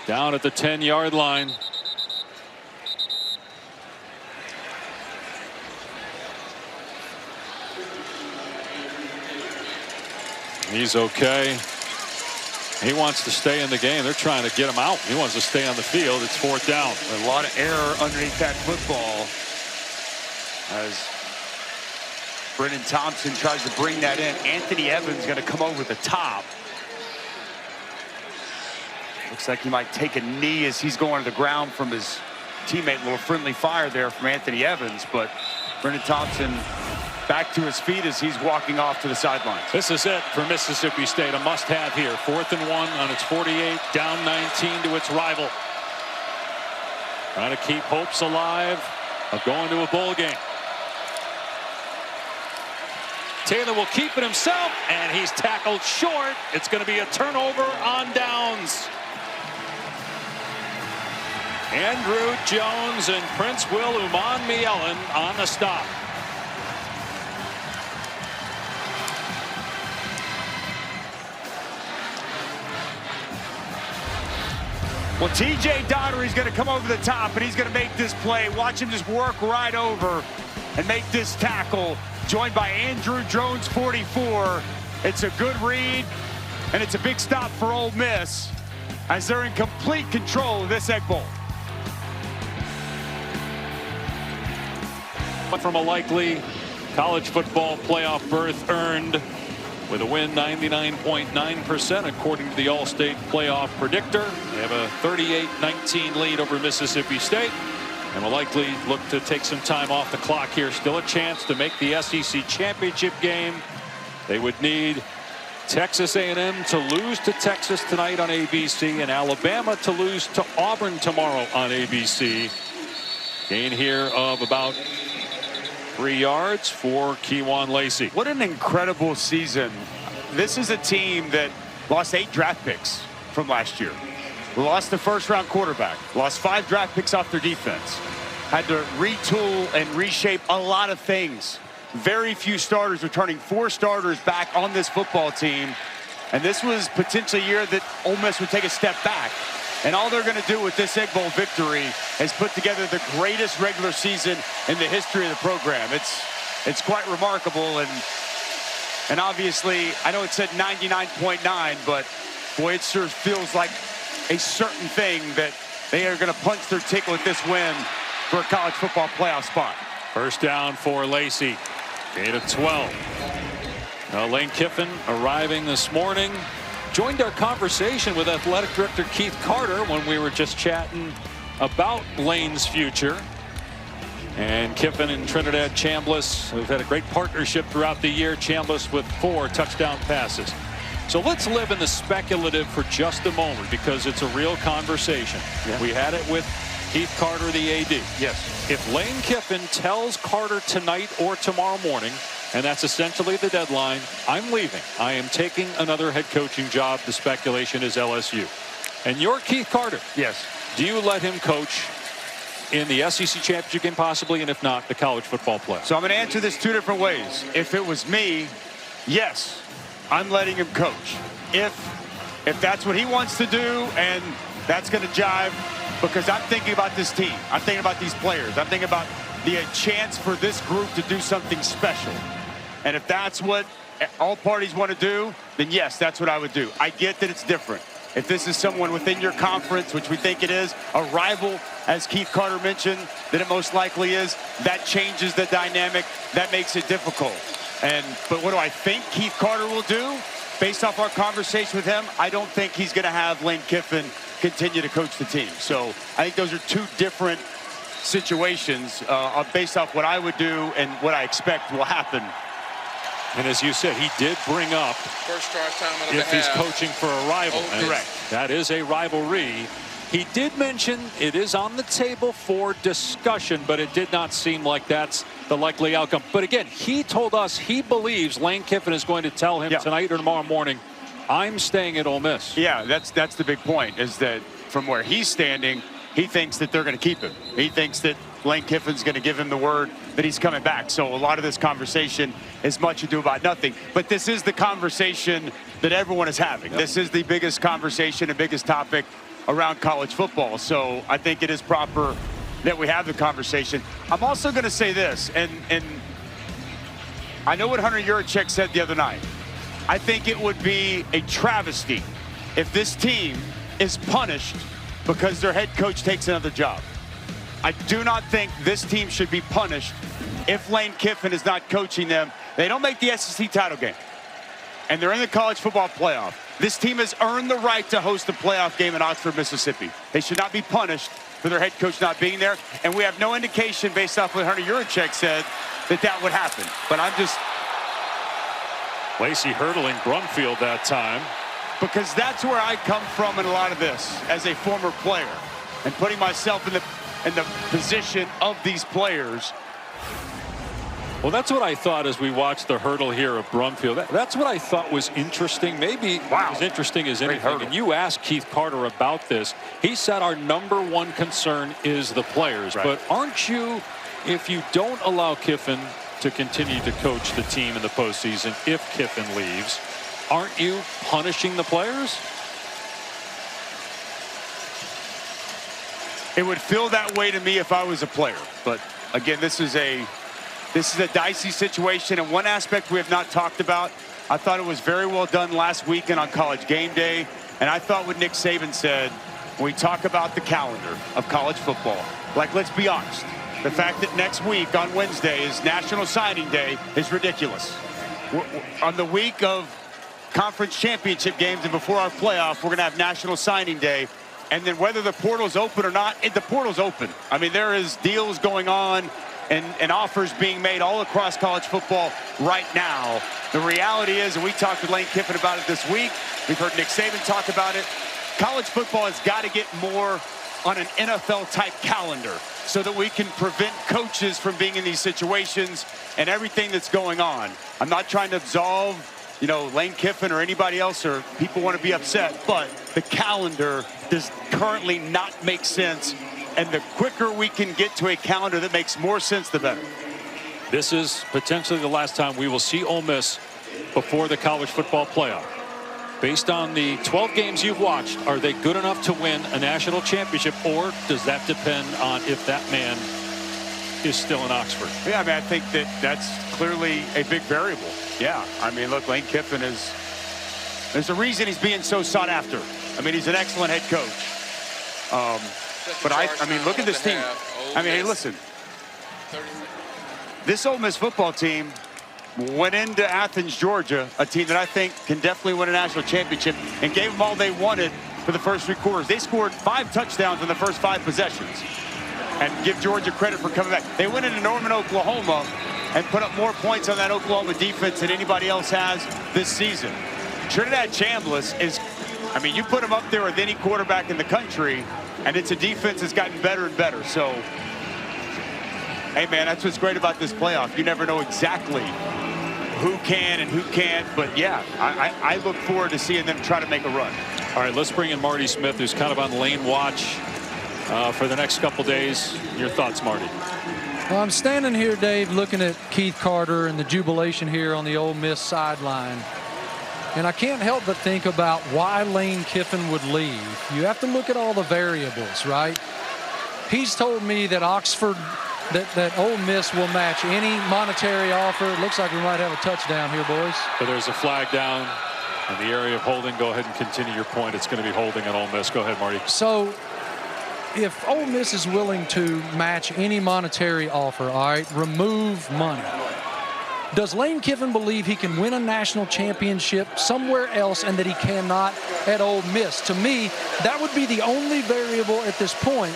down at the 10-yard line. He's okay. He wants to stay in the game. They're trying to get him out. He wants to stay on the field. It's 4th down. A lot of error underneath that football as Brennan Thompson tries to bring that in. Anthony Evans going to come over the top. Looks like he might take a knee as he's going to the ground from his teammate. A little friendly fire there from Anthony Evans, but Brennan Thompson back to his feet as he's walking off to the sidelines. This is it for Mississippi State. A must-have here. 4th and 1 on its 48, down 19 to its rival. Trying to keep hopes alive of going to a bowl game. Taylor will keep it himself, and he's tackled short. It's going to be a turnover on downs. Andrew Jones and Prince Will Uman-Mielen on the stop. Well, TJ Daugherty's going to come over the top, and he's going to make this play. Watch him just work right over and make this tackle. Joined by Andrew Jones, 44. It's a good read, and it's a big stop for Ole Miss as they're in complete control of this Egg Bowl. From a likely college football playoff berth earned with a win 99.9% according to the All-State playoff predictor. They have a 38-19 lead over Mississippi State and will likely look to take some time off the clock here. Still a chance to make the SEC championship game. They would need Texas A&M to lose to Texas tonight on ABC and Alabama to lose to Auburn tomorrow on ABC. Gain here of about 3 yards for Kewan Lacey. What an incredible season. This is a team that lost 8 draft picks from last year. Lost the first-round quarterback. Lost 5 draft picks off their defense. Had to retool and reshape a lot of things. Very few starters, returning 4 starters back on this football team. And this was potentially a year that Ole Miss would take a step back. And all they're going to do with this Egg Bowl victory is put together the greatest regular season in the history of the program. It's quite remarkable. And obviously, I know it said 99.9, but boy, it sure feels like a certain thing that they are going to punch their ticket with this win for a college football playoff spot. First down for Lacey. Gain of 12. Lane Kiffin arriving this morning. Joined our conversation with Athletic Director Keith Carter when we were just chatting about Lane's future. And Kiffin and Trinidad Chambliss have had a great partnership throughout the year. Chambliss with 4 touchdown passes. So let's live in the speculative for just a moment because it's a real conversation. Yeah. We had it with Keith Carter, the AD. Yes. If Lane Kiffin tells Carter tonight or tomorrow morning, and that's essentially the deadline, I'm leaving. I am taking another head coaching job. The speculation is LSU. And you're Keith Carter. Yes. Do you let him coach in the SEC championship game possibly, and if not, the college football playoff? So I'm going to answer this 2 different ways. If it was me, yes, I'm letting him coach. If that's what he wants to do and that's going to jive, because I'm thinking about this team. I'm thinking about these players. I'm thinking about the chance for this group to do something special. And if that's what all parties want to do, then yes, that's what I would do. I get that it's different. If this is someone within your conference, which we think it is, a rival, as Keith Carter mentioned, that it most likely is, that changes the dynamic. That makes it difficult. But what do I think Keith Carter will do? Based off our conversation with him, I don't think he's going to have Lane Kiffin continue to coach the team. So I think those are 2 different situations based off what I would do and what I expect will happen. And as you said, he did bring up First charge time of if he's coaching for a rival. Correct. That is a rivalry. He did mention it is on the table for discussion, but it did not seem like that's the likely outcome. But again, he told us he believes Lane Kiffin is going to tell him tonight or tomorrow morning, I'm staying at Ole Miss. Yeah, that's the big point, is that from where he's standing, he thinks that they're going to keep him. He thinks that Lane Kiffin's going to give him the word that he's coming back. So a lot of this conversation is much ado about nothing. But this is the conversation that everyone is having. Yep. This is the biggest conversation and biggest topic around college football. So I think it is proper that we have the conversation. I'm also going to say this, and I know what Hunter Yurachek said the other night. I think it would be a travesty if this team is punished because their head coach takes another job. I do not think this team should be punished if Lane Kiffin is not coaching them. They don't make the SEC title game, and they're in the college football playoff. This team has earned the right to host a playoff game in Oxford, Mississippi. They should not be punished for their head coach not being there, and we have no indication based off what Hunter Yurachek said that would happen. But I'm just... Lacey hurdling Brumfield that time. Because that's where I come from in a lot of this as a former player, and putting myself in the position of these players. Well, that's what I thought as we watched the hurdle here of Brumfield. That's what I thought was interesting, maybe as interesting as anything. And you asked Keith Carter about this. He said our #1 concern is the players. Right. But aren't you, if you don't allow Kiffin to continue to coach the team in the postseason, if Kiffin leaves, aren't you punishing the players? It would feel that way to me if I was a player. But again, this is a dicey situation, and one aspect we have not talked about, I thought it was very well done last weekend on College Game Day, and I thought what Nick Saban said when we talk about the calendar of college football, like, let's be honest, the fact that next week on Wednesday is National Signing Day is ridiculous. on the week of conference championship games and before our playoff, we're going to have National Signing Day. And then whether the portal's open or not, the portal's open. I mean, there is deals going on and offers being made all across college football right now. The reality is, and we talked with Lane Kiffin about it this week, we've heard Nick Saban talk about it, college football has got to get more on an NFL-type calendar so that we can prevent coaches from being in these situations and everything that's going on. I'm not trying to absolve, you know, Lane Kiffin or anybody else, or people want to be upset, but the calendar does currently not make sense, and the quicker we can get to a calendar that makes more sense, the better. This is potentially the last time we will see Ole Miss before the college football playoff. Based on the 12 games you've watched, are they good enough to win a national championship, or does that depend on if that man is still in Oxford? Yeah, I mean, I think that's clearly a big variable. Yeah, I mean, look, Lane Kiffin there's a reason he's being so sought after. I mean, he's an excellent head coach. But I mean, look at this team. I mean, hey, listen. This Ole Miss football team went into Athens, Georgia, a team that I think can definitely win a national championship, and gave them all they wanted for the first 3 quarters. They scored 5 touchdowns in the first 5 possessions. And give Georgia credit for coming back. They went into Norman, Oklahoma, and put up more points on that Oklahoma defense than anybody else has this season. Trinidad Chambliss is, I mean, you put him up there with any quarterback in the country, and it's a defense that's gotten better and better. So, hey, man, that's what's great about this playoff. You never know exactly who can and who can't. But, yeah, I look forward to seeing them try to make a run. All right, let's bring in Marty Smith, who's kind of on lane watch for the next couple days. Your thoughts, Marty? Well, I'm standing here, Dave, looking at Keith Carter and the jubilation here on the Ole Miss sideline. And I can't help but think about why Lane Kiffin would leave. You have to look at all the variables, right? He's told me that Oxford, that Ole Miss will match any monetary offer. It looks like we might have a touchdown here, boys. But there's a flag down in the area of holding. Go ahead and continue your point. It's going to be holding at Ole Miss. Go ahead, Marty. So if Ole Miss is willing to match any monetary offer, all right, remove money. Does Lane Kiffin believe he can win a national championship somewhere else and that he cannot at Ole Miss? To me, that would be the only variable at this point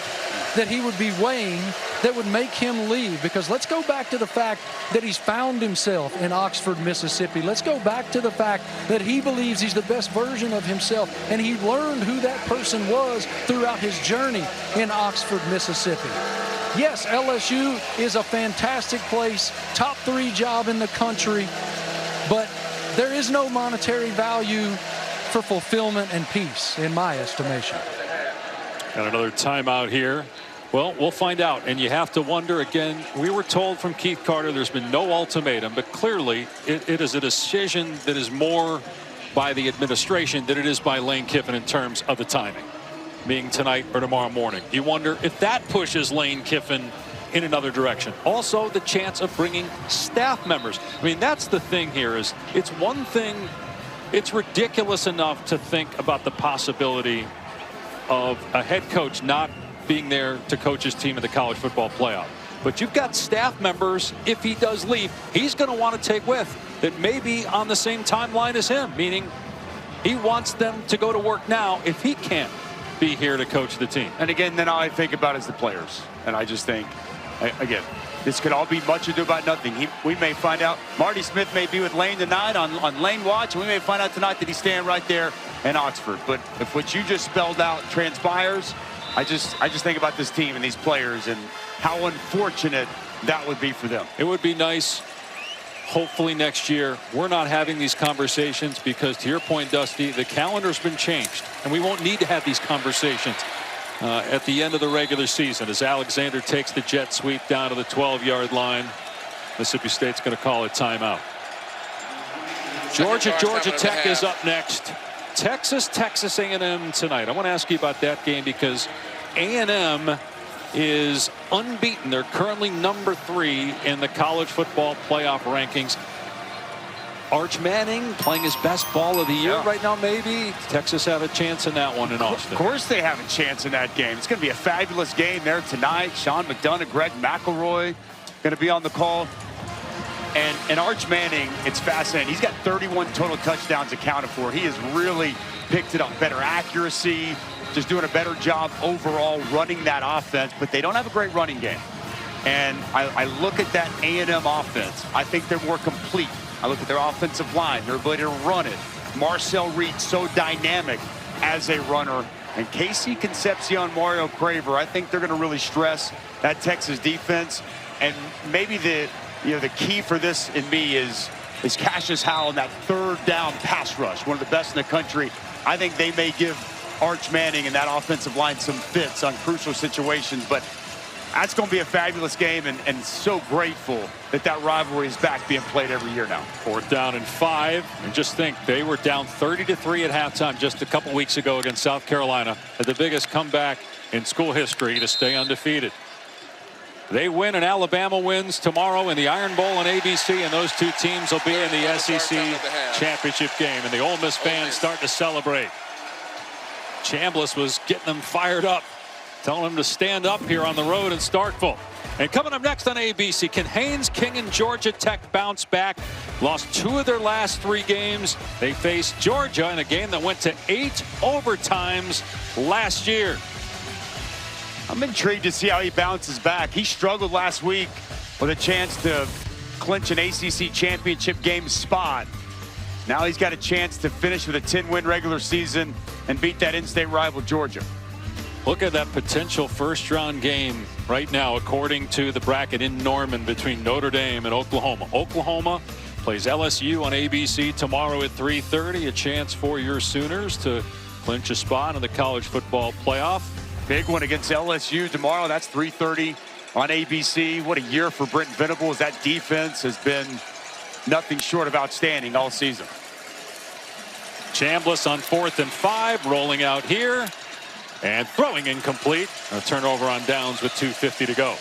that he would be weighing that would make him leave. Because let's go back to the fact that he's found himself in Oxford, Mississippi. Let's go back to the fact that he believes he's the best version of himself, and he learned who that person was throughout his journey in Oxford, Mississippi. Yes, LSU is a fantastic place, top 3 job in the country, but there is no monetary value for fulfillment and peace, in my estimation. Got another timeout here. Well, we'll find out. And you have to wonder, again, we were told from Keith Carter there's been no ultimatum, but clearly it is a decision that is more by the administration than it is by Lane Kiffin in terms of the timing, being tonight or tomorrow morning. You wonder if that pushes Lane Kiffin in another direction. Also, the chance of bringing staff members. I mean, that's the thing here is it's one thing, it's ridiculous enough to think about the possibility of a head coach not being there to coach his team in the college football playoff. But you've got staff members, if he does leave, he's going to want to take with that may be on the same timeline as him, meaning he wants them to go to work now if he can't be here to coach the team. And again, then all I think about is the players. And I just think, again, this could all be much ado about nothing. We may find out, Marty Smith may be with Lane tonight on Lane Watch, and we may find out tonight that he's staying right there in Oxford. But if what you just spelled out transpires, I just think about this team and these players and how unfortunate that would be for them. It would be nice, hopefully next year, we're not having these conversations because, to your point, Dusty, the calendar's been changed, and we won't need to have these conversations at the end of the regular season as Alexander takes the jet sweep down to the 12-yard line. Mississippi State's going to call a timeout. Georgia Tech is up next. Texas A&M tonight. I want to ask you about that game because A&M is unbeaten. They're currently number 3 in the college football playoff rankings. Arch Manning playing his best ball of the year right now, maybe. Texas have a chance in that one in Austin. Of course they have a chance in that game. It's going to be a fabulous game there tonight. Sean McDonough, Greg McElroy going to be on the call. And Arch Manning, it's fascinating. He's got 31 total touchdowns accounted for. He has really picked it up. Better accuracy, just doing a better job overall running that offense, but they don't have a great running game. And I look at that A&M offense. I think they're more complete. I look at their offensive line, their ability to run it. Marcel Reed, so dynamic as a runner. And Casey Concepcion, Mario Craver, I think they're going to really stress that Texas defense. And maybe the key for this in me is Cassius Howell in that third down pass rush, one of the best in the country. I think they may give Arch Manning and that offensive line some fits on crucial situations, but that's going to be a fabulous game, and so grateful that rivalry is back being played every year now. 4th down and 5, and just think they were down 30-3 at halftime just a couple weeks ago against South Carolina, at the biggest comeback in school history to stay undefeated. They win and Alabama wins tomorrow in the Iron Bowl on ABC, and those two teams will be in the SEC championship game, and the Ole Miss fans start to celebrate. Chambliss was getting them fired up, telling them to stand up here on the road in Starkville. And coming up next on ABC, can Haynes King and Georgia Tech bounce back? Lost 2 of their last 3 games. They faced Georgia in a game that went to 8 overtimes last year. I'm intrigued to see how he bounces back. He struggled last week with a chance to clinch an ACC championship game spot. Now he's got a chance to finish with a 10-win regular season and beat that in-state rival Georgia. Look at that potential first-round game right now, according to the bracket in Norman, between Notre Dame and Oklahoma. Oklahoma plays LSU on ABC tomorrow at 3:30. A chance for your Sooners to clinch a spot in the college football playoff. Big one against LSU tomorrow. That's 3:30 on ABC. What a year for Brent Venables. That defense has been nothing short of outstanding all season. Chambliss on 4th and 5, rolling out here. And throwing incomplete. A turnover on downs with 2:50 to go.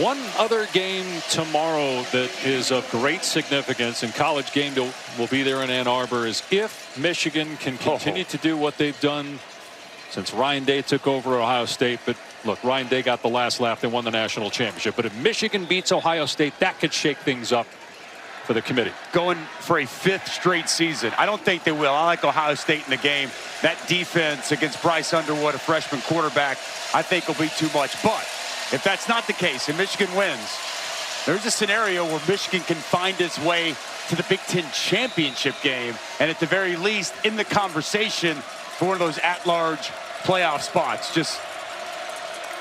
One other game tomorrow that is of great significance, and College Game Day will be there in Ann Arbor, is if Michigan can continue to do what they've done since Ryan Day took over Ohio State. But look, Ryan Day got the last laugh. They won the national championship. But if Michigan beats Ohio State, that could shake things up for the committee. Going for a 5th straight season. I don't think they will. I like Ohio State in the game. That defense against Bryce Underwood, a freshman quarterback, I think will be too much. But if that's not the case and Michigan wins, there's a scenario where Michigan can find its way to the Big Ten championship game, and at the very least in the conversation for one of those at-large playoff spots. Just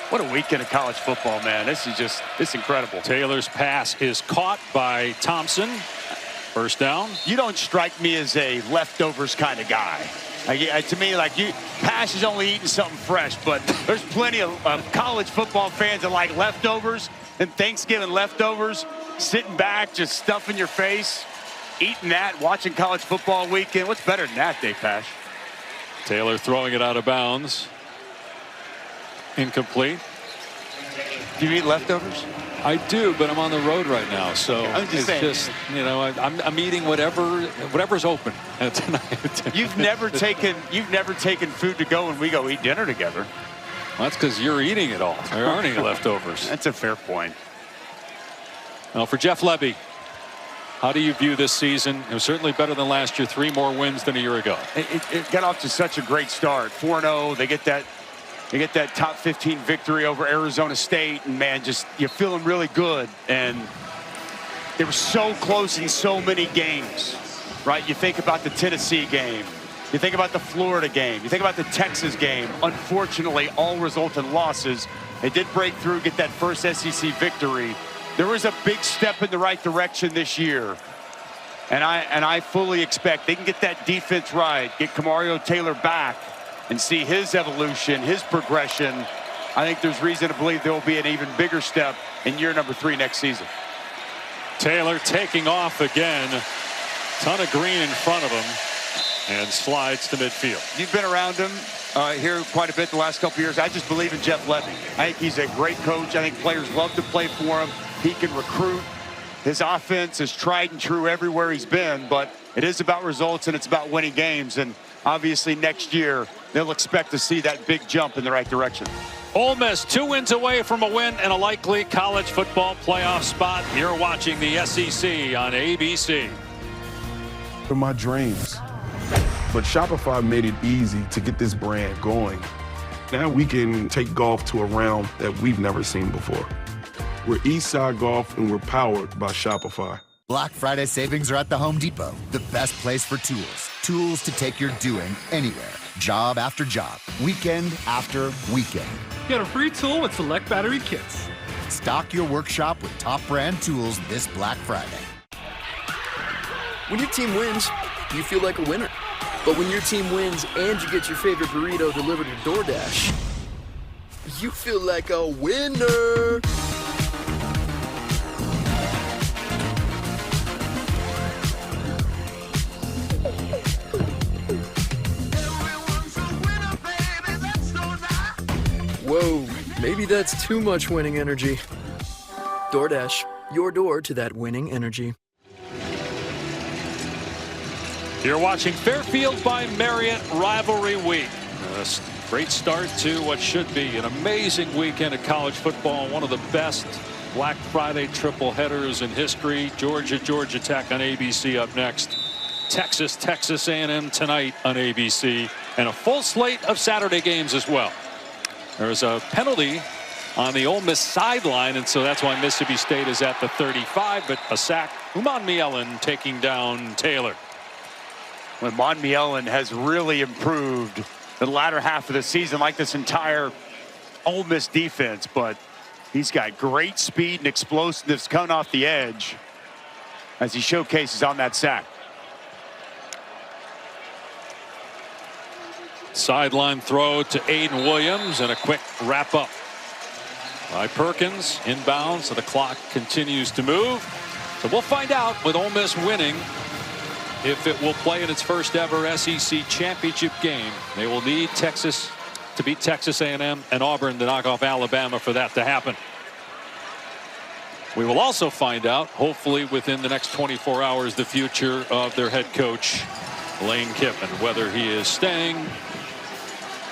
what a weekend of college football, man. This is incredible. Taylor's pass is caught by Thompson. First down. You don't strike me as a leftovers kind of guy. To me, Pash is only eating something fresh, but there's plenty of college football fans that like leftovers and Thanksgiving leftovers, sitting back, just stuffing your face, eating that, watching college football weekend. What's better than that, Dave Pash? Taylor throwing it out of bounds. Incomplete. Do you eat leftovers? I do, but I'm on the road right now, so I'm eating whatever's open tonight. You've never taken food to go when we go eat dinner together. Well, that's because you're eating it all. There aren't any leftovers. That's a fair point. Now for Jeff Lebby, how do you view this season? It was certainly better than last year. 3 more wins than a year ago. It got off to such a great start. 4-0. They get that top 15 victory over Arizona State, and man, you're feeling really good. And they were so close in so many games, right? You think about the Tennessee game, you think about the Florida game, you think about the Texas game. Unfortunately, all result in losses. They did break through, get that first SEC victory. There was a big step in the right direction this year, and I fully expect they can get that defense right, get Kamario Taylor back, and see his evolution, his progression. I think there's reason to believe there will be an even bigger step in year number 3 next season. Taylor taking off again. Ton of green in front of him and slides to midfield. You've been around him here quite a bit the last couple years. I just believe in Jeff Lebby. I think he's a great coach. I think players love to play for him. He can recruit. His offense is tried and true everywhere he's been, but it is about results and it's about winning games. And obviously next year, they'll expect to see that big jump in the right direction. Ole Miss 2 wins away from a win and a likely college football playoff spot. You're watching the SEC on ABC. For my dreams. But Shopify made it easy to get this brand going. Now we can take golf to a realm that we've never seen before. We're Eastside Golf and we're powered by Shopify. Black Friday savings are at the Home Depot, the best place for tools. Tools to take your doing anywhere, job after job, weekend after weekend. Get a free tool with select battery kits. Stock your workshop with top brand tools this Black Friday. When your team wins, you feel like a winner. But when your team wins and you get your favorite burrito delivered to DoorDash, you feel like a winner. Whoa, maybe that's too much winning energy. DoorDash, your door to that winning energy. You're watching Fairfield by Marriott Rivalry Week. A great start to what should be an amazing weekend of college football. One of the best Black Friday triple headers in history. Georgia Tech on ABC up next. Texas A&M tonight on ABC. And a full slate of Saturday games as well. There's a penalty on the Ole Miss sideline, and so that's why Mississippi State is at the 35, but a sack. Monmielen taking down Taylor. When Monmielen has really improved the latter half of the season, like this entire Ole Miss defense, but he's got great speed and explosiveness coming off the edge as he showcases on that sack. Sideline throw to Aiden Williams and a quick wrap up by Perkins inbounds, so the clock continues to move. So we'll find out with Ole Miss winning if it will play in its first ever SEC championship game. They will need Texas to beat Texas A&M and Auburn to knock off Alabama for that to happen. We will also find out, hopefully within the next 24 hours, the future of their head coach Lane Kiffin, whether he is staying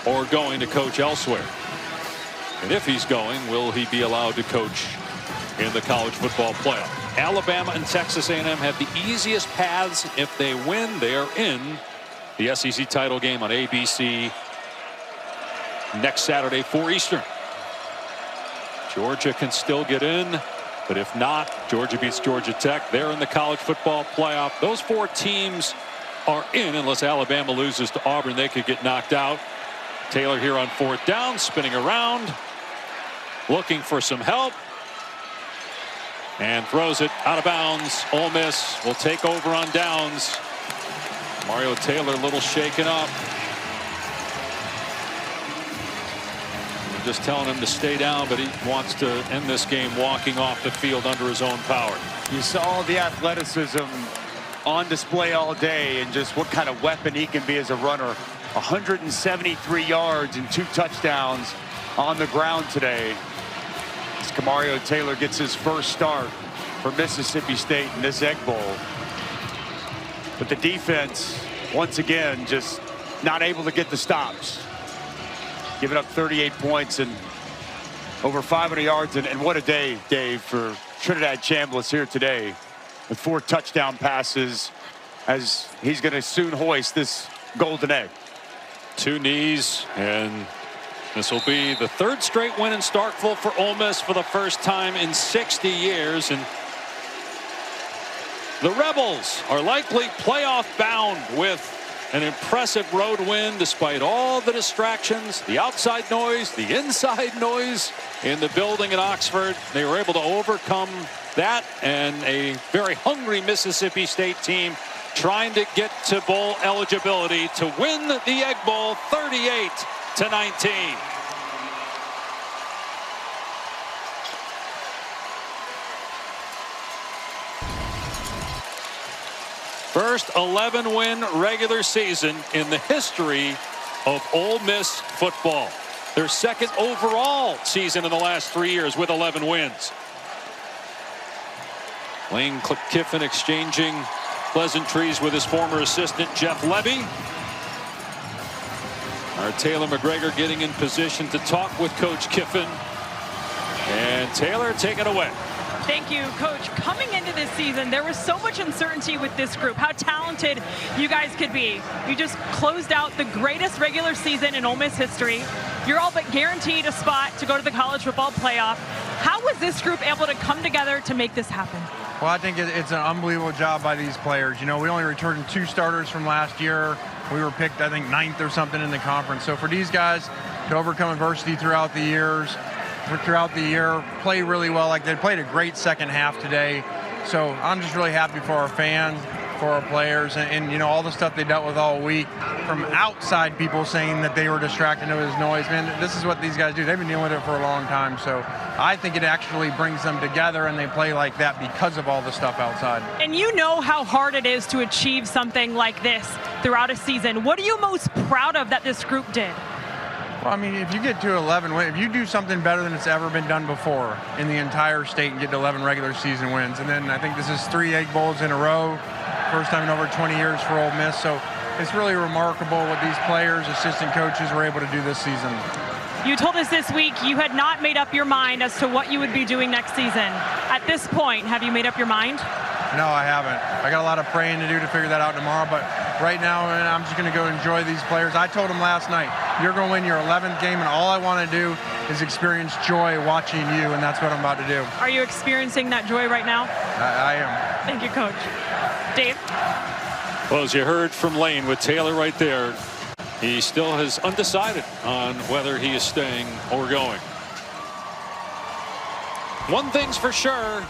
or going to coach elsewhere. And if he's going, will he be allowed to coach in the college football playoff? Alabama and Texas A&M have the easiest paths. If they win, they are in the SEC title game on ABC next Saturday, 4 Eastern. Georgia can still get in, but if not, Georgia beats Georgia Tech. They're in the college football playoff. Those 4 teams are in unless Alabama loses to Auburn. They could get knocked out. Taylor here on 4th down, spinning around, looking for some help, and throws it out of bounds. Ole Miss will take over on downs. Mario Taylor a little shaken up. We're just telling him to stay down, but he wants to end this game walking off the field under his own power. You saw the athleticism on display all day and just what kind of weapon he can be as a runner. 173 yards and 2 touchdowns on the ground today. As Mario Taylor gets his first start for Mississippi State in this Egg Bowl. But the defense, once again, just not able to get the stops. Giving up 38 points and over 500 yards. And what a day, Dave, for Trinidad Chambliss here today with 4 touchdown passes as he's going to soon hoist this golden egg. 2 knees, and this will be the 3rd straight win in Starkville for Ole Miss for the first time in 60 years. And the Rebels are likely playoff bound with an impressive road win despite all the distractions, the outside noise, the inside noise in the building in Oxford. They were able to overcome that, and a very hungry Mississippi State team trying to get to bowl eligibility to win the Egg Bowl 38-19. First 11-win regular season in the history of Ole Miss football. Their 2nd overall season in the last 3 years with 11 wins. Lane Kiffin exchanging pleasantries with his former assistant Jeff Levy. Our Taylor McGregor getting in position to talk with Coach Kiffin. And Taylor, take it away. Thank you, Coach. Coming into this season, there was so much uncertainty with this group, how talented you guys could be. You just closed out the greatest regular season in Ole Miss history. You're all but guaranteed a spot to go to the college football playoff. How was this group able to come together to make this happen? Well, I think it's an unbelievable job by these players. You know, we only returned 2 starters from last year. We were picked, I think, 9th or something in the conference. So for these guys to overcome adversity throughout the year, play really well. Like, they played a great second half today. So I'm just really happy for our fans, for our players, and you know, all the stuff they dealt with all week from outside people saying that they were distracted to his noise. Man, this is what these guys do. They've been dealing with it for a long time. So I think it actually brings them together, and they play like that because of all the stuff outside. And you know how hard it is to achieve something like this throughout a season. What are you most proud of that this group did? Well, I mean, if you get to 11 wins, if you do something better than it's ever been done before in the entire state and get to 11 regular season wins, and then I think this is 3 Egg Bowls in a row, first time in over 20 years for Ole Miss. So it's really remarkable what these players, assistant coaches were able to do this season. You told us this week you had not made up your mind as to what you would be doing next season. At this point, have you made up your mind? No, I haven't. I got a lot of praying to do to figure that out tomorrow, but right now I'm just going to go enjoy these players. I told them last night, you're going to win your 11th game, and all I want to do is experience joy watching you, and that's what I'm about to do. Are you experiencing that joy right now? I am. Thank you, Coach. Dave? Well, as you heard from Lane with Taylor right there, he still is undecided on whether he is staying or going. One thing's for sure,